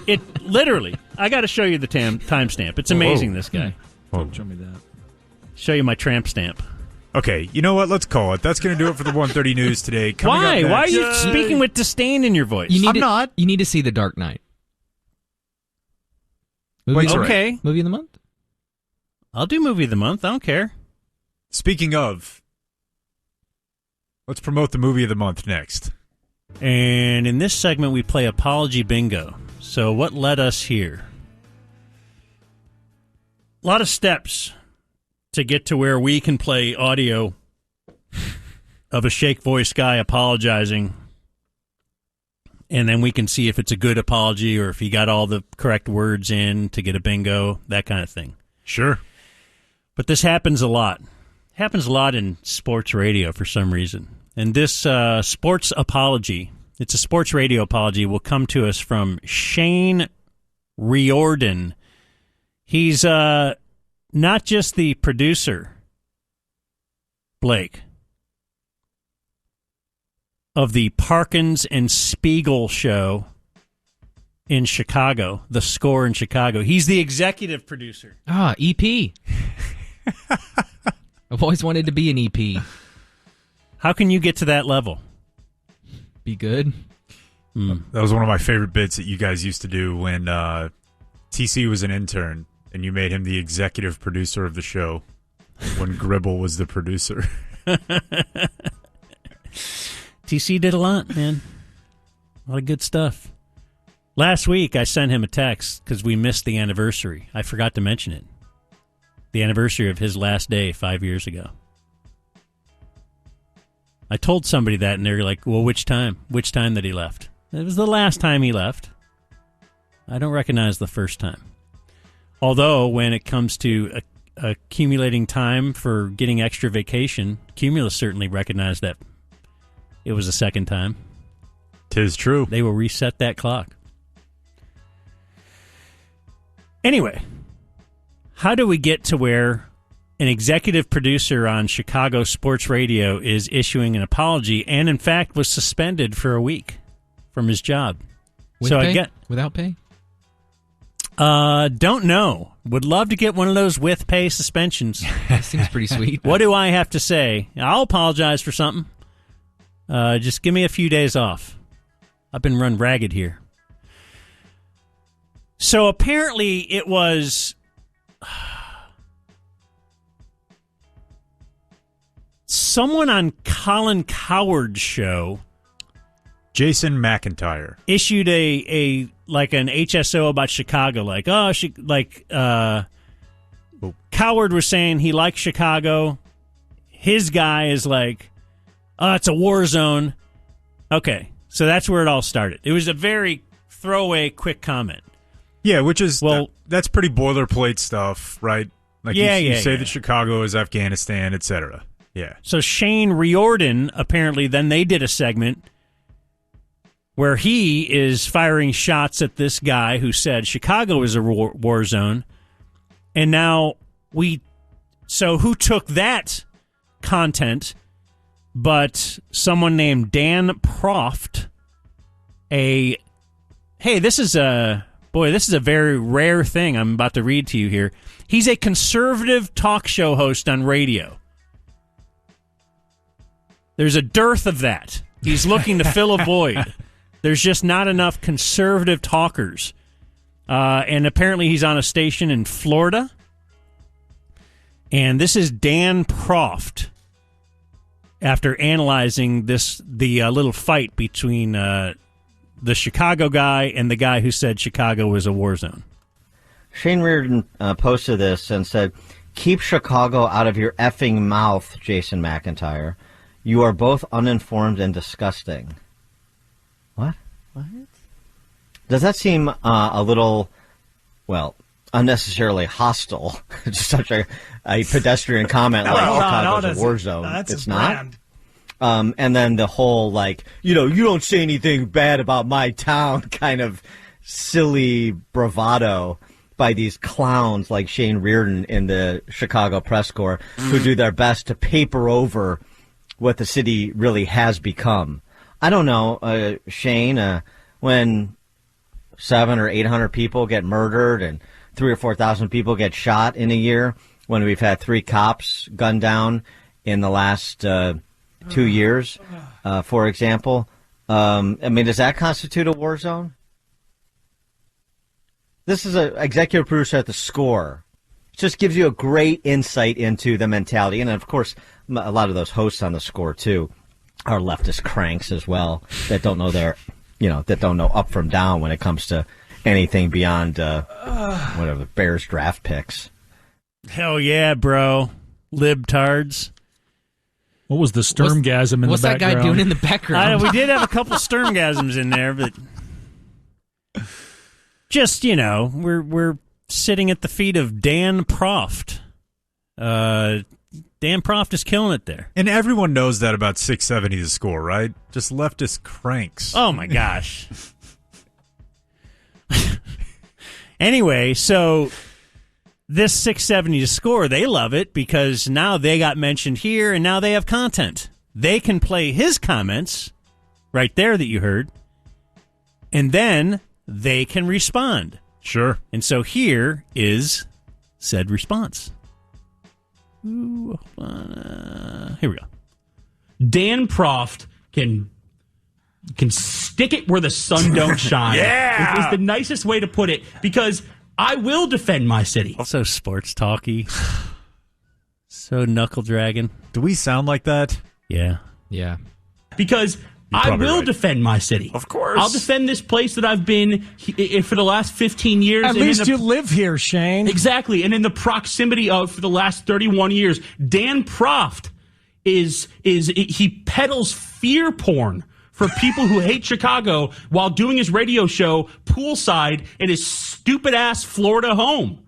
It literally, I got to show you the timestamp. It's amazing, this guy. Show me that. Show you my tramp stamp. Okay, you know what? Let's call it. That's going to do it for the 1:30 news today. Why? Why are you speaking with disdain in your voice? You need to see The Dark Knight. Okay. Movie of the month? I'll do movie of the month. I don't care. Speaking of, let's promote the movie of the month next. And in this segment, we play Apology Bingo. So what led us here? A lot of steps to get to where we can play audio of a shake voice guy apologizing, and then we can see if it's a good apology or if he got all the correct words in to get a bingo, that kind of thing. Sure. But this happens a lot. Happens a lot in sports radio for some reason. And this sports apology, it's a sports radio apology, will come to us from Shane Riordan. He's not just the producer, Blake, of the Parkins and Spiegel show in Chicago, The Score in Chicago. He's the executive producer. EP. I've always wanted to be an EP. How can you get to that level? Be good. That was one of my favorite bits that you guys used to do when TC was an intern. And you made him the executive producer of the show when Gribble was the producer. TC did a lot, man. A lot of good stuff. Last week, I sent him a text because we missed the anniversary. I forgot to mention it. The anniversary of his last day 5 years ago. I told somebody that, and they were like, well, which time? Which time that he left? It was the last time he left. I don't recognize the first time. Although, when it comes to accumulating time for getting extra vacation, Cumulus certainly recognized that it was a second time. 'Tis true. They will reset that clock. Anyway, how do we get to where an executive producer on Chicago sports radio is issuing an apology and, in fact, was suspended for a week from his job? With pay? Without pay? Don't know. Would love to get one of those with pay suspensions. Seems pretty sweet. What do I have to say? I'll apologize for something. Just give me a few days off. I've been run ragged here. So apparently it was someone on Colin Cowherd's show, Jason McIntyre, issued a like an HSO about Chicago, like Cowherd was saying he likes Chicago. His guy is like, it's a war zone. Okay, so that's where it all started. It was a very throwaway, quick comment. Yeah, which is that's pretty boilerplate stuff, right? Like you say that Chicago is Afghanistan, etc. Yeah. So Shane Riordan, apparently, then they did a segment where he is firing shots at this guy who said Chicago is a war zone. And now so who took that content but someone named Dan Proft, hey, this is a very rare thing I'm about to read to you here. He's a conservative talk show host on radio. There's a dearth of that. He's looking to fill a void. There's just not enough conservative talkers. And apparently he's on a station in Florida. And this is Dan Proft, after analyzing the little fight between the Chicago guy and the guy who said Chicago was a war zone. Shane Reardon posted this and said, "Keep Chicago out of your effing mouth, Jason McIntyre. You are both uninformed and disgusting." What? Does that seem a little, unnecessarily hostile? Just such a pedestrian comment like Chicago's a war zone. It's not. And then the whole, you don't say anything bad about my town kind of silly bravado by these clowns like Shane Reardon in the Chicago Press Corps who do their best to paper over what the city really has become. I don't know, Shane, when 700 or 800 people get murdered and 3,000 or 4,000 people get shot in a year, when we've had 3 cops gunned down in the last 2 years, for example. Does that constitute a war zone? This is an executive producer at The Score. It just gives you a great insight into the mentality. And, of course, a lot of those hosts on The Score, too, are leftist cranks as well that don't know that don't know up from down when it comes to anything beyond, Bears draft picks. Hell yeah, bro. Libtards. What was the Sturmgasm in the background? What's that guy doing in the background? We did have a couple Sturmgasms in there, but just, we're sitting at the feet of Dan Proft. Dan Proft is killing it there. And everyone knows that about 670 The Score, right? Just leftist cranks. Oh, my gosh. Anyway, so this 670 The Score, they love it because now they got mentioned here and now they have content. They can play his comments right there that you heard, and then they can respond. Sure. And so here is said response. Ooh, here we go. Dan Proft can stick it where the sun don't shine. Yeah! Is the nicest way to put it, because I will defend my city. So sports talky. So knuckle dragon. Do we sound like that? Yeah. Yeah. Because I will defend my city. Of course. I'll defend this place that I've been for the last 15 years. At least you live here, Shane. Exactly. And in the proximity of for the last 31 years, Dan Proft he peddles fear porn for people who hate Chicago while doing his radio show poolside in his stupid-ass Florida home.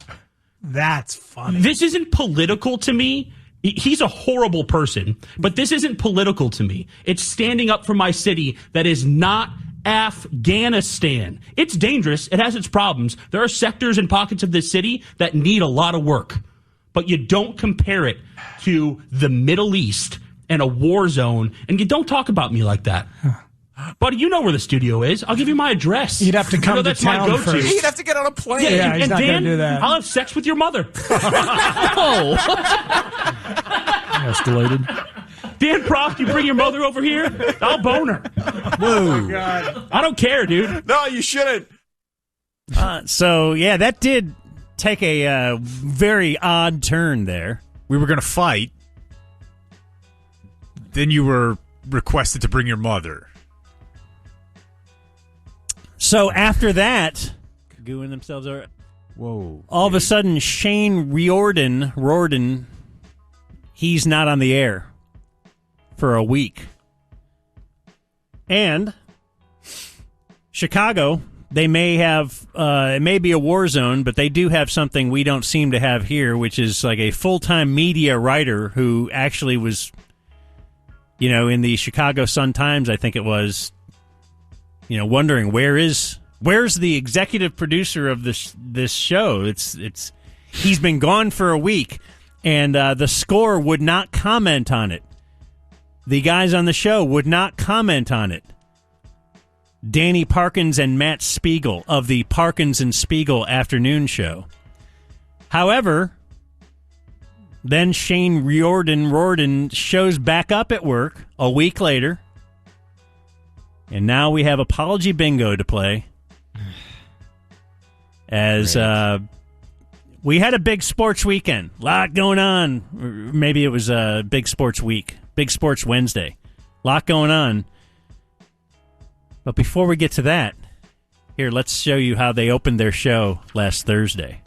That's funny. This isn't political to me. He's a horrible person, but this isn't political to me. It's standing up for my city that is not Afghanistan. It's dangerous. It has its problems. There are sectors and pockets of this city that need a lot of work, but you don't compare it to the Middle East and a war zone, and you don't talk about me like that. Buddy, you know where the studio is. I'll give you my address. You'd have to come to that's town my go-to. first. He'd have to get on a plane. Yeah, he's and not Dan, going to do that. I'll have sex with your mother. Oh. Escalated. Dan Proft, you bring your mother over here, I'll bone her. Whoa. Oh, God. I don't care, dude. No, you shouldn't. So, yeah, that did take a very odd turn there. We were going to fight. Then you were requested to bring your mother. So after that, gooing themselves over. Whoa. All of a sudden, Shane Riordan, he's not on the air for a week. And Chicago, they may have, it may be a war zone, but they do have something we don't seem to have here, which is like a full-time media writer who actually was, in the Chicago Sun-Times, I think it was, wondering where's the executive producer of this show? He's been gone for a week, and the Score would not comment on it. The guys on the show would not comment on it. Danny Parkins and Matt Spiegel of the Parkins and Spiegel Afternoon Show. However, then Shane Riordan shows back up at work a week later. And now we have Apology Bingo to play. As we had a big sports weekend. A lot going on. Or maybe it was a big sports week. Big Sports Wednesday. A lot going on. But before we get to that, here, let's show you how they opened their show last Thursday.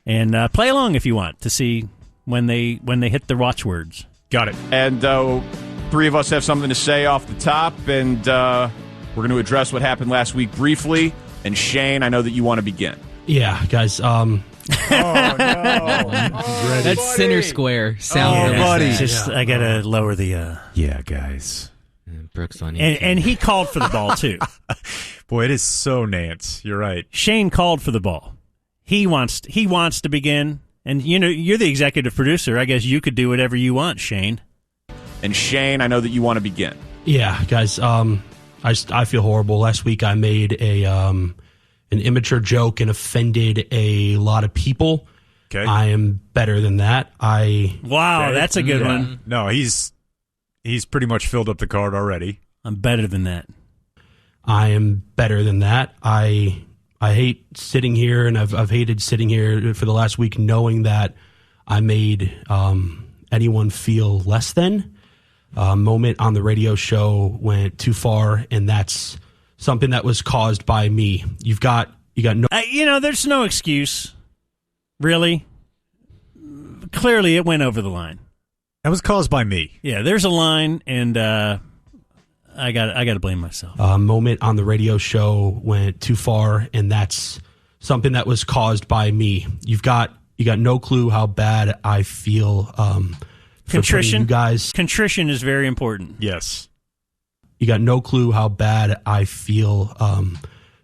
And play along if you want to see when they hit the watchwords. Got it. And three of us have something to say off the top, and we're going to address what happened last week briefly. And Shane, I know that you want to begin. Yeah, guys. Oh, no. That's center square. Sound buddy. I got to lower the... Yeah, guys. Brooks on you. And he called for the ball, too. Boy, it is so Nance. You're right. Shane called for the ball. He wants to begin. And, you're the executive producer. I guess you could do whatever you want, Shane. And Shane, I know that you want to begin. Yeah, guys. I feel horrible. Last week I made an immature joke and offended a lot of people. Okay. I am better than that. Wow, that's a good one. No, he's pretty much filled up the card already. I'm better than that. I am better than that. I hate sitting here, and I've hated sitting here for the last week knowing that I made anyone feel less than. Moment on the radio show went too far, and that's something that was caused by me. You got no. There's no excuse, really. Clearly, it went over the line. That was caused by me. Yeah, there's a line, and I got to blame myself. Moment on the radio show went too far, and that's something that was caused by me. You got no clue how bad I feel. Contrition, you guys. Contrition is very important. Yes. You got no clue how bad I feel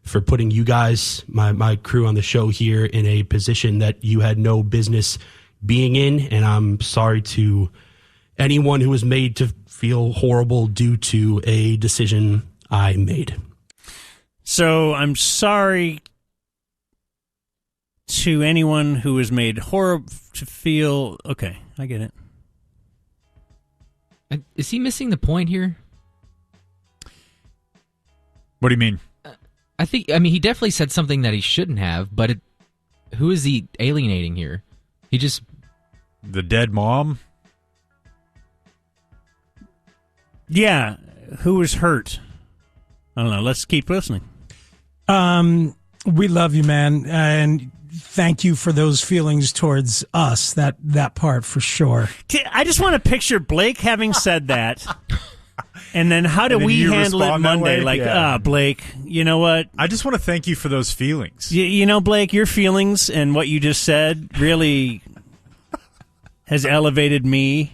for putting you guys, my crew on the show here, in a position that you had no business being in, and I'm sorry to anyone who was made to feel horrible due to a decision I made. So I'm sorry to anyone who was made horrible to feel... Okay, I get it. Is he missing the point here? What do you mean? I mean, he definitely said something that he shouldn't have, but who is he alienating here? He just... The dead mom? Yeah, who was hurt? I don't know. Let's keep listening. We love you, man, and thank you for those feelings towards us. That part for sure. I just want to picture Blake having said that, and then how do we handle it Monday? Like, Blake, you know what? I just want to thank you for those feelings. Blake, your feelings and what you just said really has elevated me.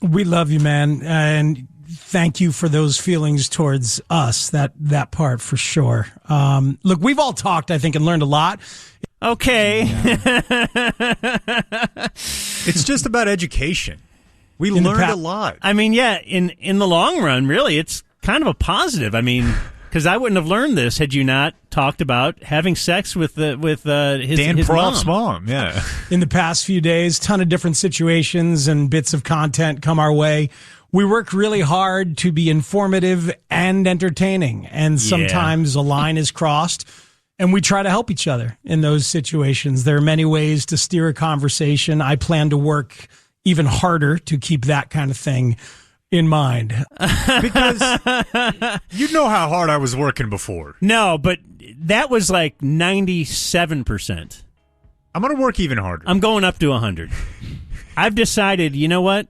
We love you, man, and thank you for those feelings towards us. That part for sure. Look, we've all talked, I think, and learned a lot. Okay. It's just about education. We learned a lot. I mean, yeah, in the long run, really, it's kind of a positive. I mean, because I wouldn't have learned this had you not talked about having sex with his Dan Proff's mom. Yeah. In the past few days, ton of different situations and bits of content come our way. We work really hard to be informative and entertaining, and sometimes a line is crossed, and we try to help each other in those situations. There are many ways to steer a conversation. I plan to work even harder to keep that kind of thing in mind. Because you know how hard I was working before. No, but that was like 97%. I'm going to work even harder. I'm going up to 100. I've decided, you know what?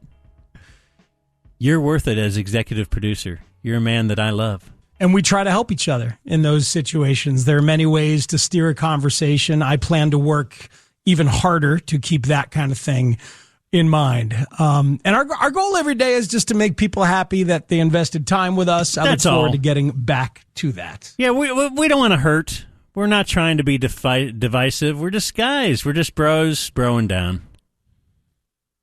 You're worth it as executive producer. You're a man that I love. And we try to help each other in those situations. There are many ways to steer a conversation. I plan to work even harder to keep that kind of thing in mind. And our goal every day is just to make people happy that they invested time with us. I look forward to getting back to that. Yeah, we don't want to hurt. We're not trying to be divisive. We're just guys. We're just bros broing down.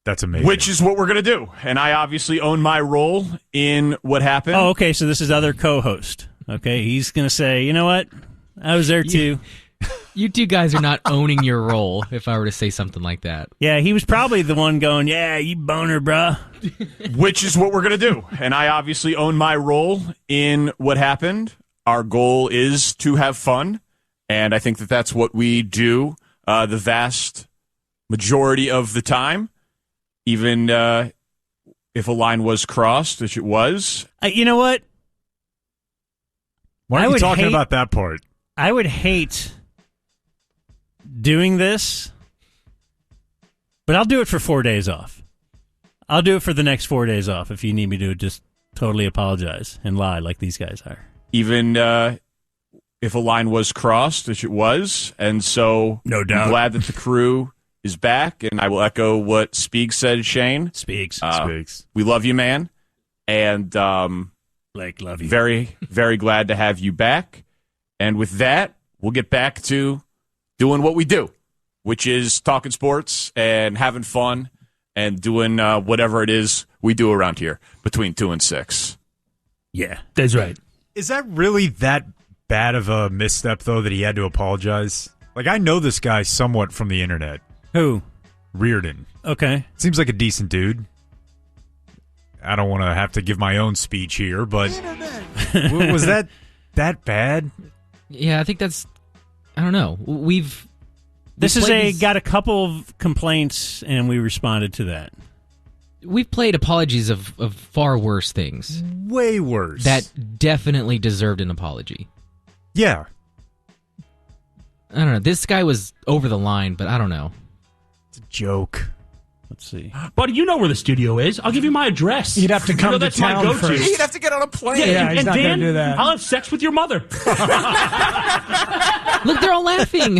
That's amazing. Which is what we're going to do. And I obviously own my role in what happened. Oh, okay, so this is other co-host. Okay, he's going to say, you know what? I was there too. You two guys are not owning your role, if I were to say something like that. Yeah, he was probably the one going, yeah, you boner, bruh. Which is what we're going to do. And I obviously own my role in what happened. Our goal is to have fun. And I think that that's what we do the vast majority of the time. Even if a line was crossed, which it was. You know what? Why are you talking about that part? I would hate doing this, but I'll do it for 4 days off. I'll do it for the next 4 days off if you need me to just totally apologize and lie like these guys are. Even if a line was crossed, which it was, and so no doubt. I'm glad that the crew is back, and I will echo what Speaks said, Shane. Speaks. We love you, man, and love you. Very, very glad to have you back. And with that, we'll get back to doing what we do, which is talking sports and having fun and doing whatever it is we do around here between 2 and 6. Yeah, that's right. Is that really that bad of a misstep, though, that he had to apologize? Like, I know this guy somewhat from the internet. Who? Reardon. Okay. Seems like a decent dude. I don't want to have to give my own speech here, but was that bad? Yeah, I think that's... I don't know. Got a couple of complaints, and we responded to that. We've played apologies of far worse things. Way worse. That definitely deserved an apology. Yeah. I don't know. This guy was over the line, but I don't know. It's a joke. Let's see. Buddy, you know where the studio is. I'll give you my address. You'd have to come to that's town my go-to. first. He'd have to get on a plane. Yeah, he's not going to do that. I'll have sex with your mother. Look, they're all laughing.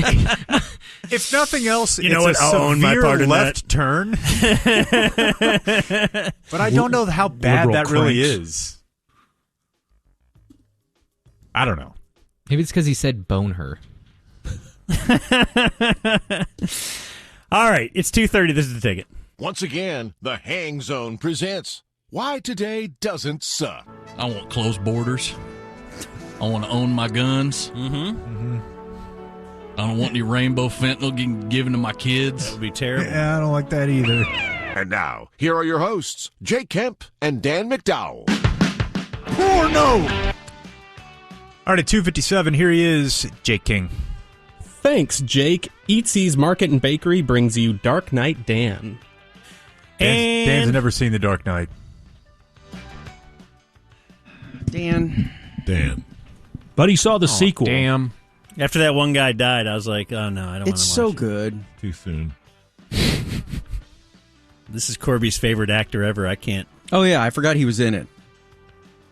If nothing else, You know it's what? a I'll own my severe part in left turn. But I don't know how bad Liberal that really cranks. is. I don't know. Maybe it's because he said bone her. All right, it's 2:30. This is the ticket. Once again, the Hang Zone presents Why Today Doesn't Suck. I want closed borders. I want to own my guns. Mm-hmm. I don't want any rainbow fentanyl getting given to my kids. That would be terrible. Yeah, I don't like that either. And now, here are your hosts, Jake Kemp and Dan McDowell. Oh, no! All right, at 2:57, here he is, Jake King. Thanks, Jake. Eatsy's Market and Bakery brings you Dark Knight Dan. Dan's never seen The Dark Knight. Dan. But he saw the sequel. Damn. After that one guy died, I was like, oh, no, I don't want to watch It's so it. good. Too soon. This is Corby's favorite actor ever. I can't. Oh, yeah, I forgot he was in it.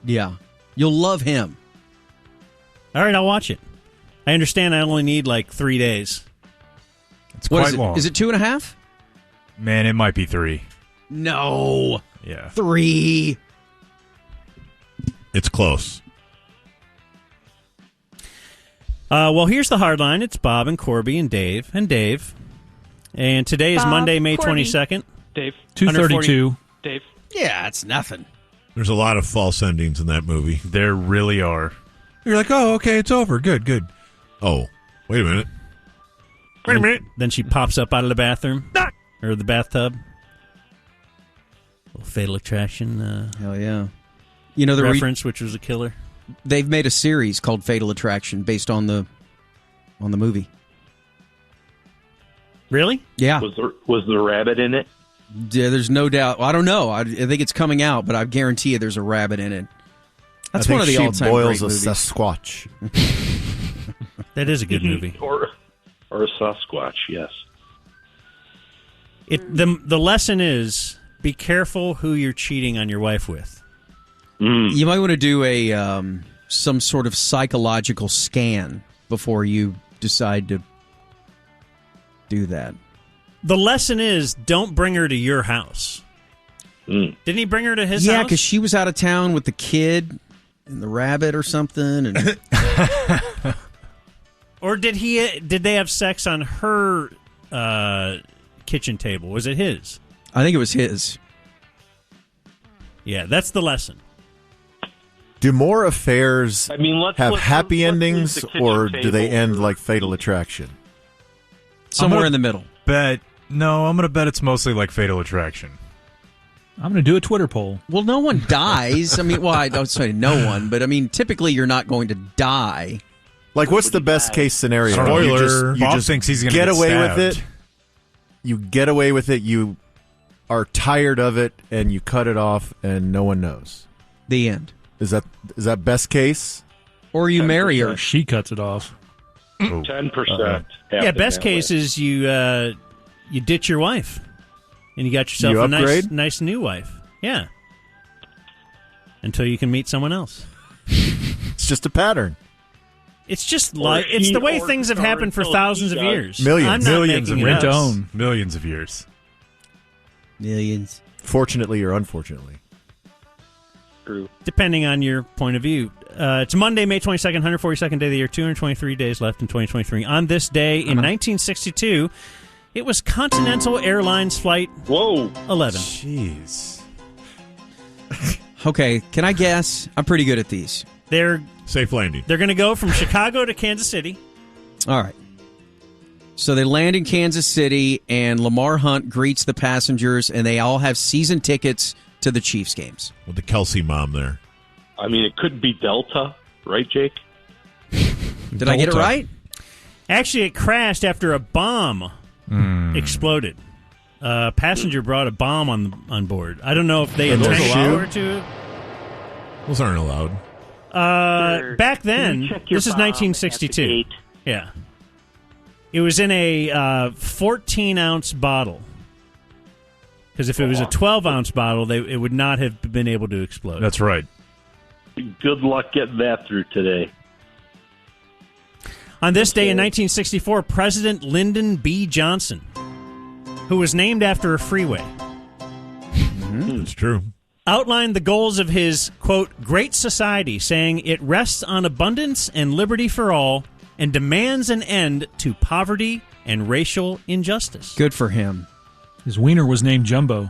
Yeah. You'll love him. All right, I'll watch it. I understand I only need like 3 days. It's What quite is it? long. Is it 2.5? Man, it might be 3. No. Yeah. 3. It's close. Well, here's the hard line. It's Bob and Corby and Dave. And today is Bob, Monday, May Corby. 22nd. Dave. 2:32. Dave. Yeah, it's nothing. There's a lot of false endings in that movie. There really are. You're like, oh, okay, it's over. Good. Oh, wait a minute. Wait a minute. Then she pops up out of the bathroom. Or the bathtub. Little Fatal Attraction Hell yeah. You know, the reference, which was a killer. They've made a series called Fatal Attraction based on the movie. Really? Yeah. Was the rabbit in it? Yeah, there's no doubt. I don't know. I think it's coming out, but I guarantee you there's a rabbit in it. That's one of the all-time great movies. Sasquatch. That is a good movie. Or a Sasquatch, yes. The lesson is be careful who you're cheating on your wife with. You might want to do a some sort of psychological scan before you decide to do that. The lesson is don't bring her to your house. Didn't he bring her to his house? Yeah, because she was out of town with the kid and the rabbit or something. And or did they have sex on her kitchen table? Was it his? I think it was his. Yeah, that's the lesson. Do more affairs have happy let's endings, leave the or kitchen do they table end like Fatal Attraction? Somewhere in the middle. I'm going to bet it's mostly like Fatal Attraction. I'm going to do a Twitter poll. Well, no one dies. I mean, well, I don't say no one, but I mean, typically you're not going to die. Like, what's the best case scenario? Spoiler. You Bob just thinks he's going to get away stabbed. with it. You get away with it. You are tired of it, and you cut it off, and no one knows. The end. Is that best case? Or you marry her. She cuts it off. 10%. Yeah, best case is you ditch your wife, and you got yourself a nice new wife. Yeah. Until you can meet someone else. It's just a pattern. It's just like it's the way things have happened for thousands of years. Millions of years. Millions of years. Millions. Fortunately or unfortunately. True. Depending on your point of view. It's Monday, May 22nd, 142nd day of the year, 223 days left in 2023. On this day in 1962, it was Continental Airlines Flight 11. Jeez. Okay, can I guess? I'm pretty good at these. They're safe landing. They're going to go from Chicago to Kansas City. All right. So they land in Kansas City, and Lamar Hunt greets the passengers, and they all have season tickets to the Chiefs games. With the Kelsey mom there. I mean, it could be Delta, right, Jake? Did I get it right? Actually, it crashed after a bomb exploded. Passenger brought a bomb on board. I don't know if they attached power to it. Those aren't allowed. Back then, this is 1962. Yeah. It was in a 14-ounce bottle. Because if it was a 12-ounce bottle, it would not have been able to explode. That's right. Good luck getting that through today. On this day in 1964, President Lyndon B. Johnson, who was named after a freeway, That's true, outlined the goals of his, quote, great society, saying it rests on abundance and liberty for all and demands an end to poverty and racial injustice. Good for him. His wiener was named Jumbo.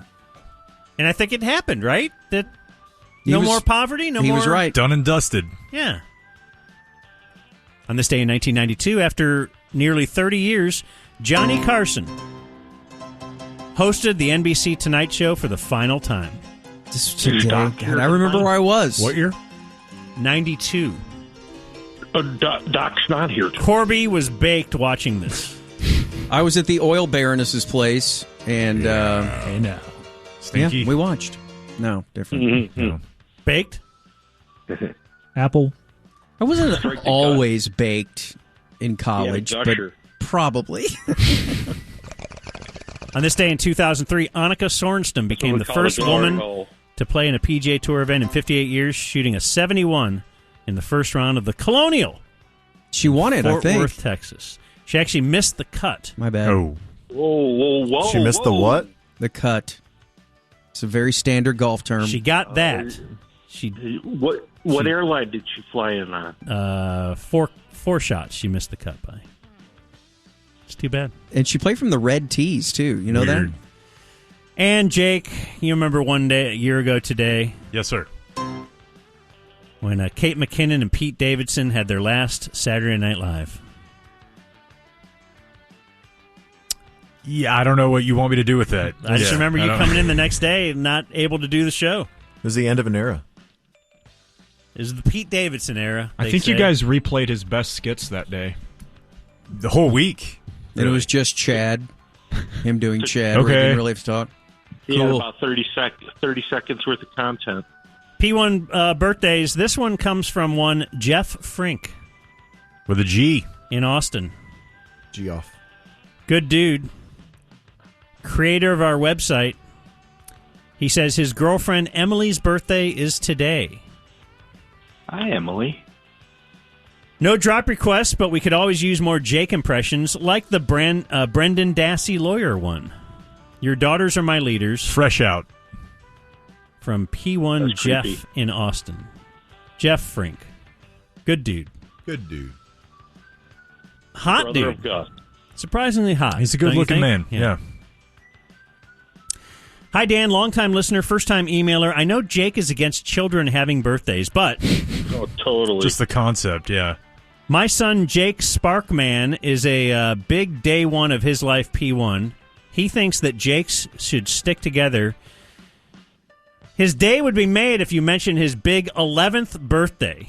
And I think it happened, right? That more poverty, He was right. Done and dusted. Yeah. On this day in 1992, after nearly 30 years, Johnny Carson hosted the NBC Tonight Show for the final time. God, I remember where I was. What year? 92. Doc's not here. Corby was baked watching this. I was at the oil baroness's place, and hey now, Stinky. Yeah, we watched. No, different. No. Baked? Apple. I wasn't always baked in college, but probably. On this day in 2003, Annika Sorenstam became the first woman to play in a PGA Tour event in 58 years, shooting a 71 in the first round of the Colonial. She won it, Fort I think. Worth, Texas. She actually missed the cut. My bad. Oh. Whoa. She missed the what? The cut. It's a very standard golf term. She got that. What airline did she fly in on? Four shots she missed the cut by. It's too bad. And she played from the Red Tees, too. You know that? And, Jake, you remember a year ago today? Yes, sir. When Kate McKinnon and Pete Davidson had their last Saturday Night Live. Yeah, I don't know what you want me to do with that. I just remember you coming in the next day and not able to do the show. It was the end of an era. It was the Pete Davidson era. I think you guys replayed his best skits that day. The whole week. And it was just Chad. Him doing Chad. Okay. Where he didn't really have to talk. He had about 30 seconds worth of content. P1 birthdays. This one comes from one Jeff Frink. With a G. In Austin. G off. Good dude. Creator of our website. He says his girlfriend Emily's birthday is today. Hi, Emily. No drop requests, but we could always use more Jake impressions, like the Brendan Dassey lawyer one. Your daughters are my leaders. Fresh out. From P1 That's Jeff creepy. in Austin. Jeff Frink. Good dude. Good dude. Hot Brother dude. of Gus. Surprisingly hot. He's a don't you good-looking think? man. Yeah. Hi, Dan. Longtime listener, first-time emailer. I know Jake is against children having birthdays, but... Oh, totally. Just the concept, yeah. My son, Jake Sparkman, is a big day one of his life P1. He thinks that Jake's should stick together. His day would be made if you mention his big 11th birthday.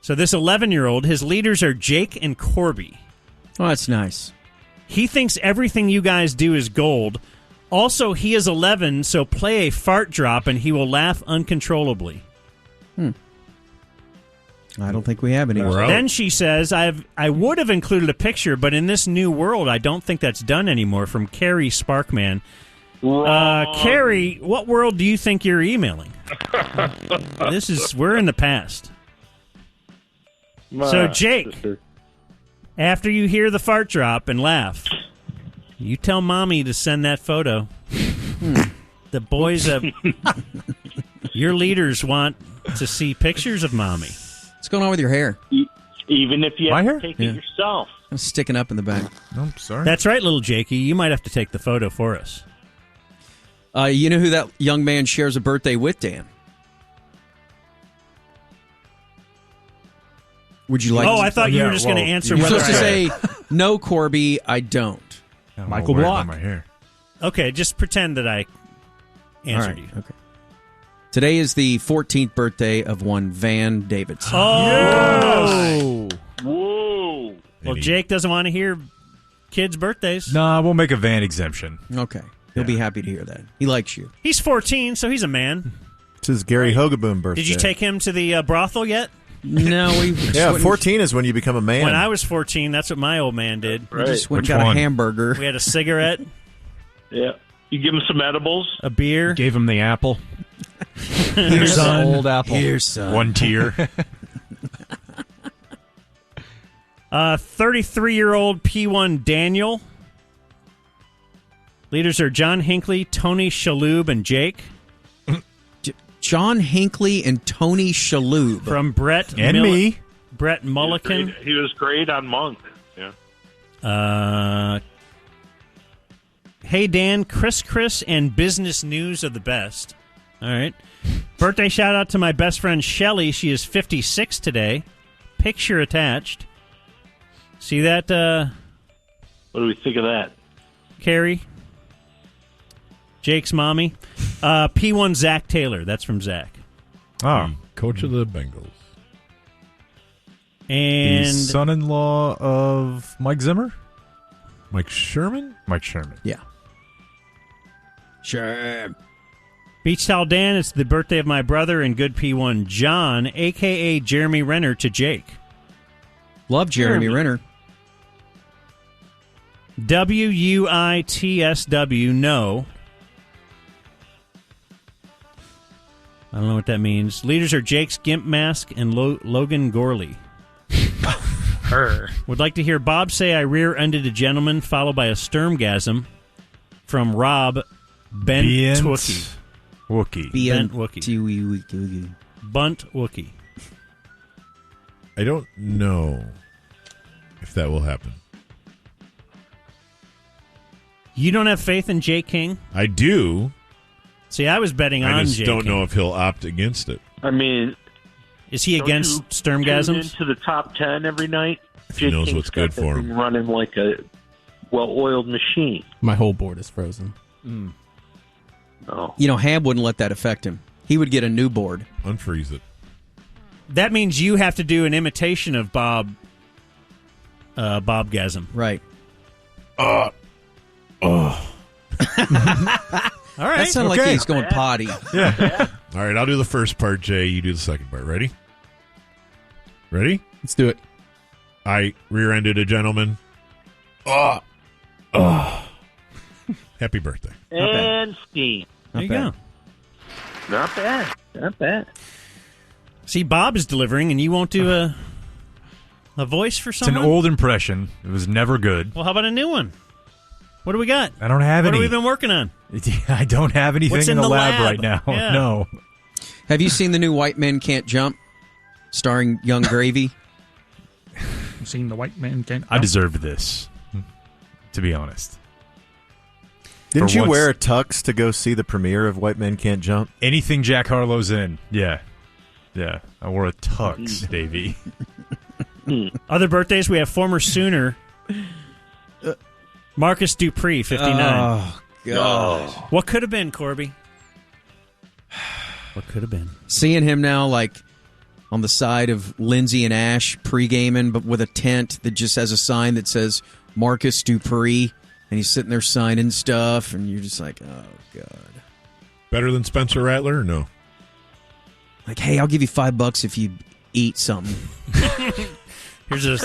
So this 11-year-old, his leaders are Jake and Corby. Oh, that's nice. He thinks everything you guys do is gold. Also, he is 11, so play a fart drop and he will laugh uncontrollably. I don't think we have any. Then she says, I would have included a picture, but in this new world, I don't think that's done anymore, from Carrie Sparkman. Carrie, what world do you think you're emailing? We're in the past. So, Jake, after you hear the fart drop and laugh, you tell Mommy to send that photo. The boys, your leaders want to see pictures of Mommy. What's going on with your hair? Even if you My have hair? to take it yourself. I'm sticking up in the back. Oh, sorry. That's right, little Jakey. You might have to take the photo for us. You know who that young man shares a birthday with, Dan? Would you like? Oh, I thought you were just going to answer. You're whether supposed to I- say no, Corby. I don't. Michael Block. My hair. Okay, just pretend that I answered All right, you. Okay. Today is the 14th birthday of one Van Davidson. Oh! Whoa! Well, Jake doesn't want to hear kids' birthdays. Nah, we'll make a van exemption. Okay. He'll be happy to hear that. He likes you. He's 14, so he's a man. It's his Gary Hogaboom birthday. Did you take him to the brothel yet? No, we. Yeah, 14 is when you become a man. When I was 14, that's what my old man did. We just went and got a hamburger. We had a cigarette, Yeah. You give him some edibles. a beer. Gave him the apple. Here's son. old apple. Here's son. One tier. 33-year-old P1 Daniel. Leaders are John Hinckley, Tony Shalhoub, and Jake. John Hinckley and Tony Shalhoub. From Brett And me. Brett Mulliken. He was great on Monk. Yeah. Hey, Dan, Chris, and business news are the best. All right. Birthday shout out to my best friend Shelly. She is 56 today. Picture attached. See that? What do we think of that? Carrie? Jake's mommy? P1 Zach Taylor. That's from Zach. Oh, coach of the Bengals. And the son-in-law of Mike Zimmer? Mike Sherman? Mike Sherman. Yeah. Sure. Beach Towel Dan, it's the birthday of my brother and good P1 John, a.k.a. Jeremy Renner, to Jake. Love Jeremy Renner. WUITSW, no. I don't know what that means. Leaders are Jake's Gimp Mask and Logan Gorley. Would like to hear Bob say I rear-ended a gentleman, followed by a sturmgasm from Rob Bentwookie. Wookie. Bentwookie. Bunt Wookie. I don't know if that will happen. You don't have faith in Jake King? I do. See, I was betting I on just Jake don't King. know if he'll opt against it. I mean, is he don't against you sturmgasms? tune into the top 10 every night. If he knows what's good for him. Running like a well-oiled machine. My whole board is frozen. Oh. You know, Ham wouldn't let that affect him. He would get a new board. Unfreeze it. That means you have to do an imitation of Bobgasm. Right. All right. That sounded like he's going potty. Yeah. All right, I'll do the first part, Jay. You do the second part. Ready? Ready? Let's do it. I rear-ended a gentleman. Happy birthday. And steam. There you go. Not bad. Not bad. See, Bob is delivering, and you won't do a voice for It's someone? an old impression. It was never good. Well, how about a new one? What do we got? I don't have What any. have we been working on? I don't have anything What's in in the the lab lab? right now. Yeah. No. Have you seen the new White Men Can't Jump, starring Young Gravy? Seen the white man can't. I deserved this, to be honest. Didn't For you once- wear a tux to go see the premiere of White Men Can't Jump? Anything Jack Harlow's in. Yeah. Yeah. I wore a tux, Davey. Other birthdays, we have former Sooner Marcus Dupree, 59. Oh, God. What could have been, Corby? What could have been? Seeing him now, like, on the side of Lindsay and Ash pre-gaming, but with a tent that just has a sign that says Marcus Dupree, and he's sitting there signing stuff, and you're just like, oh, God. Better than Spencer Rattler or no? Like, hey, I'll give you $5 if you eat something. Here's a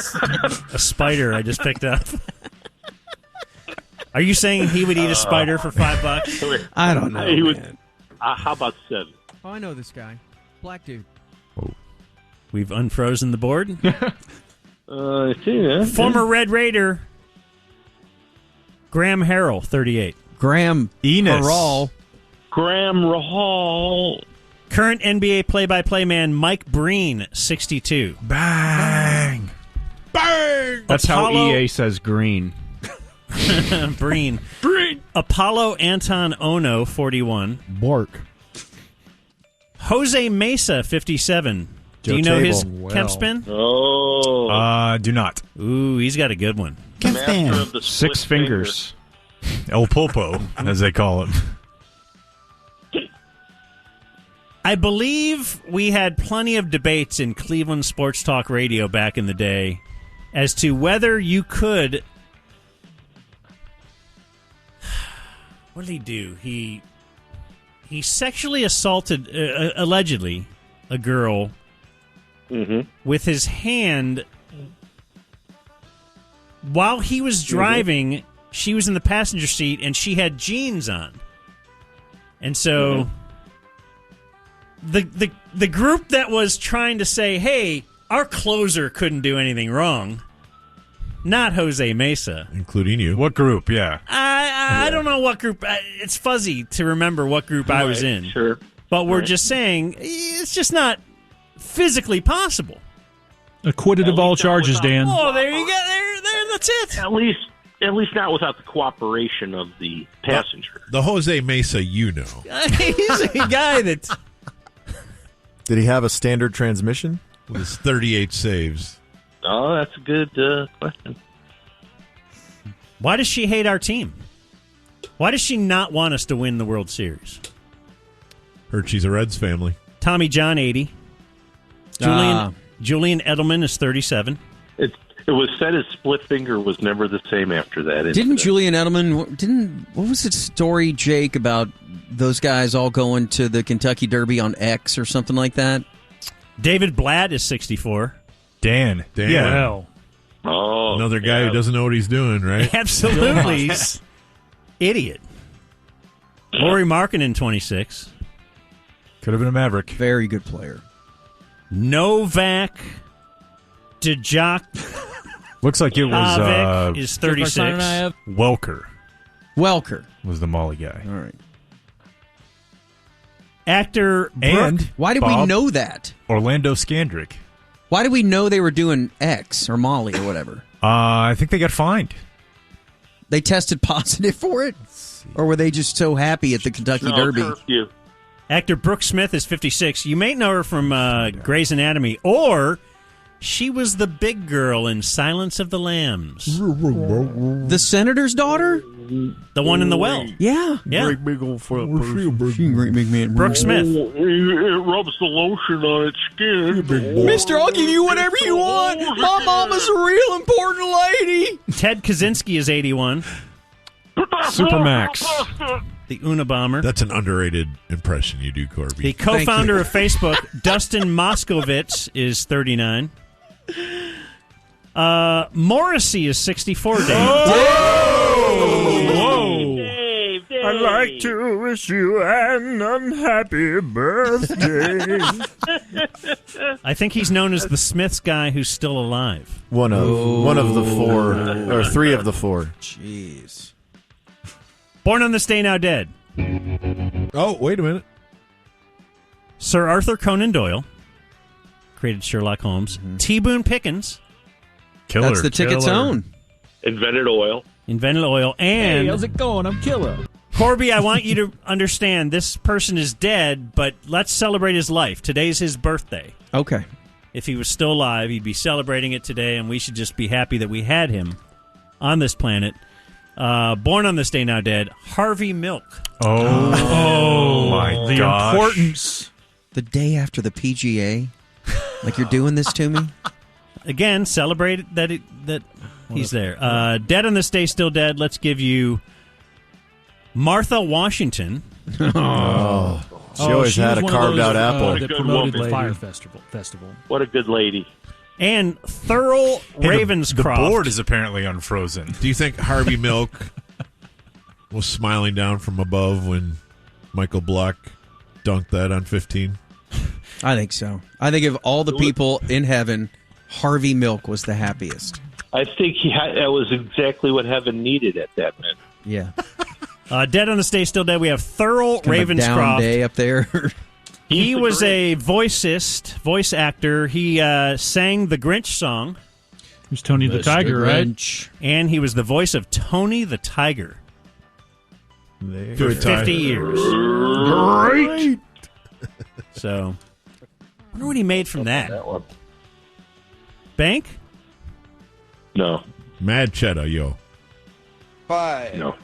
spider I just picked up. Are you saying he would eat a spider for $5? I don't know. He would. How about 7? Oh, I know this guy. Black dude. We've unfrozen the board. I see that. Former Red Raider Graham Harrell, 38. Graham Enos. Harrell. Graham Rahal. Current NBA play-by-play man Mike Breen, 62. Bang! Bang! That's how EA says green. Breen. Apollo Anton Ono, 41. Bark. Jose Mesa, 57. Do you know his Kemp spin? Oh. Do not. Ooh, he's got a good one. Master of the split 6 fingers. El Pulpo, as they call it. I believe we had plenty of debates in Cleveland Sports Talk Radio back in the day as to whether you could... What did he do? He sexually assaulted, allegedly, a girl with his hand while he was driving. She was in the passenger seat, and she had jeans on. And so... The group that was trying to say, hey, our closer couldn't do anything wrong, not Jose Mesa. Including you. What group, yeah. I don't know what group. It's fuzzy to remember what group I was in. Sure. But we're just saying, it's just not physically possible. Acquitted of all charges, Dan. Oh, there you go. There, that's it. At least not without the cooperation of the passenger. The Jose Mesa, you know. He's a guy that... Did he have a standard transmission? With his 38 saves. Oh, that's a good question. Why does she hate our team? Why does she not want us to win the World Series? Heard she's a Reds family. Tommy John, 80. Julian Edelman is 37. It was said his split finger was never the same after that. Didn't Julian Edelman... What was the story, Jake, about those guys all going to the Kentucky Derby on X or something like that? David Blatt is 64. Dan. Yeah. Well. Oh, another guy who doesn't know what he's doing, right? Absolutely. Idiot. Lori Markkinen, 26. Could have been a Maverick. Very good player. Novak Djokovic. Looks like it was is 36. Welker was the Molly guy. All right. Actor Brooke. And why did we know that? Orlando Skandrick. Why did we know they were doing X or Molly or whatever? I think they got fined. They tested positive for it? Or were they just so happy at the Kentucky Derby? Curfew. Actor Brooke Smith is 56. You may know her from Grey's Anatomy, or she was the big girl in Silence of the Lambs. The senator's daughter? The one in the well. Yeah. Great big old front person. She great big man. Brooke Smith. It rubs the lotion on its skin. Mister, I'll give you whatever you want. My mama's a real important lady. Ted Kaczynski is 81. Supermax. The Unabomber. That's an underrated impression you do, Corby. The co-founder of Facebook, Dustin Moskovitz, is 39. Morrissey is 64, Dave. Whoa! Dave. I'd like to wish you an unhappy birthday. I think he's known as the Smiths guy who's still alive. One of the four, or three of the four. Jeez. Born on this day, now dead. Oh, wait a minute. Sir Arthur Conan Doyle created Sherlock Holmes. T. Boone Pickens. Killer. That's the ticket's own. Invented oil. And Hey, how's it going? I'm Killer. Corby, I want you to understand this person is dead, but let's celebrate his life. Today's his birthday. Okay. If he was still alive, he'd be celebrating it today, and we should just be happy that we had him on this planet. Born on this day, now dead, Harvey Milk. Oh my The gosh. importance. The day after the PGA? Like you're doing this to me? Again, celebrate that he's there. Dead on this day, still dead. Let's give you Martha Washington. She always had a carved-out apple. That promoted the Fire Festival. What a good lady. And Thurl Ravenscroft. The board is apparently unfrozen. Do you think Harvey Milk was smiling down from above when Michael Block dunked that on 15? I think so. I think of all the people in heaven, Harvey Milk was the happiest. I think that was exactly what heaven neaded at that minute. Yeah. Dead on the Stay Still Dead, we have Thurl Ravenscroft. Down day up there. He was a voice actor. He sang the Grinch song. Who's Tony the Tiger, right? And he was the voice of Tony the Tiger for 50 years. Great. So, I wonder what he made from that. Bank? No. Mad Cheddar, yo. 5. No.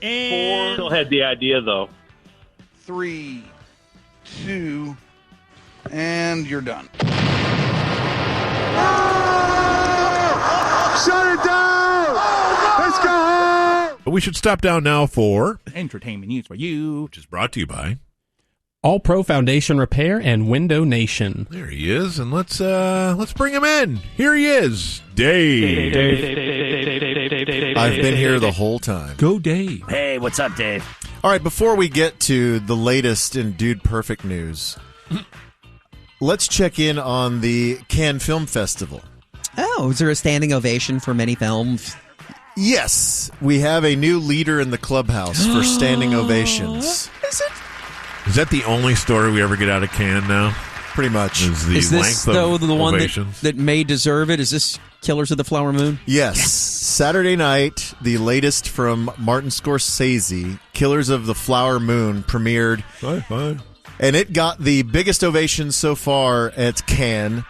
And 4. Still had the idea, though. 3, 2, and you're done. Shut it down! Let's go! But we should stop down now for Entertainment news for you. which is brought to you by All Pro Foundation Repair and Window Nation. There he is, and let's bring him in. Here he is, Dave. I've been here the whole time. Go Dave. Hey, what's up, Dave? All right, before we get to the latest in Dude Perfect news, let's check in on the Cannes Film Festival. Oh, is there a standing ovation for many films? Yes, we have a new leader in the clubhouse for standing ovations. Is that the only story we ever get out of Cannes now? Pretty much. Is the Is this, length though, of the one ovations? that may deserve it? Is this Killers of the Flower Moon? Yes. Saturday night, the latest from Martin Scorsese, Killers of the Flower Moon, premiered. Fine. And it got the biggest ovation so far at Cannes.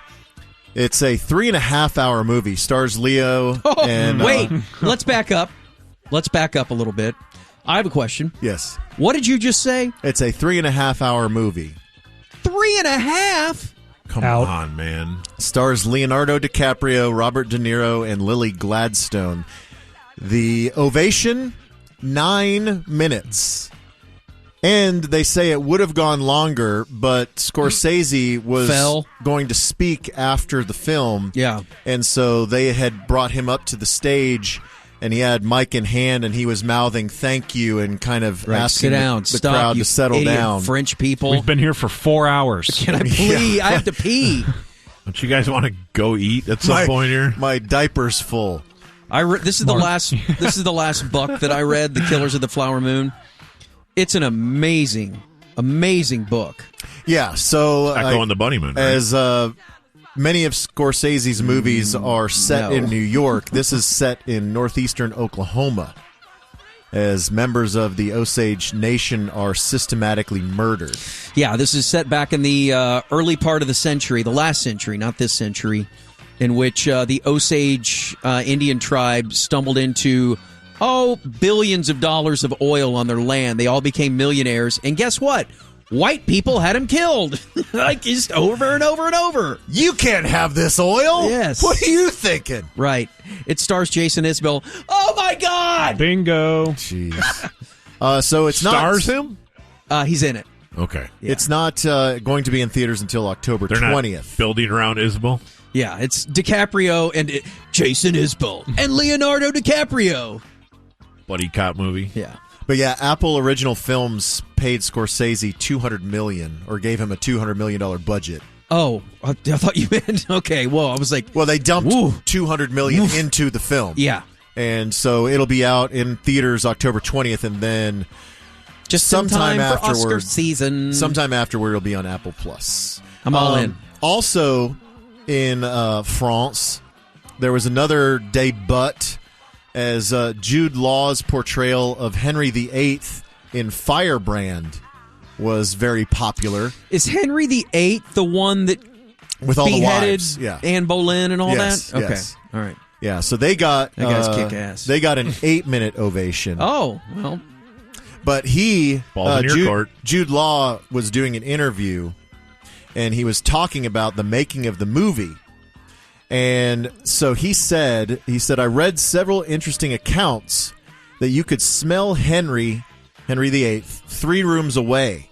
It's a 3.5-hour movie. Stars Leo and... Wait, let's back up. Let's back up a little bit. I have a question. Yes. What did you just say? It's a 3.5-hour movie. 3.5? Come on, man. Stars Leonardo DiCaprio, Robert De Niro, and Lily Gladstone. The ovation, 9 minutes. And they say it would have gone longer, but Scorsese was going to speak after the film. Yeah. And so they had brought him up to the stage, and he had mic in hand, and he was mouthing thank you and kind of asking the crowd to settle down. French people. We've been here for 4 hours. Can I please? I have to pee. Don't you guys want to go eat at some point here? My diaper's full. This is the last. This is the last book that I read, The Killers of the Flower Moon. It's an amazing book. Yeah, so Echo and the Bunnyman, right? As many of Scorsese's movies are set in New York, this is set in northeastern Oklahoma, as members of the Osage Nation are systematically murdered. Yeah, this is set back in the early part of the century, the last century, not this century, in which the Osage Indian tribe stumbled into billions of dollars of oil on their land. They all became millionaires. And guess what? White people had them killed. Like, just over and over and over. You can't have this oil. Yes. What are you thinking? Right. It stars Jason Isbell. Oh, my God! Bingo. Jeez. So it's Stars him? He's in it. Okay. Yeah. It's not going to be in theaters until October 20th. Not building around Isbell? Yeah, it's DiCaprio and Jason Isbell and Leonardo DiCaprio. Buddy cop movie. Yeah. But yeah, Apple Original Films paid Scorsese $200 million, or gave him a $200 million budget. Oh, I thought you meant, okay, well, I was like... Well, they dumped $200 million into the film. Yeah. And so it'll be out in theaters October 20th, and then just sometime for afterward, Oscar season. Sometime afterward, it'll be on Apple Plus. I'm all in. Also, in France, there was another debut as Jude Law's portrayal of Henry VIII in Firebrand was very popular. Is Henry VIII the one that with all the beheaded wives? Yeah. Anne Boleyn and all Yes, that? Okay. yes. All right. Yeah, so they got That guy's kick ass. They got an 8-minute ovation. Oh, well. But Balls in your court. Jude Law was doing an interview, and he was talking about the making of the movie. And so he said, I read several interesting accounts that you could smell Henry VIII 3 rooms away.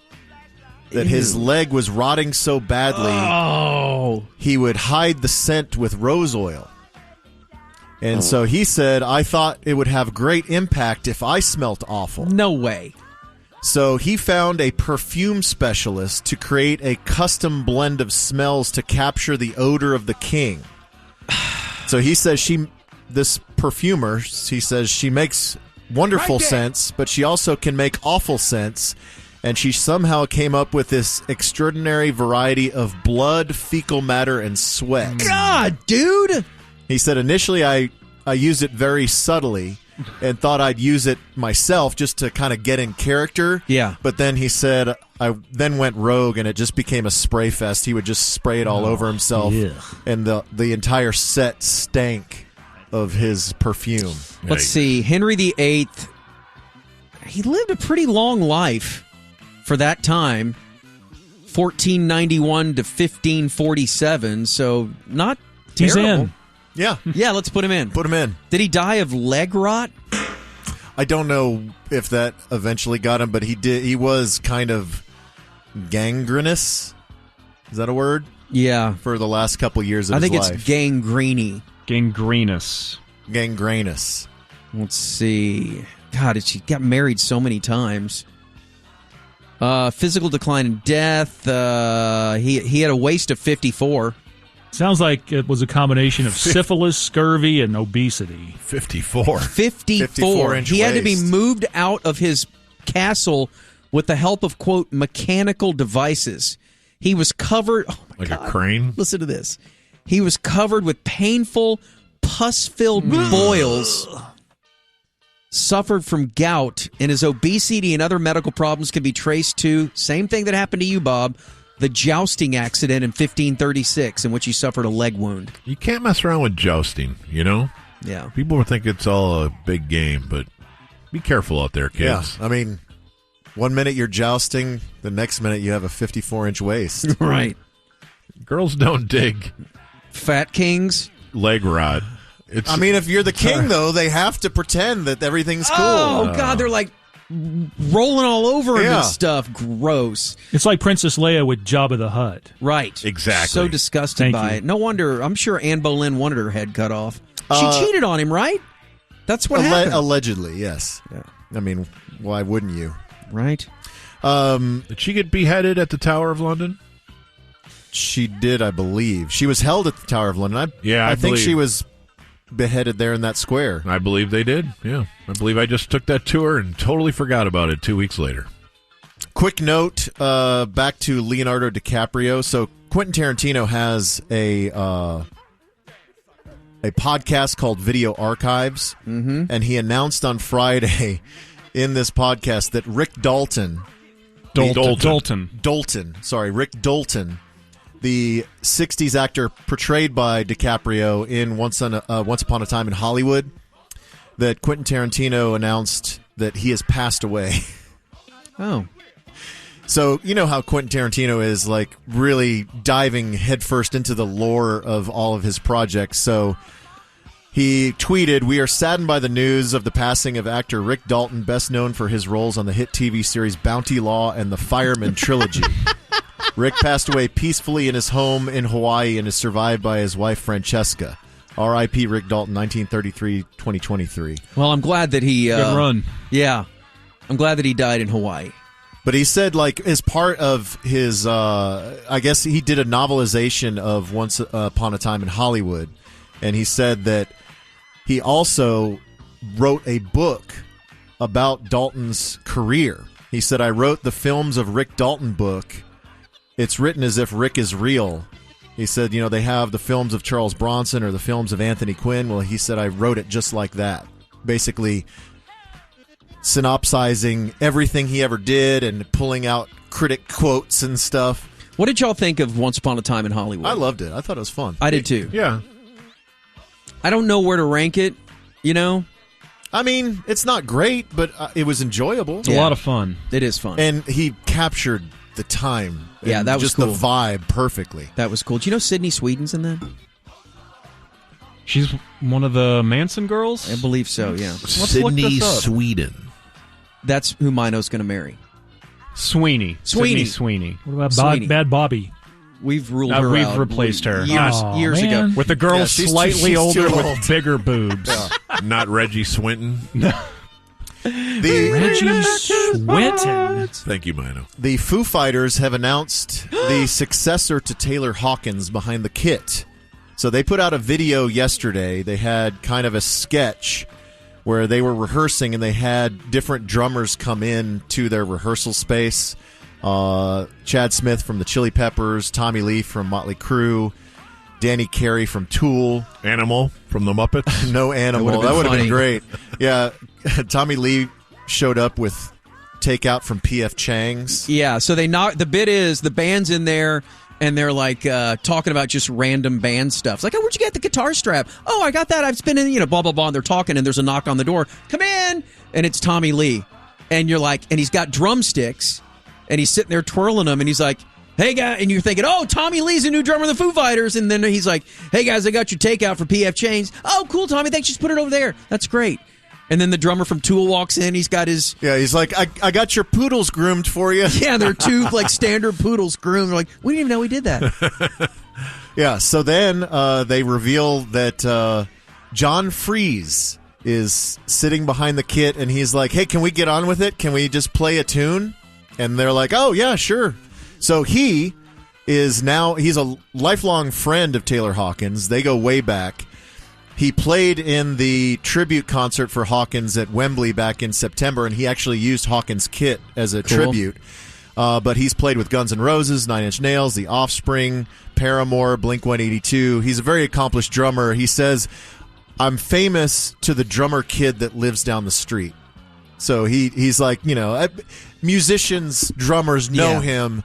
that his leg was rotting so badly, he would hide the scent with rose oil. And so he said, I thought it would have great impact if I smelt awful. No way. So he found a perfume specialist to create a custom blend of smells to capture the odor of the king. So he says this perfumer, he says she makes wonderful scents, but she also can make awful scents. And she somehow came up with this extraordinary variety of blood, fecal matter, and sweat. God, dude! He said, initially I used it very subtly and thought I'd use it myself just to kind of get in character. Yeah. But then he said, I then went rogue and it just became a spray fest. He would just spray it all over himself. Yeah. And the entire set stank of his perfume. Let's see. Henry VIII, he lived a pretty long life for that time. 1491 to 1547, so not He's terrible. in. Yeah. Yeah, let's put him in. Put him in. Did he die of leg rot? I don't know if that eventually got him, but he was kind of gangrenous. Is that a word? Yeah. For the last couple years of his life. I think it's gangrene. Gangrenous. Gangrenous. Let's see. God, she got married so many times. Physical decline and death. He had a waist of 54. Sounds like it was a combination of syphilis, scurvy, and obesity. 54. 54. inch He had to be waist. moved out of his castle with the help of, quote, mechanical devices. He was covered... Oh my Like God. a crane? Listen to this. He was covered with painful, pus-filled boils, suffered from gout, and his obesity and other medical problems can be traced to, same thing that happened to you, Bob, the jousting accident in 1536 in which he suffered a leg wound. You can't mess around with jousting, you know? Yeah. People think it's all a big game, but be careful out there, kids. Yeah, I mean, 1 minute you're jousting, the next minute you have a 54-inch waist. Right. Girls don't dig Fat kings. leg rod. I mean, if you're the king, though, they have to pretend that everything's cool. Oh, God, they're like rolling all over him Yeah. and stuff. Gross. It's like Princess Leia with Jabba the Hutt. Right. Exactly. So disgusted Thank by you. it. No wonder. I'm sure Anne Boleyn wanted her head cut off. She cheated on him, right? That's what happened. Allegedly, yes. Yeah. I mean, why wouldn't you? Right. Did she get beheaded at the Tower of London? She did, I believe. She was held at the Tower of London. I think believe. she was beheaded there in that square. I believe they did, yeah. I believe I just took that tour and totally forgot about it 2 weeks later. Quick note, back to Leonardo DiCaprio. So Quentin Tarantino has a podcast called Video Archives, and he announced on Friday in this podcast that Rick Dalton, Rick Dalton, the 60s actor portrayed by DiCaprio in Once Upon a Time in Hollywood, that Quentin Tarantino announced that he has passed away. Oh. So, you know how Quentin Tarantino is, like, really diving headfirst into the lore of all of his projects. So he tweeted, "We are saddened by the news of the passing of actor Rick Dalton, best known for his roles on the hit TV series Bounty Law and the Fireman trilogy. Rick passed away peacefully in his home in Hawaii and is survived by his wife, Francesca. R.I.P. Rick Dalton, 1933-2023. Well, I'm glad that he... Good run. Yeah. I'm glad that he died in Hawaii. But he said, like, as part of his, I guess he did a novelization of Once Upon a Time in Hollywood, and he said that he also wrote a book about Dalton's career. He said, I wrote the Films of Rick Dalton book. It's written as if Rick is real. He said, you know, they have the films of Charles Bronson or the films of Anthony Quinn. Well, he said, I wrote it just like that. Basically synopsizing everything he ever did and pulling out critic quotes and stuff. What did y'all think of Once Upon a Time in Hollywood? I loved it. I thought it was fun. I did too. Yeah. I don't know where to rank it, you know? I mean, it's not great, but it was enjoyable. It's a lot of fun. It is fun. And he captured the time. Yeah, and that was just cool. the vibe perfectly. That was cool. Do you know Sydney Sweden's in that? She's one of the Manson girls? I believe so, yeah. Let's look Sydney this up. Sweden. That's who Mino's going to marry. Sweeney. Sydney Sweeney. What about Bad Bobby? We've ruled her we've out. replaced her. Years ago. With the girl slightly older too with old. bigger boobs. Not Reggie Swinton. No. Reggie Swinton. Thank you, Mino. The Foo Fighters have announced the successor to Taylor Hawkins behind the kit. So they put out a video yesterday. They had kind of a sketch where they were rehearsing and they had different drummers come in to their rehearsal space. Chad Smith from the Chili Peppers, Tommy Lee from Motley Crue, Danny Carey from Tool. Animal from the Muppets? No Animal. That would have been great. Yeah, Tommy Lee showed up with Takeout from P.F. Chang's. Yeah, so the bit is the band's in there and they're like talking about just random band stuff. It's like, oh, where'd you get the guitar strap? Oh, I got that. I've been in, blah, blah, blah. And they're talking and there's a knock on the door. Come in. And it's Tommy Lee. And you're like, and he's got drumsticks and he's sitting there twirling them and he's like, hey, guys. And you're thinking, oh, Tommy Lee's a new drummer of the Foo Fighters. And then he's like, hey, guys, I got your Takeout for P.F. Chang's. Oh, cool, Tommy. Thanks. Just put it over there. That's great. And then the drummer from Tool walks in. He's got his... Yeah, he's like, I got your poodles groomed for you. Yeah, they're two standard poodles groomed. They're like, we didn't even know we did that. Yeah, so then they reveal that John Freeze is sitting behind the kit, and he's like, hey, can we get on with it? Can we just play a tune? And they're like, oh, yeah, sure. So he's a lifelong friend of Taylor Hawkins. They go way back. He played in the tribute concert for Hawkins at Wembley back in September, and he actually used Hawkins' kit as a tribute. But he's played with Guns N' Roses, Nine Inch Nails, The Offspring, Paramore, Blink-182. He's a very accomplished drummer. He says, I'm famous to the drummer kid that lives down the street. So he's like, musicians, drummers know him.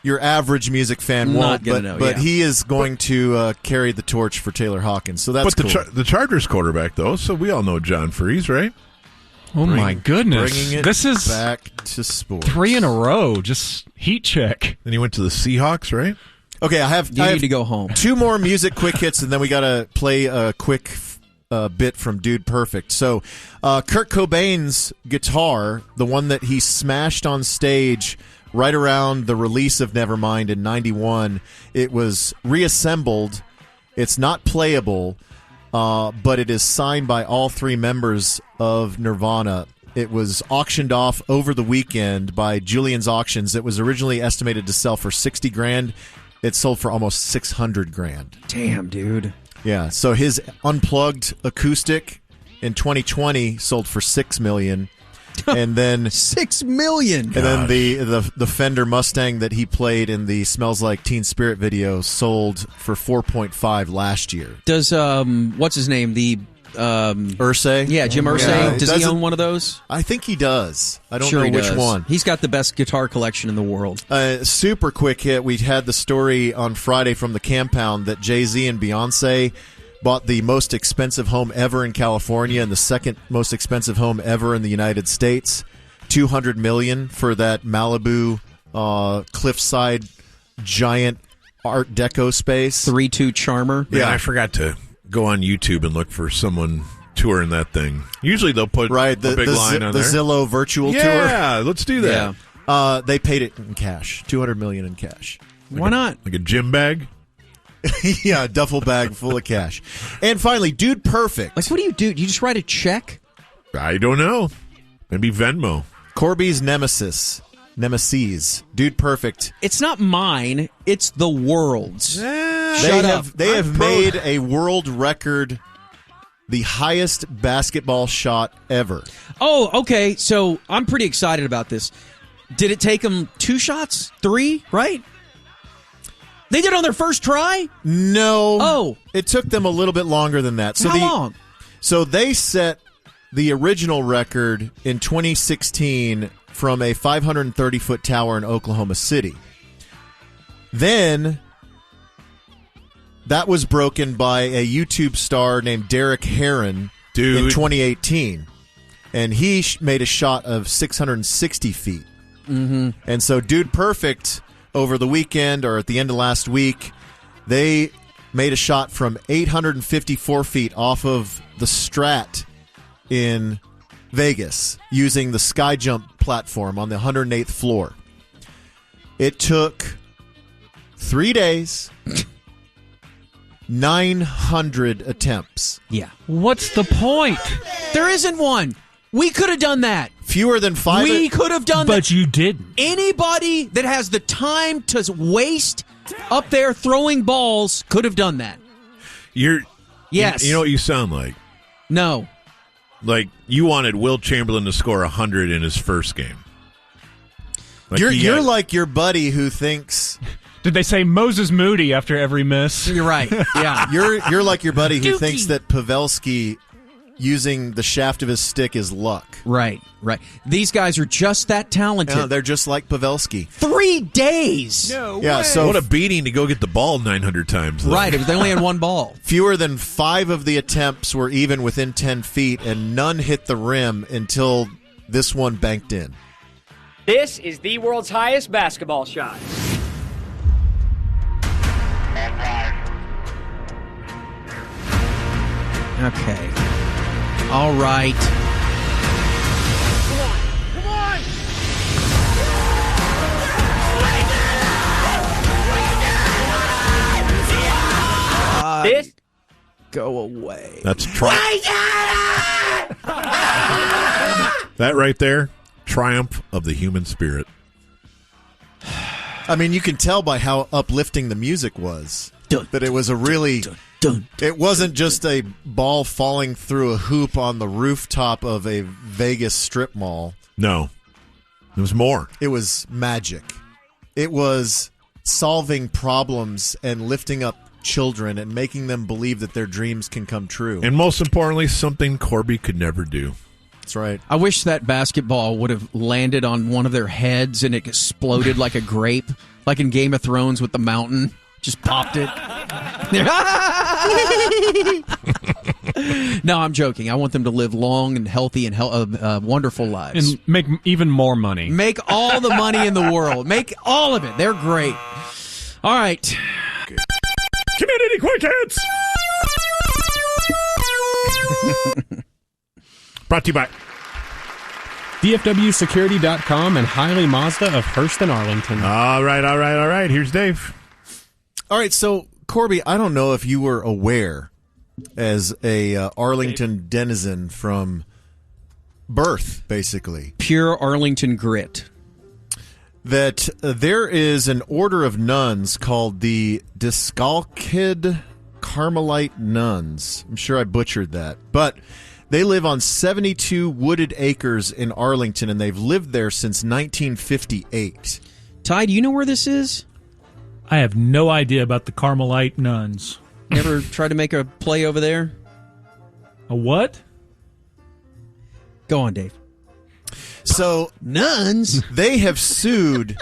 Your average music fan won't, but he is going to carry the torch for Taylor Hawkins. So that's cool. The Chargers quarterback, though, so we all know John Freeze, right? Oh, my goodness. This is back to sports. 3 in a row. Just heat check. Then he went to the Seahawks, right? Okay, I have to go home. 2 more music quick hits, and then we got to play a quick bit from Dude Perfect. So Kurt Cobain's guitar, the one that he smashed on stage right around the release of Nevermind in 91, it was reassembled. It's not playable, but it is signed by all 3 members of Nirvana. It was auctioned off over the weekend by Julian's Auctions. It was originally estimated to sell for $60,000. It sold for almost $600,000. Damn, dude. Yeah, so his unplugged acoustic in 2020 sold for $6 million. And then $6 million. And then the Fender Mustang that he played in the Smells Like Teen Spirit video sold for $4.5 last year. Does what's his name? The Irsay? Yeah, Jim Irsay. Yeah, does he own one of those? I think he does. I don't know which one. He's got the best guitar collection in the world. Super quick hit. We had the story on Friday from the Campound that Jay-Z and Beyonce bought the most expensive home ever in California and the second most expensive home ever in the United States. $200 million for that Malibu cliffside giant Art Deco space. 3-2 Charmer. Yeah, I forgot to go on YouTube and look for someone touring that thing. Usually they'll put a big line on the there. Zillow virtual tour. Yeah, let's do that. Yeah. They paid it in cash. $200 million in cash. Why not? Like a gym bag? Yeah, a duffel bag full of cash. And finally, Dude Perfect. Like, what do? Do you just write a check? I don't know. Maybe Venmo. Corby's Nemesis, Dude Perfect. It's not mine. It's the world's. They have made a world record, the highest basketball shot ever. Oh, okay. So I'm pretty excited about this. Did it take them 2 shots? 3, right? They did it on their first try? No. Oh. It took them a little bit longer than that. So How long? So they set the original record in 2016 from a 530-foot tower in Oklahoma City. Then that was broken by a YouTube star named Derek Heron in 2018. And he made a shot of 660 feet. Mm-hmm. And so Dude Perfect, over the weekend or at the end of last week, they made a shot from 854 feet off of the Strat in Vegas using the sky jump platform on the 108th floor. It took 3 days, 900 attempts. Yeah. What's the point? There isn't one. We could have done that. Fewer than 5. We could have done that. But you didn't. Anybody that has the time to waste up there throwing balls could have done that. Yes. You know what you sound like? No. Like you wanted Will Chamberlain to score 100 in his first game. Like you're like your buddy who thinks. Did they say Moses Moody after every miss? You're right. Yeah. You're like your buddy who Dookie. thinks that Pavelski using the shaft of his stick is luck. Right. These guys are just that talented. Yeah, they're just like Pavelski. 3 days. So what a beating to go get the ball 900 times. Though. Right. They only had one ball. Fewer than 5 of the attempts were even within 10 feet, and none hit the rim until this one banked in. This is the world's highest basketball shot. Okay. All right. Come on! This? Go away. That's that right there, triumph of the human spirit. I mean, you can tell by how uplifting the music was that it was a really. It wasn't just a ball falling through a hoop on the rooftop of a Vegas strip mall. No, it was more. It was magic. It was solving problems and lifting up children and making them believe that their dreams can come true. And most importantly, something Corby could never do. That's right. I wish that basketball would have landed on one of their heads and it exploded like a grape, like in Game of Thrones with the mountain. Just popped it. No, I'm joking. I want them to live long and healthy and wonderful lives. And make even more money. Make all the money in the world. Make all of it. They're great. All right. Okay. Community Quick Hits! Brought to you by DFWsecurity.com and Hiley Mazda of Hearst and Arlington. All right. Here's Dave. All right, so, Corby, I don't know if you were aware as a Arlington denizen from birth, basically. Pure Arlington grit. That there is an order of nuns called the Discalcid Carmelite Nuns. I'm sure I butchered that. But they live on 72 wooded acres in Arlington, and they've lived there since 1958. Ty, do you know where this is? I have no idea about the Carmelite nuns. You ever tried to make a play over there? A what? Go on, Dave. So, nuns, they have sued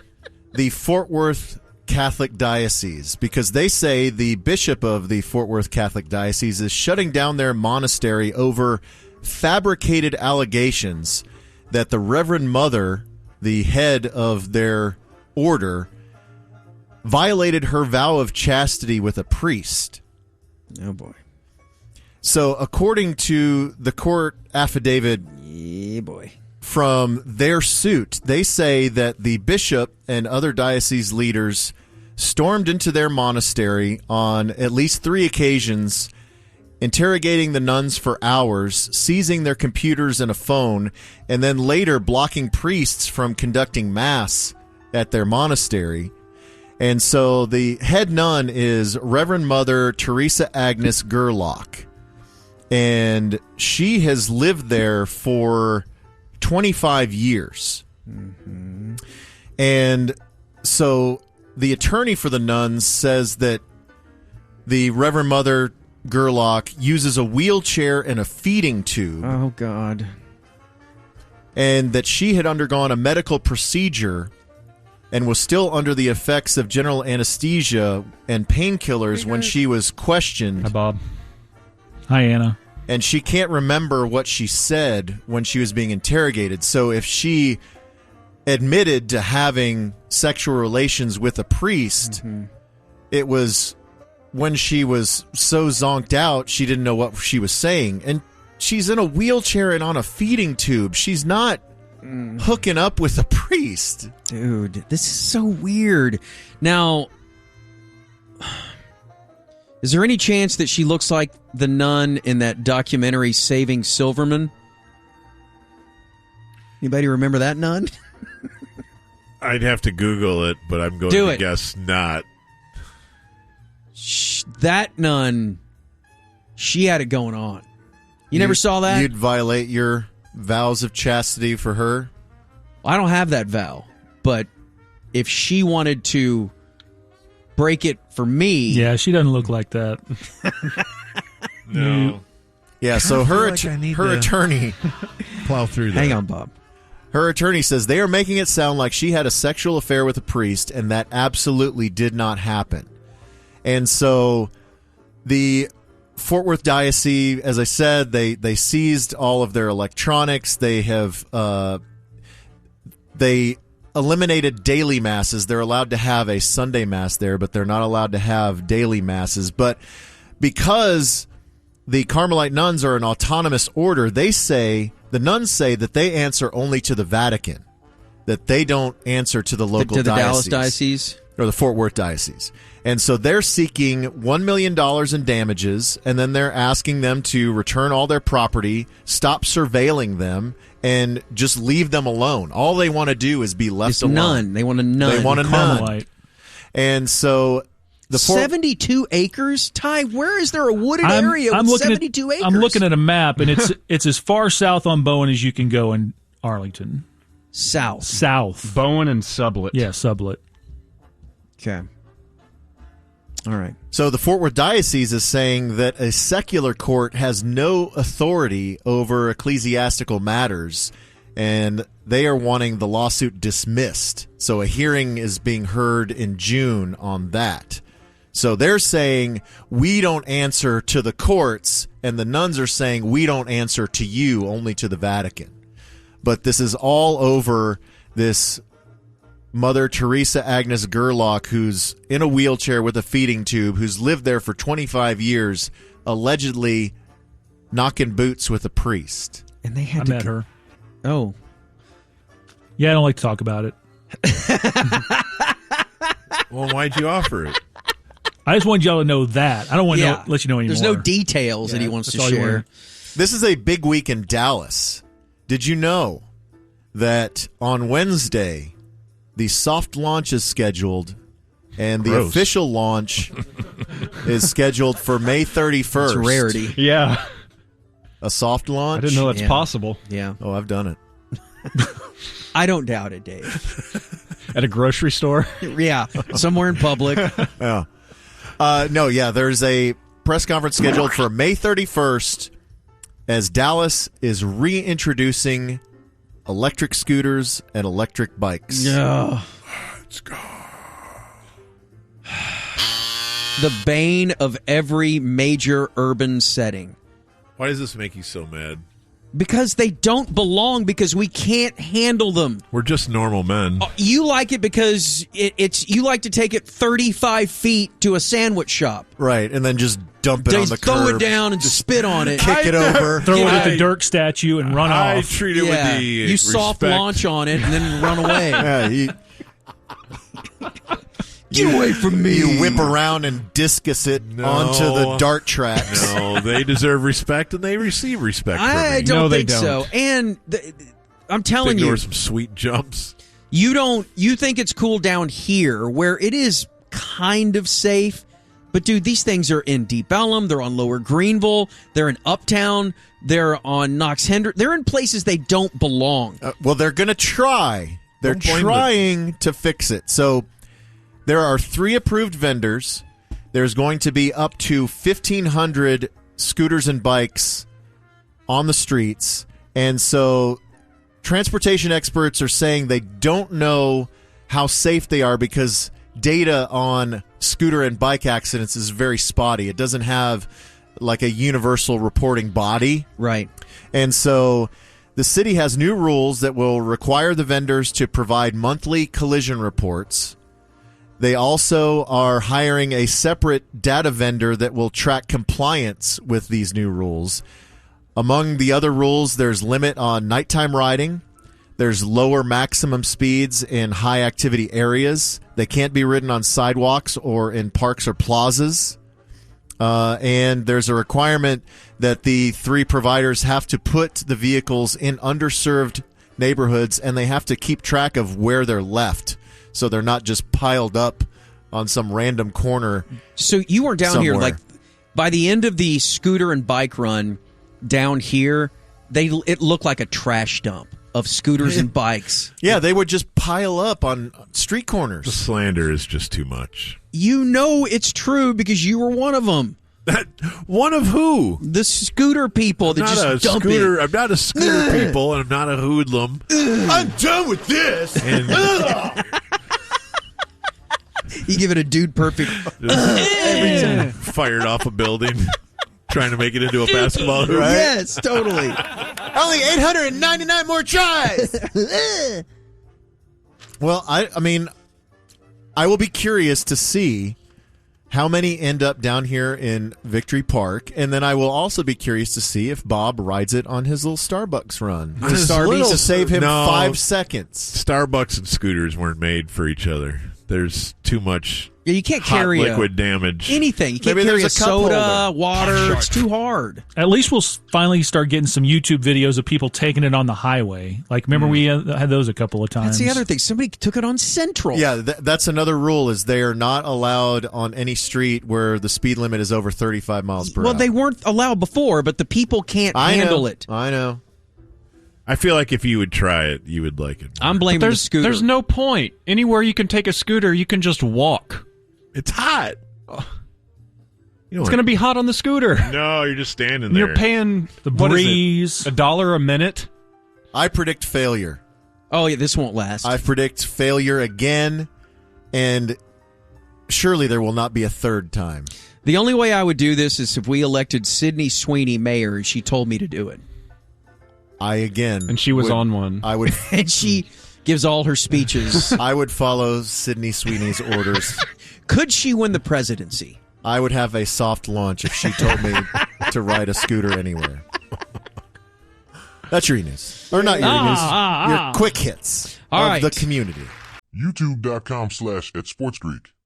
the Fort Worth Catholic Diocese because they say the bishop of the Fort Worth Catholic Diocese is shutting down their monastery over fabricated allegations that the Reverend Mother, the head of their order, violated her vow of chastity with a priest. Oh, boy. So, according to the court affidavit from their suit, they say that the bishop and other diocese leaders stormed into their monastery on at least 3 occasions, interrogating the nuns for hours, seizing their computers and a phone, and then later blocking priests from conducting mass at their monastery. And so the head nun is Reverend Mother Teresa Agnes Gerlach. And she has lived there for 25 years. Mm-hmm. And so the attorney for the nuns says that the Reverend Mother Gerlach uses a wheelchair and a feeding tube. Oh, God. And that she had undergone a medical procedure and was still under the effects of general anesthesia and painkillers when she was questioned. Hi, Bob. Hi, Anna. And she can't remember what she said when she was being interrogated. So if she admitted to having sexual relations with a priest, it was when she was so zonked out, she didn't know what she was saying. And she's in a wheelchair and on a feeding tube. She's not hooking up with a priest? Dude, this is so weird. Now, is there any chance that she looks like the nun in that documentary Saving Silverman? Anybody remember that nun? I'd have to Google it, but I'm going to guess not. That nun, she had it going on. You never saw that? You'd violate your vows of chastity for her? I don't have that vow, but if she wanted to break it for me... Yeah, she doesn't look like that. No. Yeah, so her attorney... plow through that. Hang on, Bob. Her attorney says they are making it sound like she had a sexual affair with a priest, and that absolutely did not happen. And so the Fort Worth Diocese, as I said, they seized all of their electronics. They have they eliminated daily masses. They're allowed to have a Sunday mass there, but they're not allowed to have daily masses. But because the Carmelite nuns are an autonomous order, the nuns say that they answer only to the Vatican, that they don't answer to the local to the diocese. Dallas Diocese? Or the Fort Worth Diocese. And so they're seeking $1 million in damages, and then they're asking them to return all their property, stop surveilling them, and just leave them alone. All they want to do is be left alone. Nun. They want a nun. They want a nun. And so... 72 acres? Ty, where is there a wooded area with 72 acres? I'm looking at a map, and it's as far south on Bowen as you can go in Arlington. South. Bowen and Sublette. Yeah, Sublette. Okay. All right. So the Fort Worth Diocese is saying that a secular court has no authority over ecclesiastical matters, and they are wanting the lawsuit dismissed. So a hearing is being heard in June on that. So they're saying, we don't answer to the courts, and the nuns are saying, we don't answer to you, only to the Vatican. But this is all over this Mother Teresa Agnes Gerlach, who's in a wheelchair with a feeding tube, who's lived there for 25 years, allegedly knocking boots with a priest. And they had I met her. Oh. Yeah, I don't like to talk about it. Well, why'd you offer it? I just wanted y'all to know that. I don't want to let you know anymore. There's no details that he wants to share. This is a big week in Dallas. Did you know that on Wednesday, the soft launch is scheduled, and the official launch is scheduled for May 31st? It's a rarity. Yeah. A soft launch? I didn't know that's possible. Yeah. Oh, I've done it. I don't doubt it, Dave. At a grocery store? Yeah, somewhere in public. Yeah. There's a press conference scheduled for May 31st as Dallas is reintroducing electric scooters and electric bikes. Yeah. Let's go. The bane of every major urban setting. Why does this make you so mad? Because they don't belong, because we can't handle them. We're just normal men. You like it because it's you like to take it 35 feet to a sandwich shop. Right, and then just dump it on the curb. Throw it down and spit on it. Kick it over. Throw it at the Dirk statue and run off. I treat it with the You soft launch on it and then run away. Yeah, Get away from me. You whip around and discus it onto the dart tracks. No, they deserve respect, and they receive respect from me. I don't think so. And I'm telling you, some sweet jumps. You think it's cool down here where it is kind of safe, but dude, these things are in Deep Ellum, they're on Lower Greenville, they're in Uptown, they're on Knox Hendrick. They're in places they don't belong. Well, they're going to try. They're trying to fix it. So there are 3 approved vendors. There's going to be up to 1,500 scooters and bikes on the streets. And so transportation experts are saying they don't know how safe they are because data on scooter and bike accidents is very spotty. It doesn't have like a universal reporting body. Right. And so the city has new rules that will require the vendors to provide monthly collision reports. They also are hiring a separate data vendor that will track compliance with these new rules. Among the other rules, there's limit on nighttime riding. There's lower maximum speeds in high activity areas. They can't be ridden on sidewalks or in parks or plazas. And there's a requirement that the 3 providers have to put the vehicles in underserved neighborhoods, and they have to keep track of where they're left, so they're not just piled up on some random corner. So you were down somewhere. here, like, by the end of the scooter and bike run down here, it looked like a trash dump of scooters and bikes. Yeah, they would just pile up on street corners. The slander is just too much. You know it's true because you were one of them. One of who? The scooter people that just dump it. I'm not a scooter people, and I'm not a hoodlum. I'm done with this. You give it a dude perfect. Every time. Fired off a building, trying to make it into a basketball hoop. Right? Yes, totally. Only 899 more tries. Well, I mean, I will be curious to see how many end up down here in Victory Park, and then I will also be curious to see if Bob rides it on his little Starbucks run to save him 5 seconds. Starbucks and scooters weren't made for each other. There's too much you can't carry liquid damage. Anything. You can't carry a soda, water. It's too hard. At least we'll finally start getting some YouTube videos of people taking it on the highway. Like, remember we had those a couple of times. That's the other thing. Somebody took it on Central. Yeah, that's another rule is they are not allowed on any street where the speed limit is over 35 miles per hour. Well, they weren't allowed before, but the people can't handle it. I know. I feel like if you would try it, you would like it more. I'm blaming the scooter. There's no point. Anywhere you can take a scooter, you can just walk. It's hot. It's going to be hot on the scooter. No, you're just standing there. You're paying the breeze. $1 a minute. I predict failure. Oh, yeah, this won't last. I predict failure again, and surely there will not be a third time. The only way I would do this is if we elected Sydney Sweeney mayor and she told me to do it. And she was on one. I would, and she gives all her speeches. I would follow Sydney Sweeney's orders. Could she win the presidency? I would have a soft launch if she told me to ride a scooter anywhere. That's your e-news. Or not your e-news. Your quick hits of the community. YouTube.com/@SportsGreek.